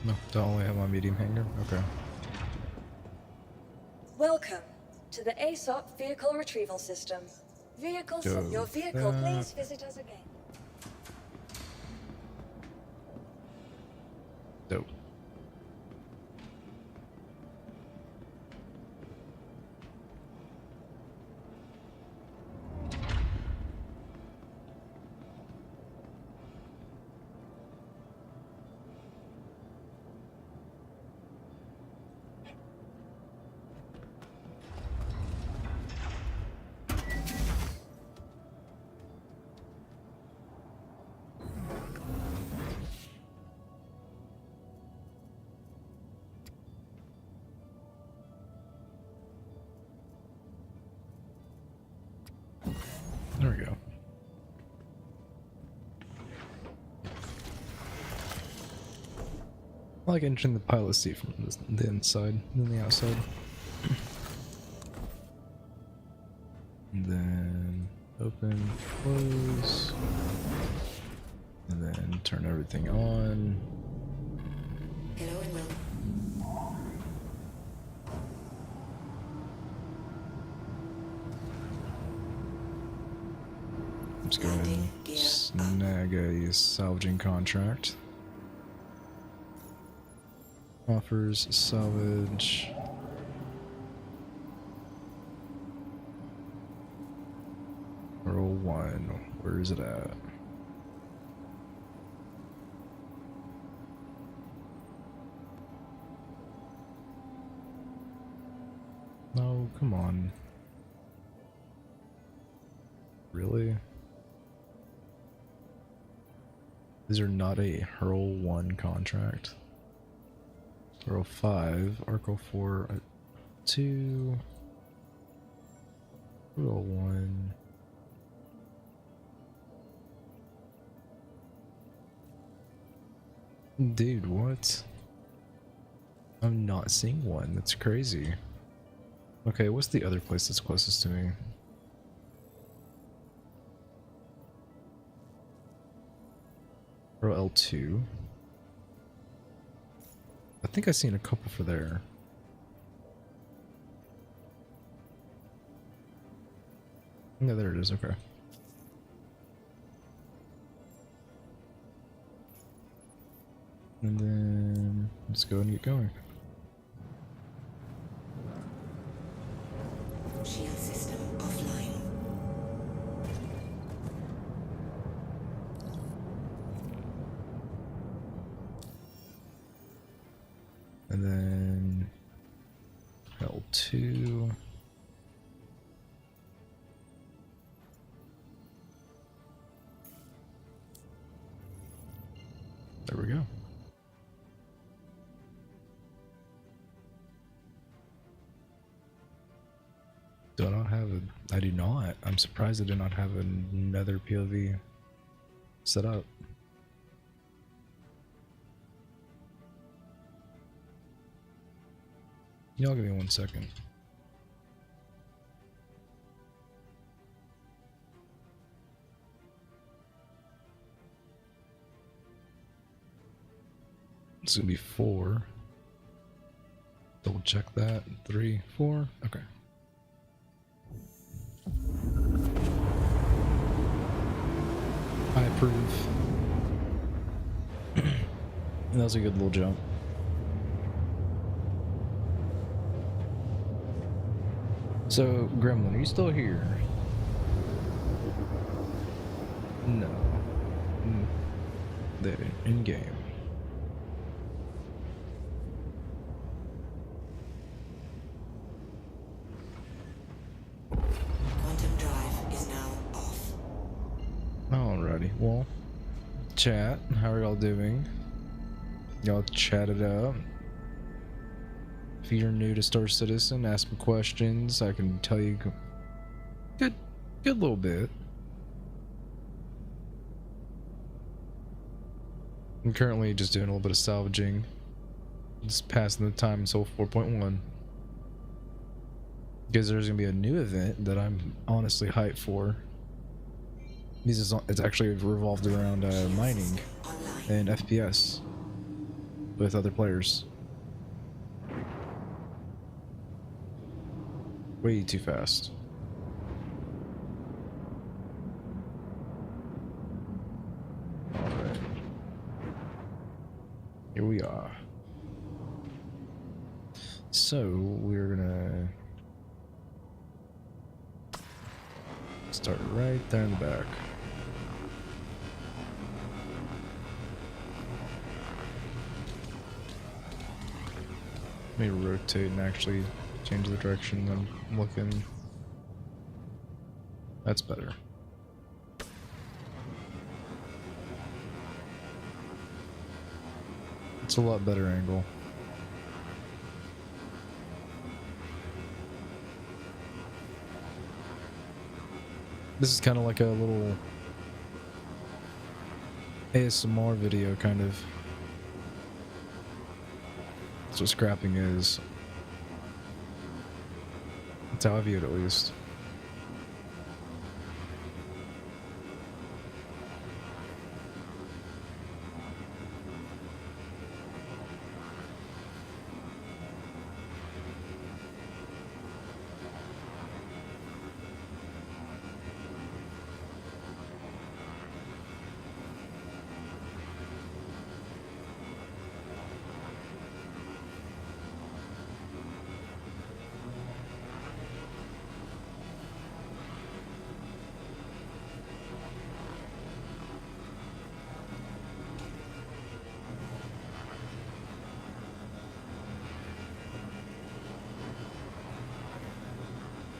No, don't only have my medium hangar? Okay. Welcome to the ASOP Vehicle Retrieval System. Your vehicle, please visit us again. Dope. There we go. I like entering the pilot seat from the inside than the outside. And then open, close, and then turn everything on. Hello and welcome. Let's go and snag a salvaging contract. Offers salvage. Roll 1. Where is it at? No, come on. Really? Is there not a Hurl 1 contract? Hurl 5, Arco 4, 2, Hurl 1. Dude, what? I'm not seeing one. That's crazy. Okay, what's the other place that's closest to me? Hurl L2. I think I've seen a couple for there. Yeah, there it is, okay. And then let's go and get going. Shield system offline. And then L2. There we go. Do I not have a... I do not. I'm surprised I do not have another POV set up. Y'all give me 1 second. It's gonna be 4. Double check that. 3, 4. Okay. I improve. And that was a good little jump. So, Gremlin, are you still here? No. There, in game. Quantum drive is now off. Alrighty, well, chat, how are y'all doing? Y'all chat it up. If you're new to Star Citizen, ask me questions. I can tell you good little bit. I'm currently just doing a little bit of salvaging. Just passing the time until 4.1. Because there's gonna be a new event that I'm honestly hyped for. It's actually revolved around mining and FPS with other players. Way too fast. Alright. Here we are. So, we're gonna start right there in the back. Let me rotate and actually change the direction I'm looking. That's better. It's a lot better angle. This is kind of like a little ASMR video, kind of. That's what scrapping is. That's how I view it, at least.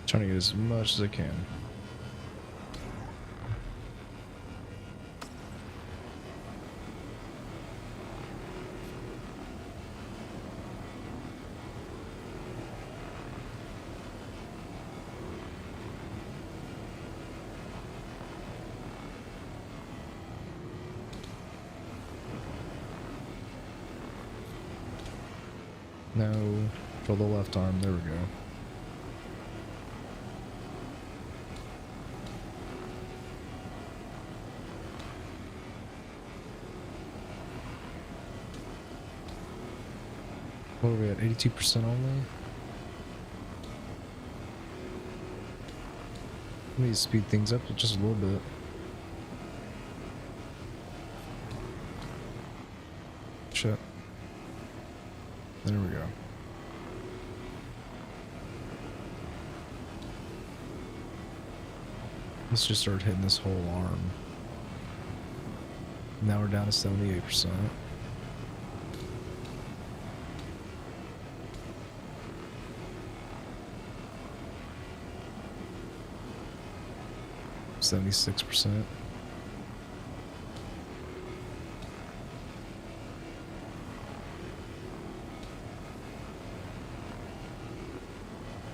Trying to get as much as I can. No, for the left arm, there we go. What are we at? 82% only? We need to speed things up just a little bit. Shit. There we go. Let's just start hitting this whole arm. Now we're down to 78%. %.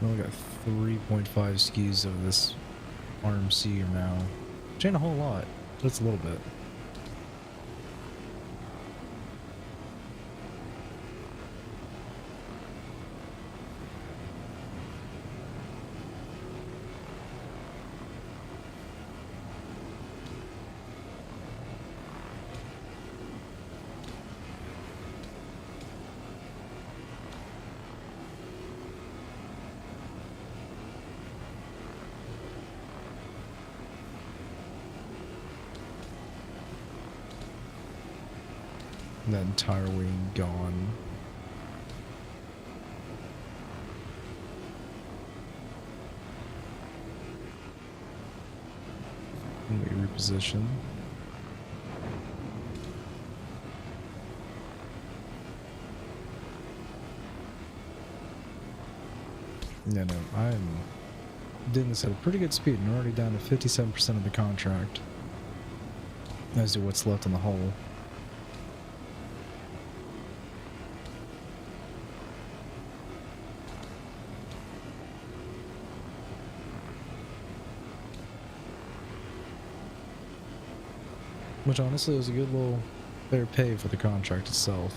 We only got 3.5 skis of this RMC now. Which ain't a whole lot, but it's a little bit. That entire wing gone. And we reposition. Yeah, no, I'm doing this at a pretty good speed, and we're already down to 57% of the contract as to what's left in the hole. Which honestly was a good little fair pay for the contract itself.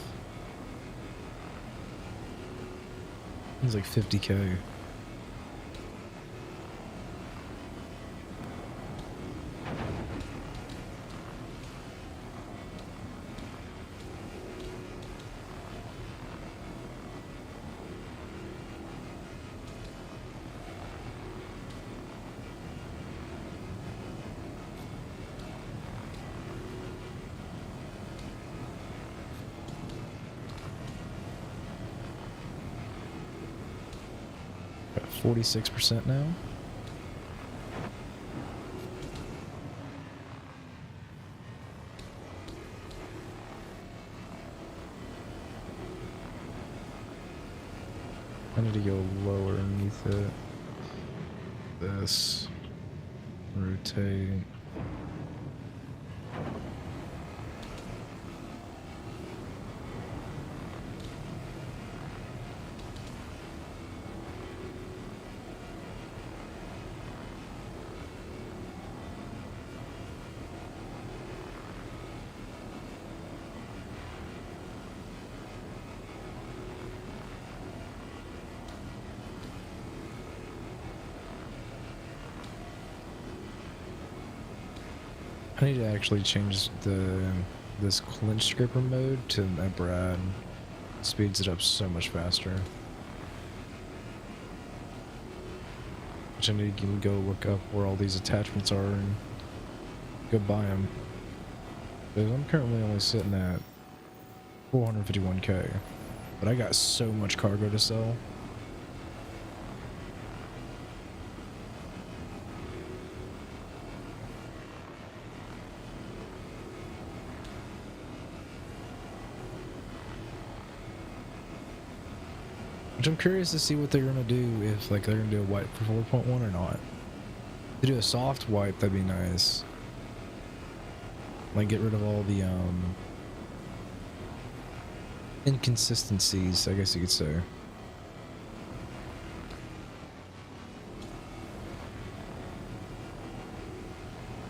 It was like 50K. Got 46% now. I need to go lower underneath it. This. Rotate. I need to actually change this clinch scraper mode to Brad. Speeds it up so much faster. Which I need to go look up where all these attachments are and go buy them. Because I'm currently only sitting at 451K, but I got so much cargo to sell. Which I'm curious to see what they're gonna do, if like they're gonna do a wipe for 4.1 or not. If they do a soft wipe, that'd be nice. Like get rid of all the inconsistencies, I guess you could say.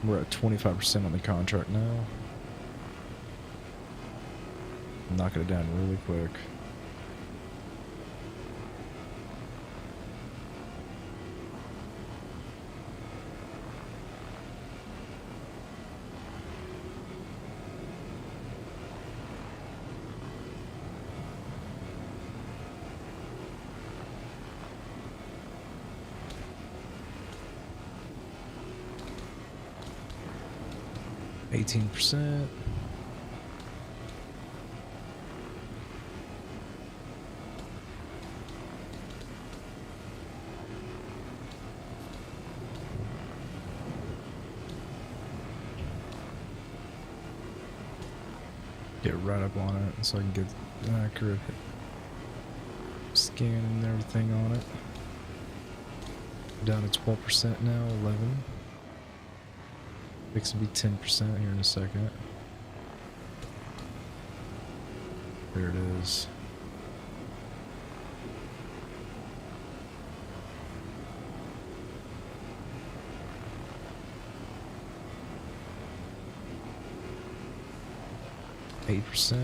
We're at 25% on the contract now. Knocking it down really quick. %. Get right up on it so I can get accurate scan and everything on it. Down to 12% now, 11. Fix to be 10% here in a second. There it is. %.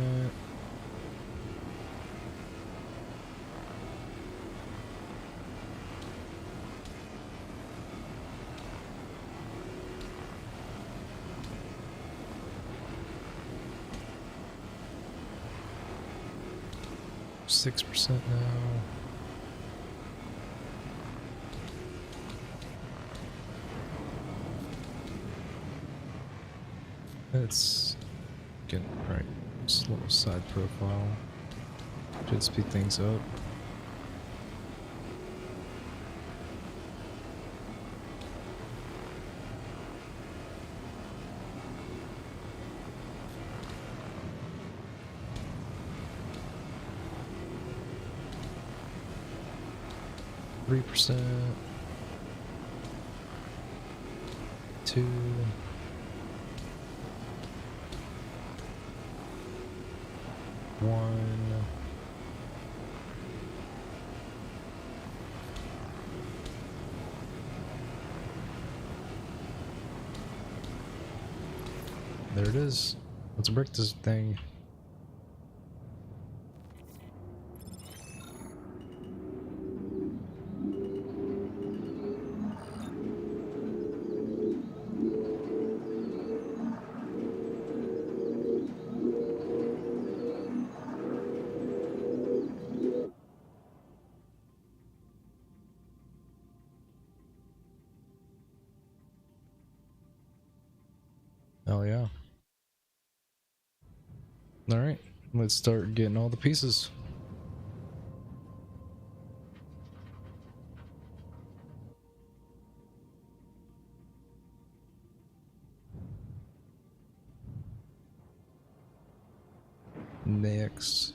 %6 now. It's getting right. Just a little side profile. Should speed things up. %. 2. One. There it is. Let's break this thing. Oh yeah. Alright, let's start getting all the pieces. Next.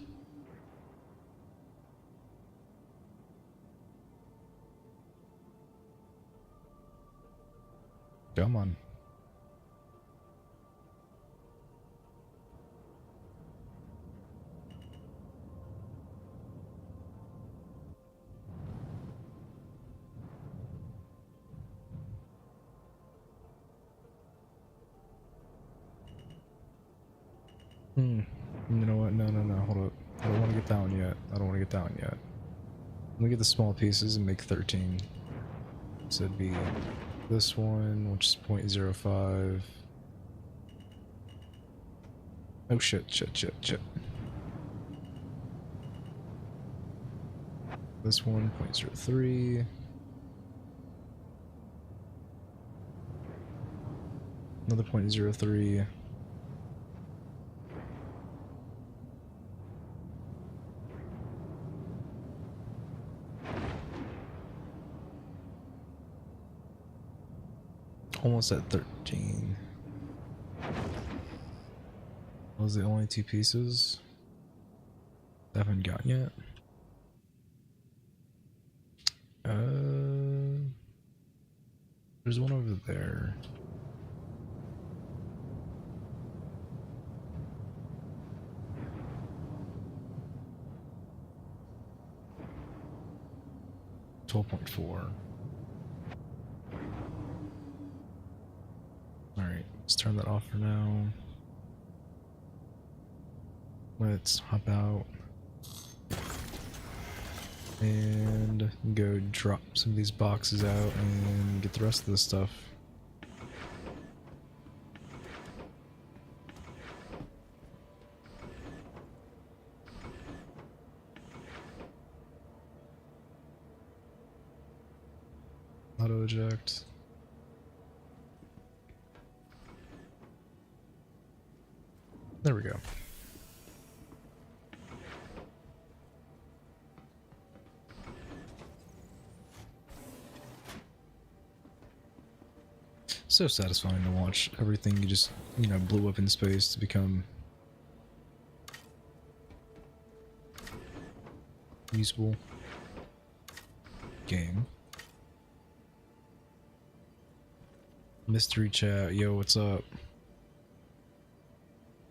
Come on. You know what? No, hold up. I don't want to get that one yet. Let me get the small pieces and make 13. So it'd be this one, which is 0.05. Oh shit. This one, 0.03. Another 0.03. Almost at 13. Those are the only 2 pieces I haven't gotten yet. There's one over there. $12.4. Alright, let's turn that off for now. Let's hop out and go drop some of these boxes out and get the rest of the stuff. Auto eject. There we go. So satisfying to watch everything you just, blew up in space to become usable. Game. Mystery chat, yo, what's up?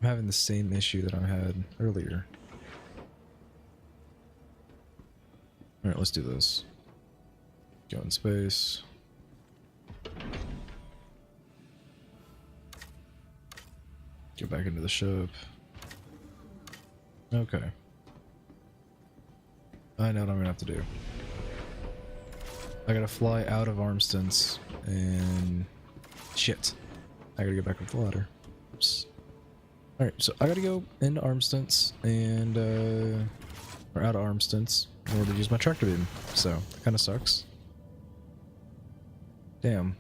I'm having the same issue that I had earlier. Alright, let's do this. Go in space. Get back into the ship. Okay. I know what I'm gonna have to do. I gotta fly out of Armstance and... Shit. I gotta get back up the ladder. Oops. Alright, so I gotta go into Armstance and, or out of Armstance in order to use my tractor beam. So, that kinda sucks. Damn.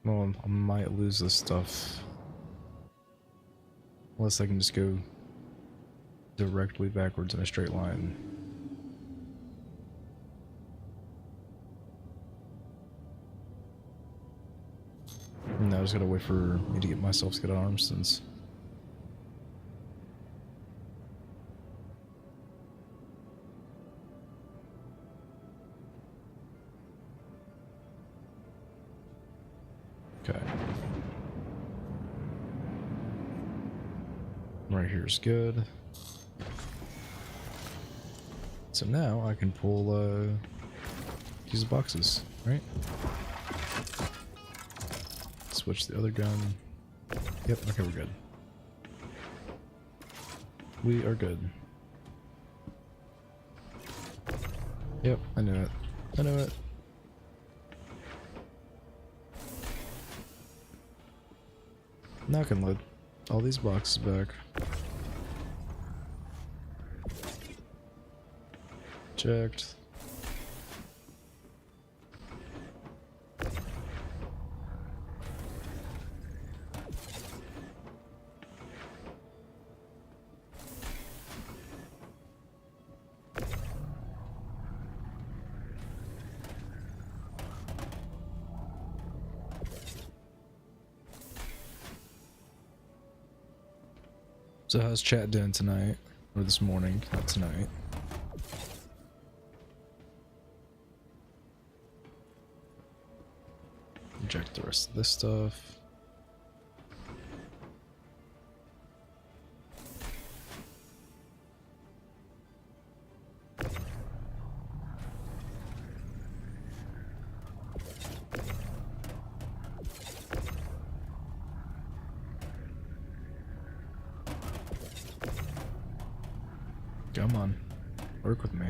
Well, I might lose this stuff. Unless I can just go directly backwards in a straight line. Now I just gotta wait for me to get myself to get arms since. Okay. Right here is good. So now I can pull these boxes, right? Switch the other gun. Yep, okay, we're good. We are good. Yep, I knew it. I knew it. Now I can load all these boxes back. Checked. So how's chat doing tonight? Or this morning, not tonight. Inject the rest of this stuff. Come on, work with me.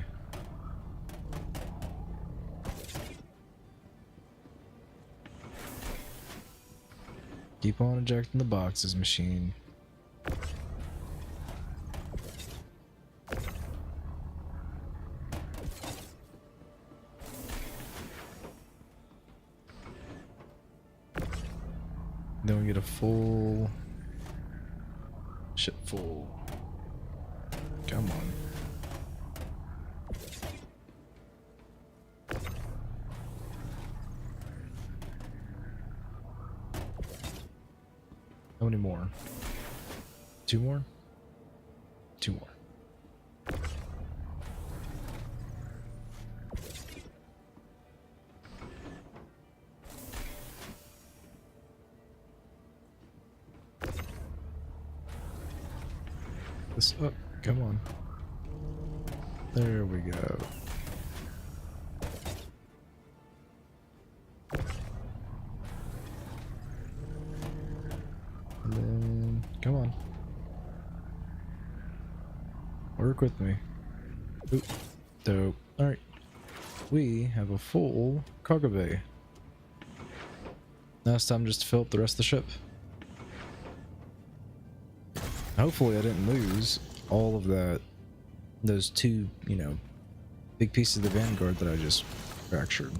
Keep on injecting the boxes, machine. Then we get a full ship full. Come on. How many more? 2 more? 2 more. This up. Come on. There we go. And then, come on. Work with me. Oop. Dope. Alright. We have a full cargo bay. Now it's time just to fill up the rest of the ship. Hopefully I didn't lose all of that, those 2, you know, big pieces of the Vanguard that I just fractured.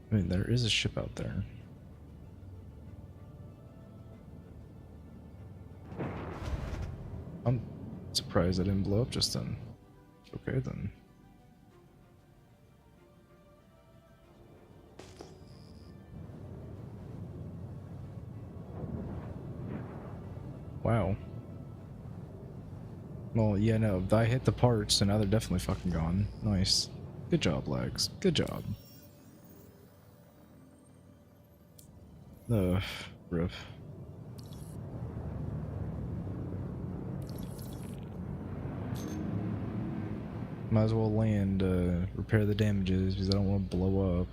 I mean, there is a ship out there. I'm surprised I didn't blow up just then. Okay then. Wow. Well, yeah, no, I hit the parts, so now they're definitely fucking gone. Nice. Good job, Legs. Good job. Rip. Might as well land, repair the damages, because I don't want to blow up.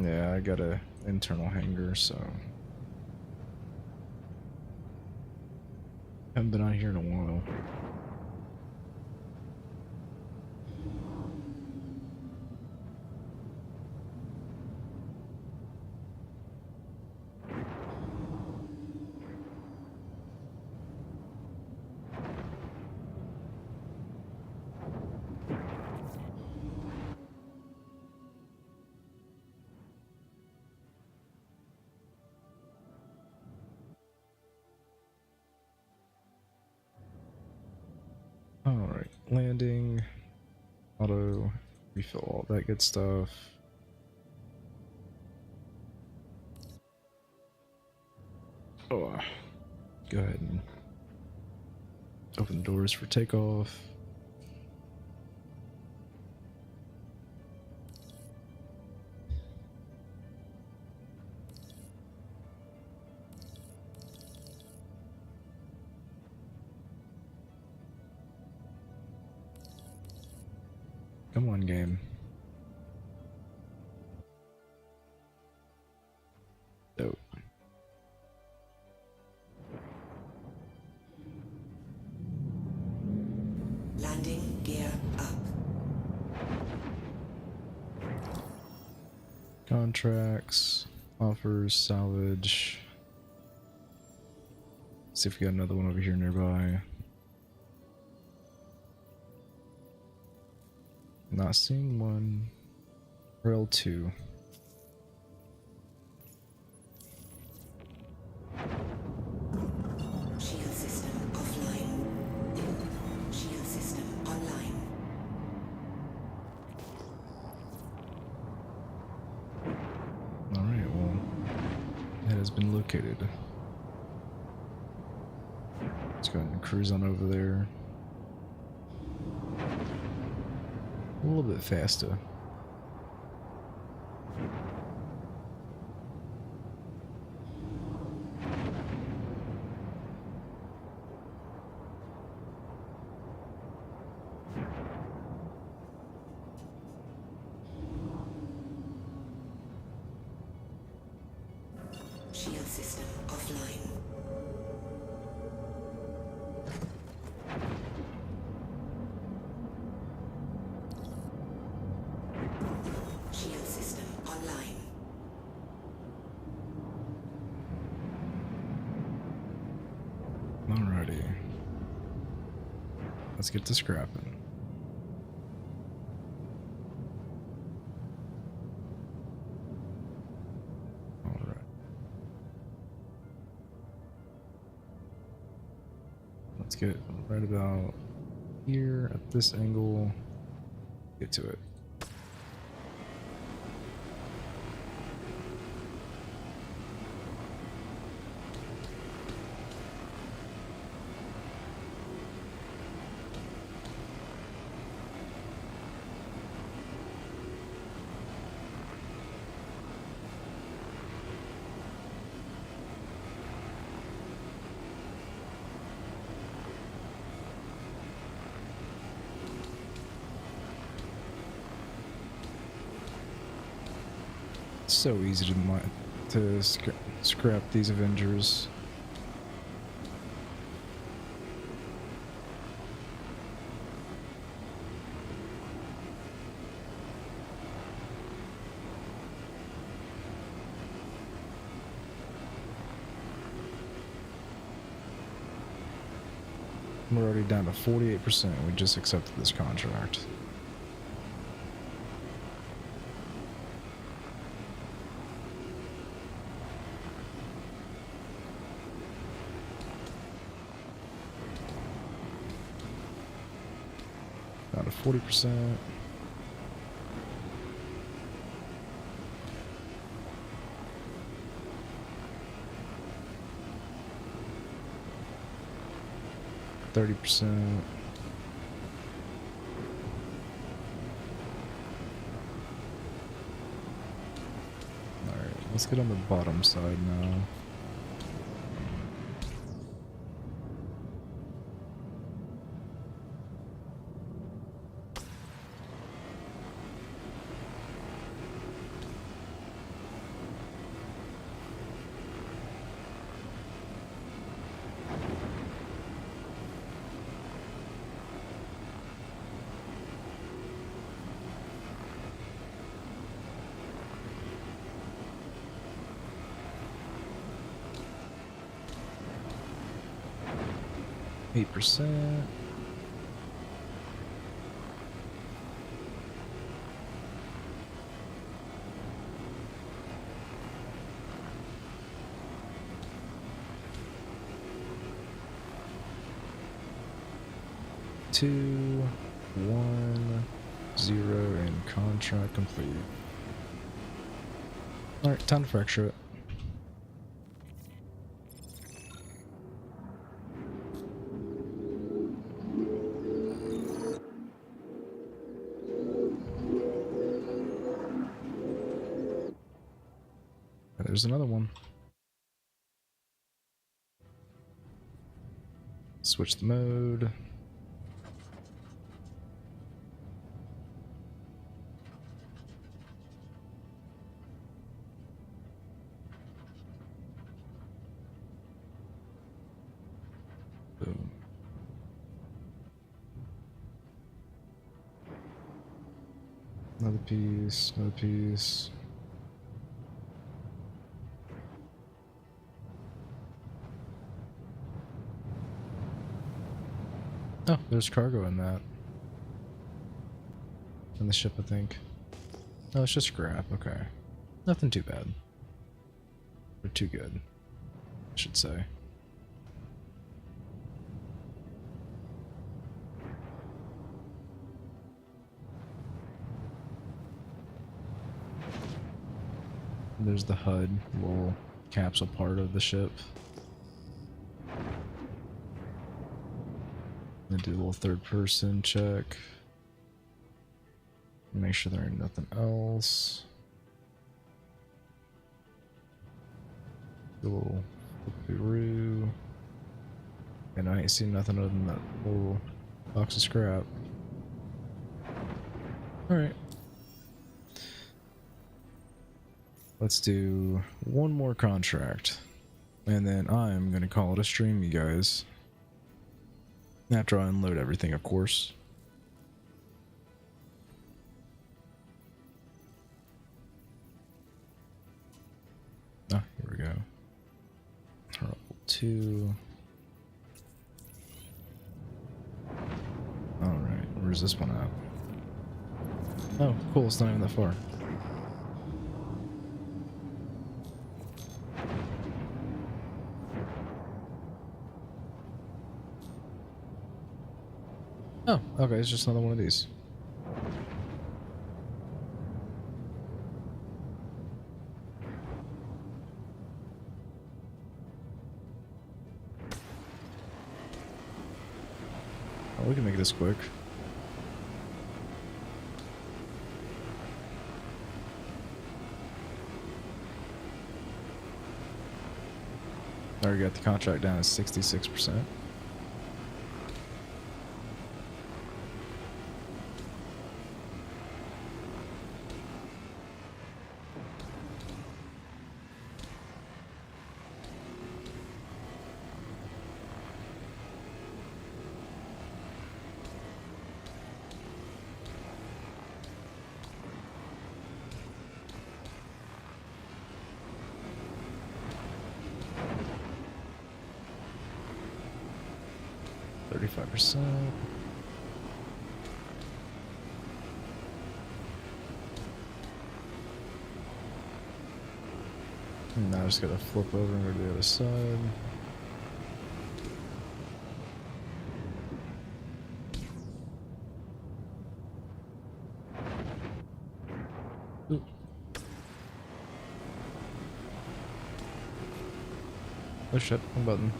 Yeah, I got a internal hangar, so... Haven't been out here in a while. Alright, landing, auto, refill, all that good stuff. Oh, go ahead and open the doors for takeoff. Come on, game. Dope. Landing gear up. Contracts, offers, salvage. See if we got another one over here nearby. Not seeing one. Rail 2. Shield system offline. Shield system online. Alright, well, it has been located. Let's go ahead and cruise on over there. A little bit faster. Shield system offline. Shield system online. Alrighty. Let's get to scrapping. Alright. Let's get right about here at this angle. Get to it. It's so easy to scrap these Avengers. We're already down to 48%. We just accepted this contract. Down to 40%. %. Alright, let's get on the bottom side now. 8%. Two, 1, 0, and contract complete. Alright, time to fracture it. There's another one. Switch the mode. Boom. Another piece, another piece. Oh, there's cargo in that. In the ship, I think. Oh, it's just scrap. Okay. Nothing too bad. Or too good, I should say. There's the HUD, little capsule part of the ship. Then do a little third person check. Make sure there ain't nothing else. Do a little flip-a-roo. And I ain't seen nothing other than that little box of scrap. Alright. Let's do one more contract. And then I'm gonna call it a stream, you guys. After I unload everything, of course. Ah, here we go. Level 2. Alright, where's this one at? Oh, cool, it's not even that far. Oh, okay, it's just another one of these. Oh, we can make this quick. Already got the contract down to 66%. %. Now I just gotta flip over and go to the other side. Oop. Oh shit, wrong button.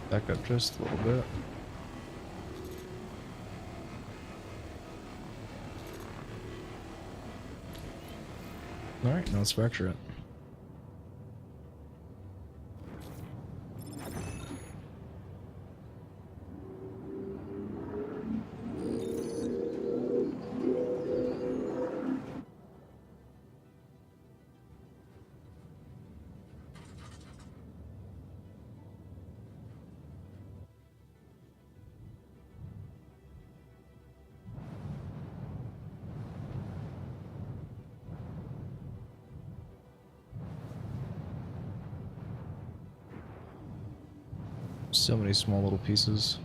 Back up just a little bit. Alright, now let's fracture it. So many small little pieces.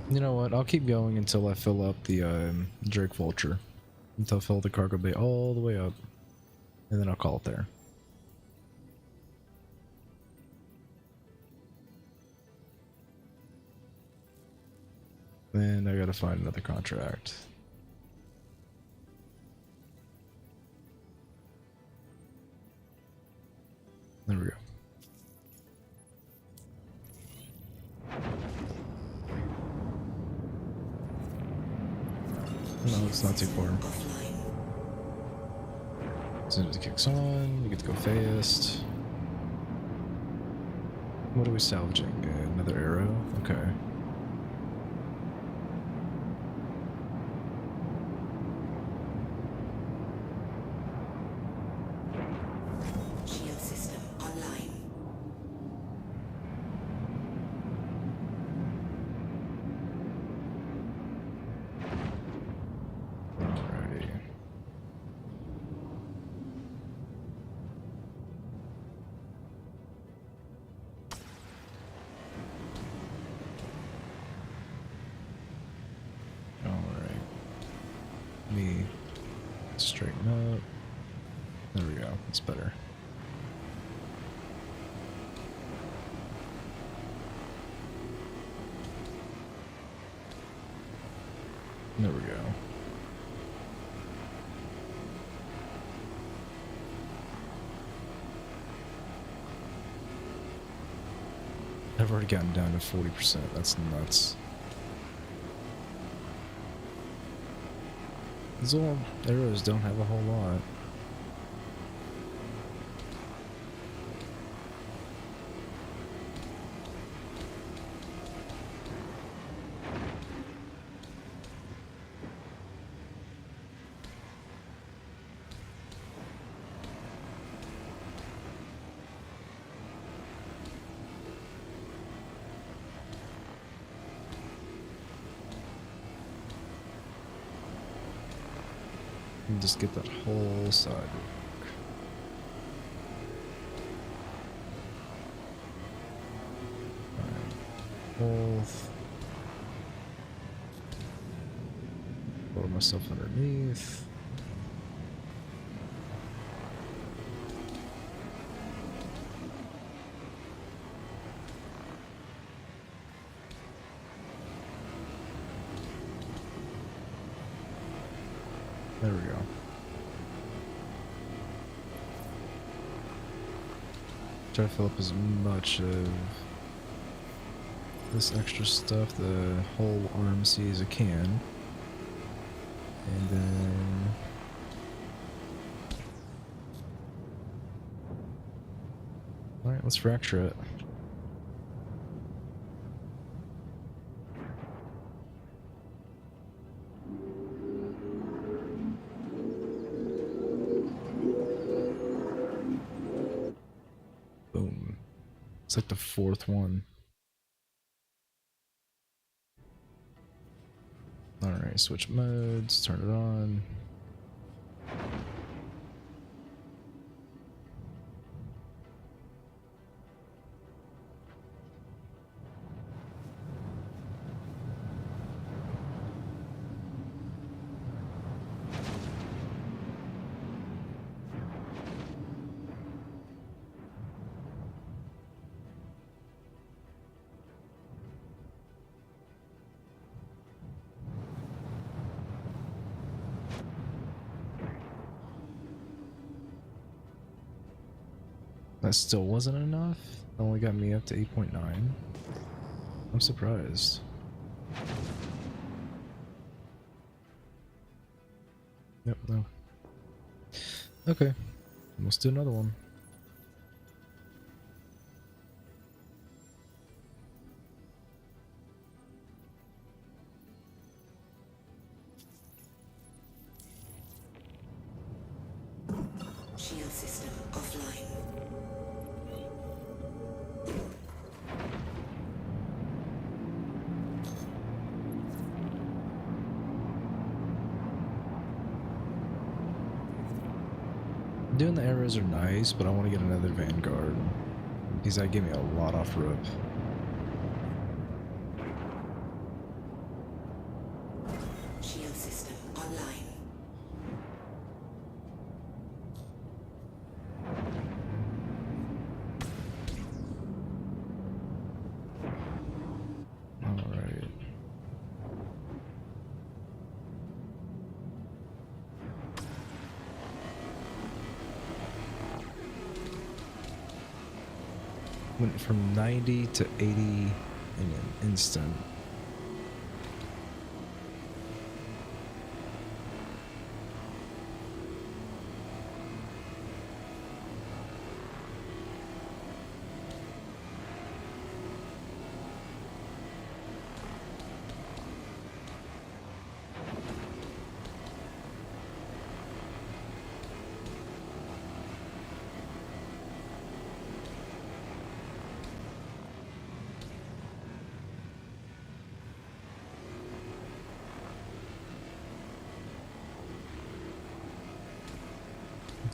You know what? I'll keep going until I fill up the Drake Vulture. Until I fill the cargo bay all the way up. And then I'll call it there. Then I gotta find another contract. There we go. No, it's not too far. As soon as it kicks on, we get to go fast. What are we salvaging? Another arrow? Okay. Shield system online. Alrighty. Alright. Me straighten up. There we go. That's better. There we go. I've already gotten down to 40%. That's nuts. These little arrows don't have a whole lot. And just get that whole side. Both. Load myself underneath. There we go. Try to fill up as much of this extra stuff, the whole RMC as I can. And then alright, let's fracture it. Boom. It's like the fourth one. Alright, switch modes, turn it on. That still wasn't enough? It only got me up to 8.9. I'm surprised. Yep, no. Okay. Let's do another one. Shield system offline. Doing the arrows are nice, but I want to get another Vanguard. Because that gave me a lot off rip. Shield system online. Alright. Went from 90 to 80 in an instant.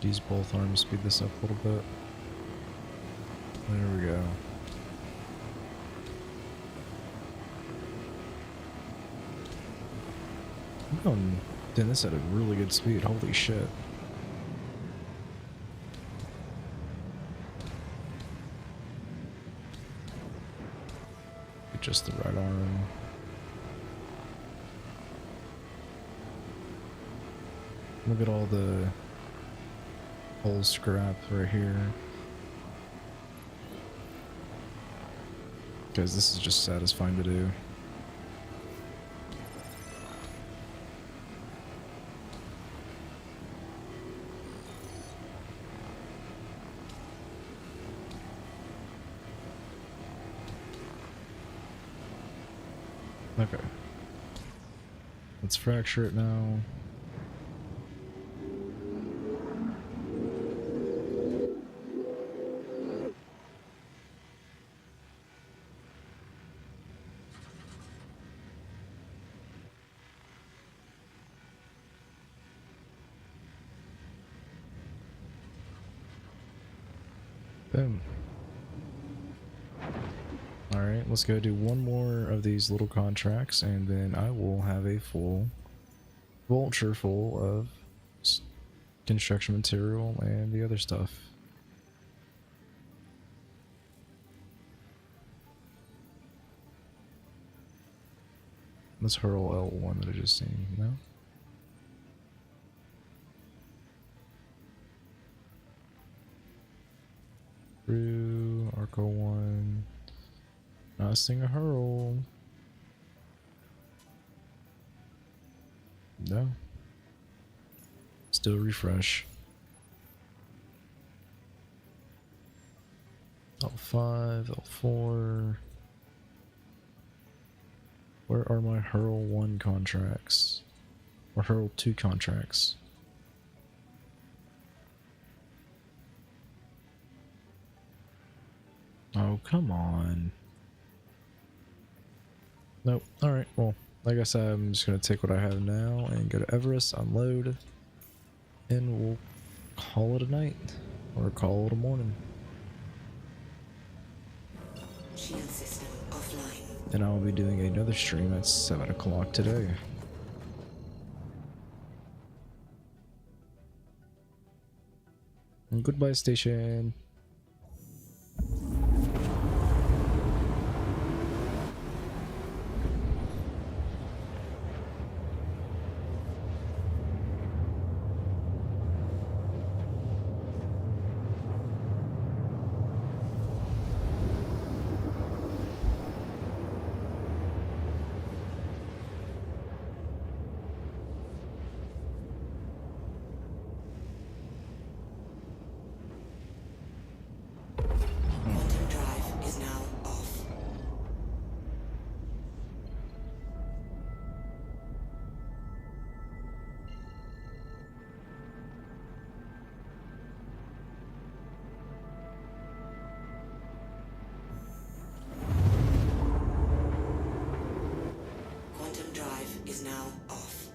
Use both arms, speed this up a little bit. There we go. I'm going, doing this at a really good speed, holy shit. Just the right arm. Look at all the whole scrap right here. Guys, this is just satisfying to do. Okay. Let's fracture it now. Boom. Alright, let's go do one more of these little contracts, and then I will have a full vulture full of construction material and the other stuff. Let's hurl L1 that I just seen, you know? Through Arco 1. Nothing a hurl. No. Still refresh. L5, L4. Where are my hurl 1 contracts? Or hurl 2 contracts? Oh, come on. Nope. Alright, well, like I said, I'm just going to take what I have now and go to Everest, unload, and we'll call it a night. Or call it a morning. Shield system offline. And I'll be doing another stream at 7 o'clock today. And goodbye, station. Quantum drive is now off. Quantum drive is now off.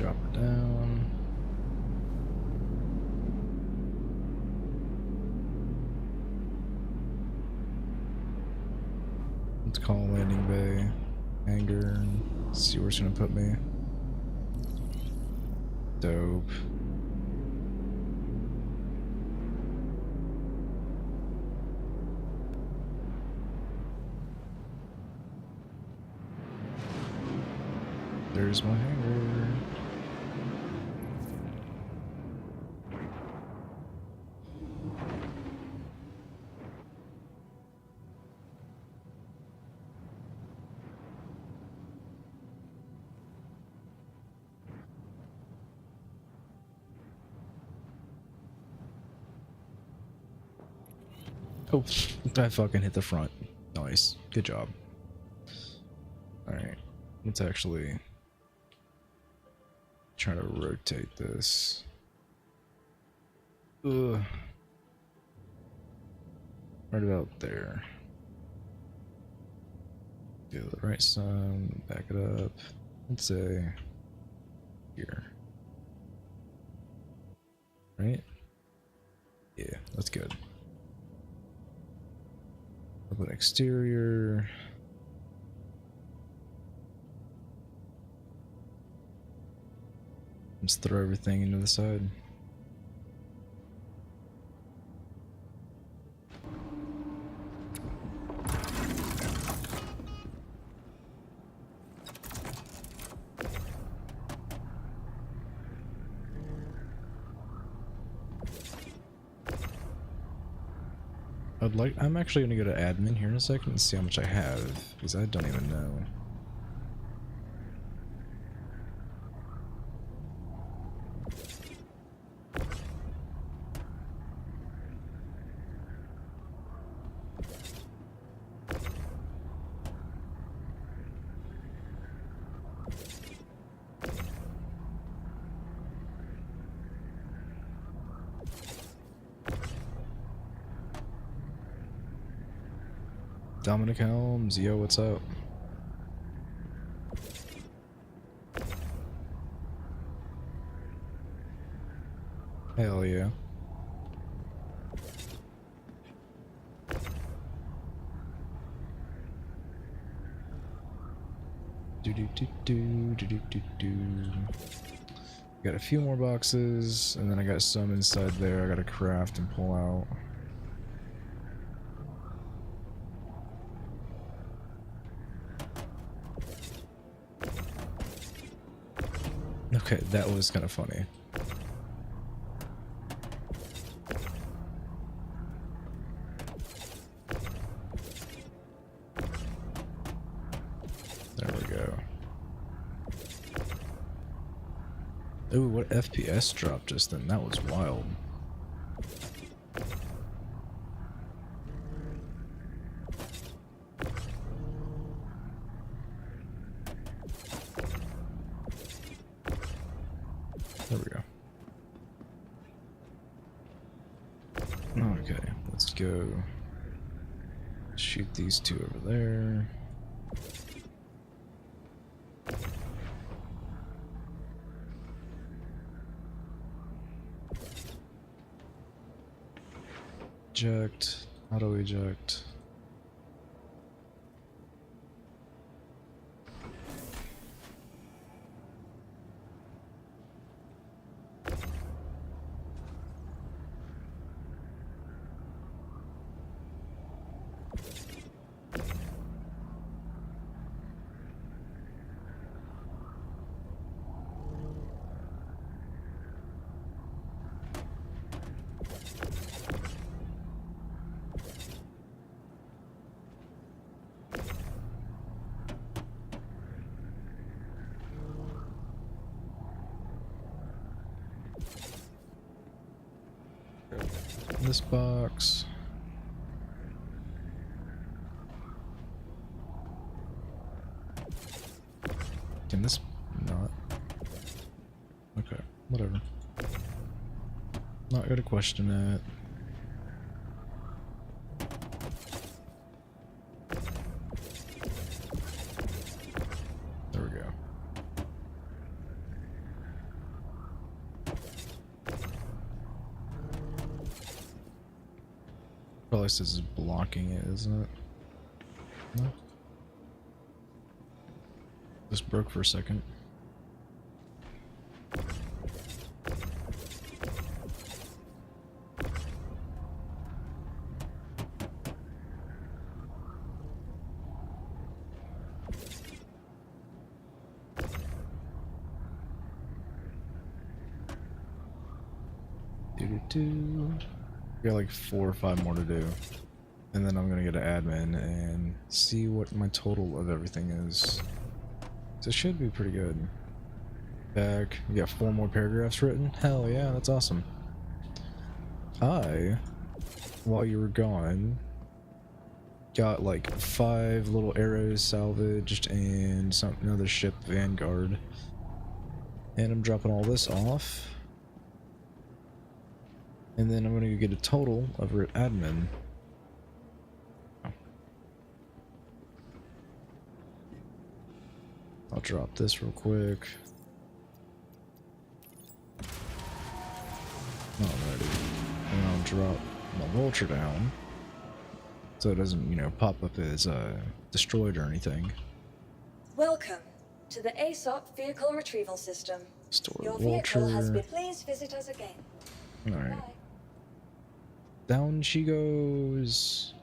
drop her down. Let's call landing bay. Hangar. See where it's gonna put me. Dope. There's my hangar. Oh, I fucking hit the front. Nice. Good job. Alright. Let's actually try to rotate this. Ugh. Right about there. Do the right side, back it up. Let's say here. Right? Yeah, that's good. I'll put exterior. Let's throw everything into the side. I'm actually gonna go to admin here in a second and see how much I have, because I don't even know. Dominic Helms, yo, what's up? Hell yeah. Got a few more boxes, and then I got some inside there I gotta craft and pull out. Okay, that was kind of funny. There we go. Ooh, what FPS dropped just then? That was wild. There we go. Okay, let's go shoot these two over there. Eject, auto eject. This box. Can this not? Okay, whatever. Not gonna question it. There we go. Probably says it's blocking it, isn't it? No. Just broke for a second. We got like 4 or 5 more to do, and then I'm gonna get an admin and see what my total of everything is. So it should be pretty good. Back, we got 4 more paragraphs written. Hell yeah, that's awesome. While you were gone, got like 5 little arrows salvaged and another ship, Vanguard, and I'm dropping all this off. And then I'm going to get a total over at admin. I'll drop this real quick. Alrighty. And I'll drop my vulture down, so it doesn't, you know, pop up as destroyed or anything. Welcome to the ASOP Vehicle Retrieval System. Store Your vulture. vehicle has been. Please visit us again. Alright. Bye. Down she goes.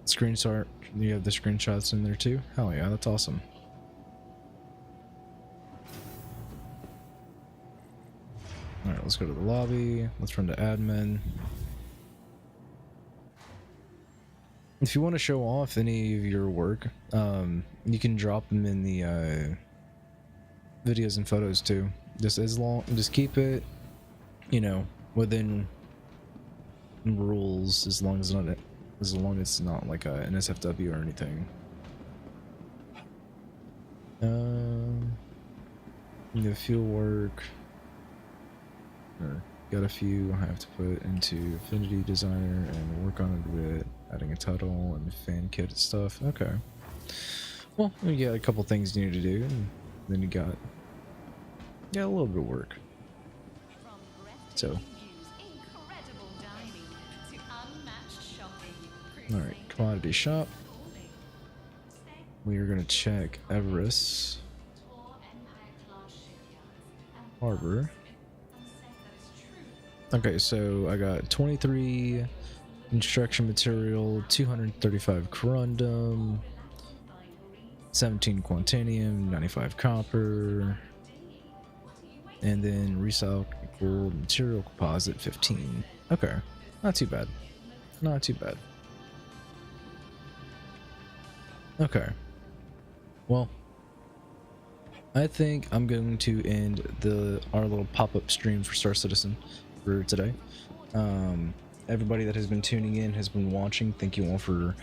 Screenshot. You have the screenshots in there too? Hell yeah, that's awesome. Alright, let's go to the lobby. Let's run to admin. If you want to show off any of your work, you can drop them in the videos and photos too. Just keep it, you know, within rules, as long as it's not like an SFW or anything. The field work. Got a few I have to put into Affinity Designer and work on it a bit, adding a title and fan kit and stuff. Okay. Well, we got a couple things you need to do, and then you got a little bit of work. So. Alright, commodity shop. We are going to check Everest Harbor. Okay, so I got 23 construction material, 235 corundum, 17 quantanium, 95 copper, and then recycled material composite 15. Okay, not too bad. Not too bad. Okay. Well, I think I'm going to end our little pop-up stream for Star Citizen for today. Everybody that has been tuning in, has been watching, thank you all for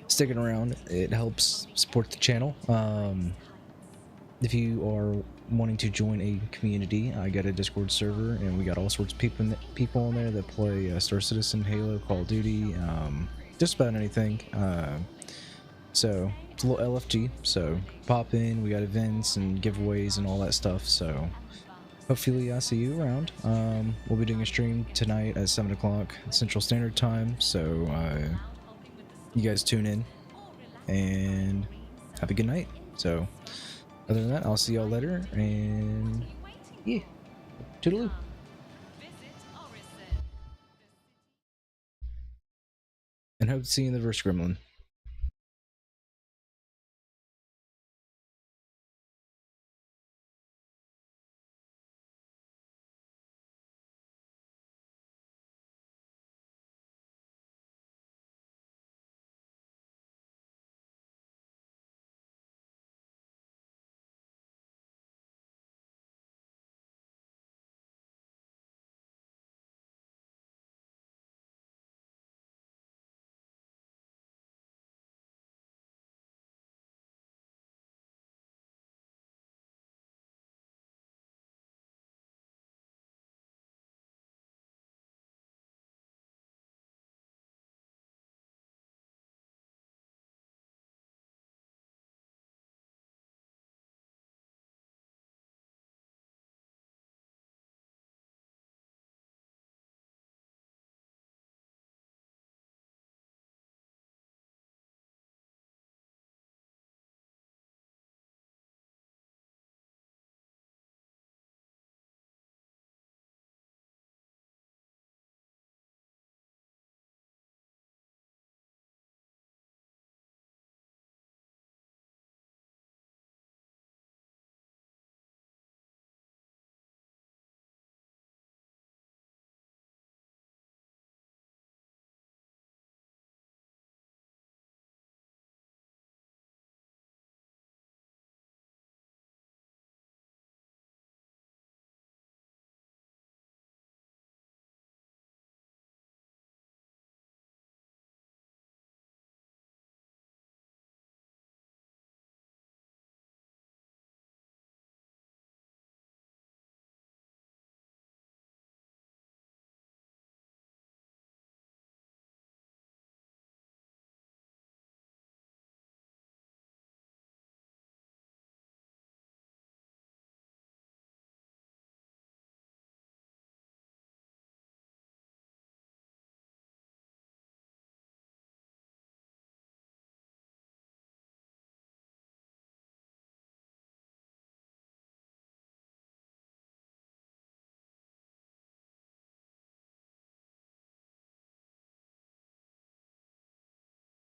sticking around. It helps support the channel. If you are wanting to join a community, I got a Discord server, and we got all sorts of people on there that play Star Citizen, Halo, Call of Duty, just about anything. So it's a little LFG, so pop in. We got events and giveaways and all that stuff, so hopefully I see you around. We'll be doing a stream tonight at 7 o'clock Central Standard Time, so you guys tune in and have a good night. So other than that, I'll see y'all later, and yeah, toodaloo. And hope to see you in the verse, Gremlin.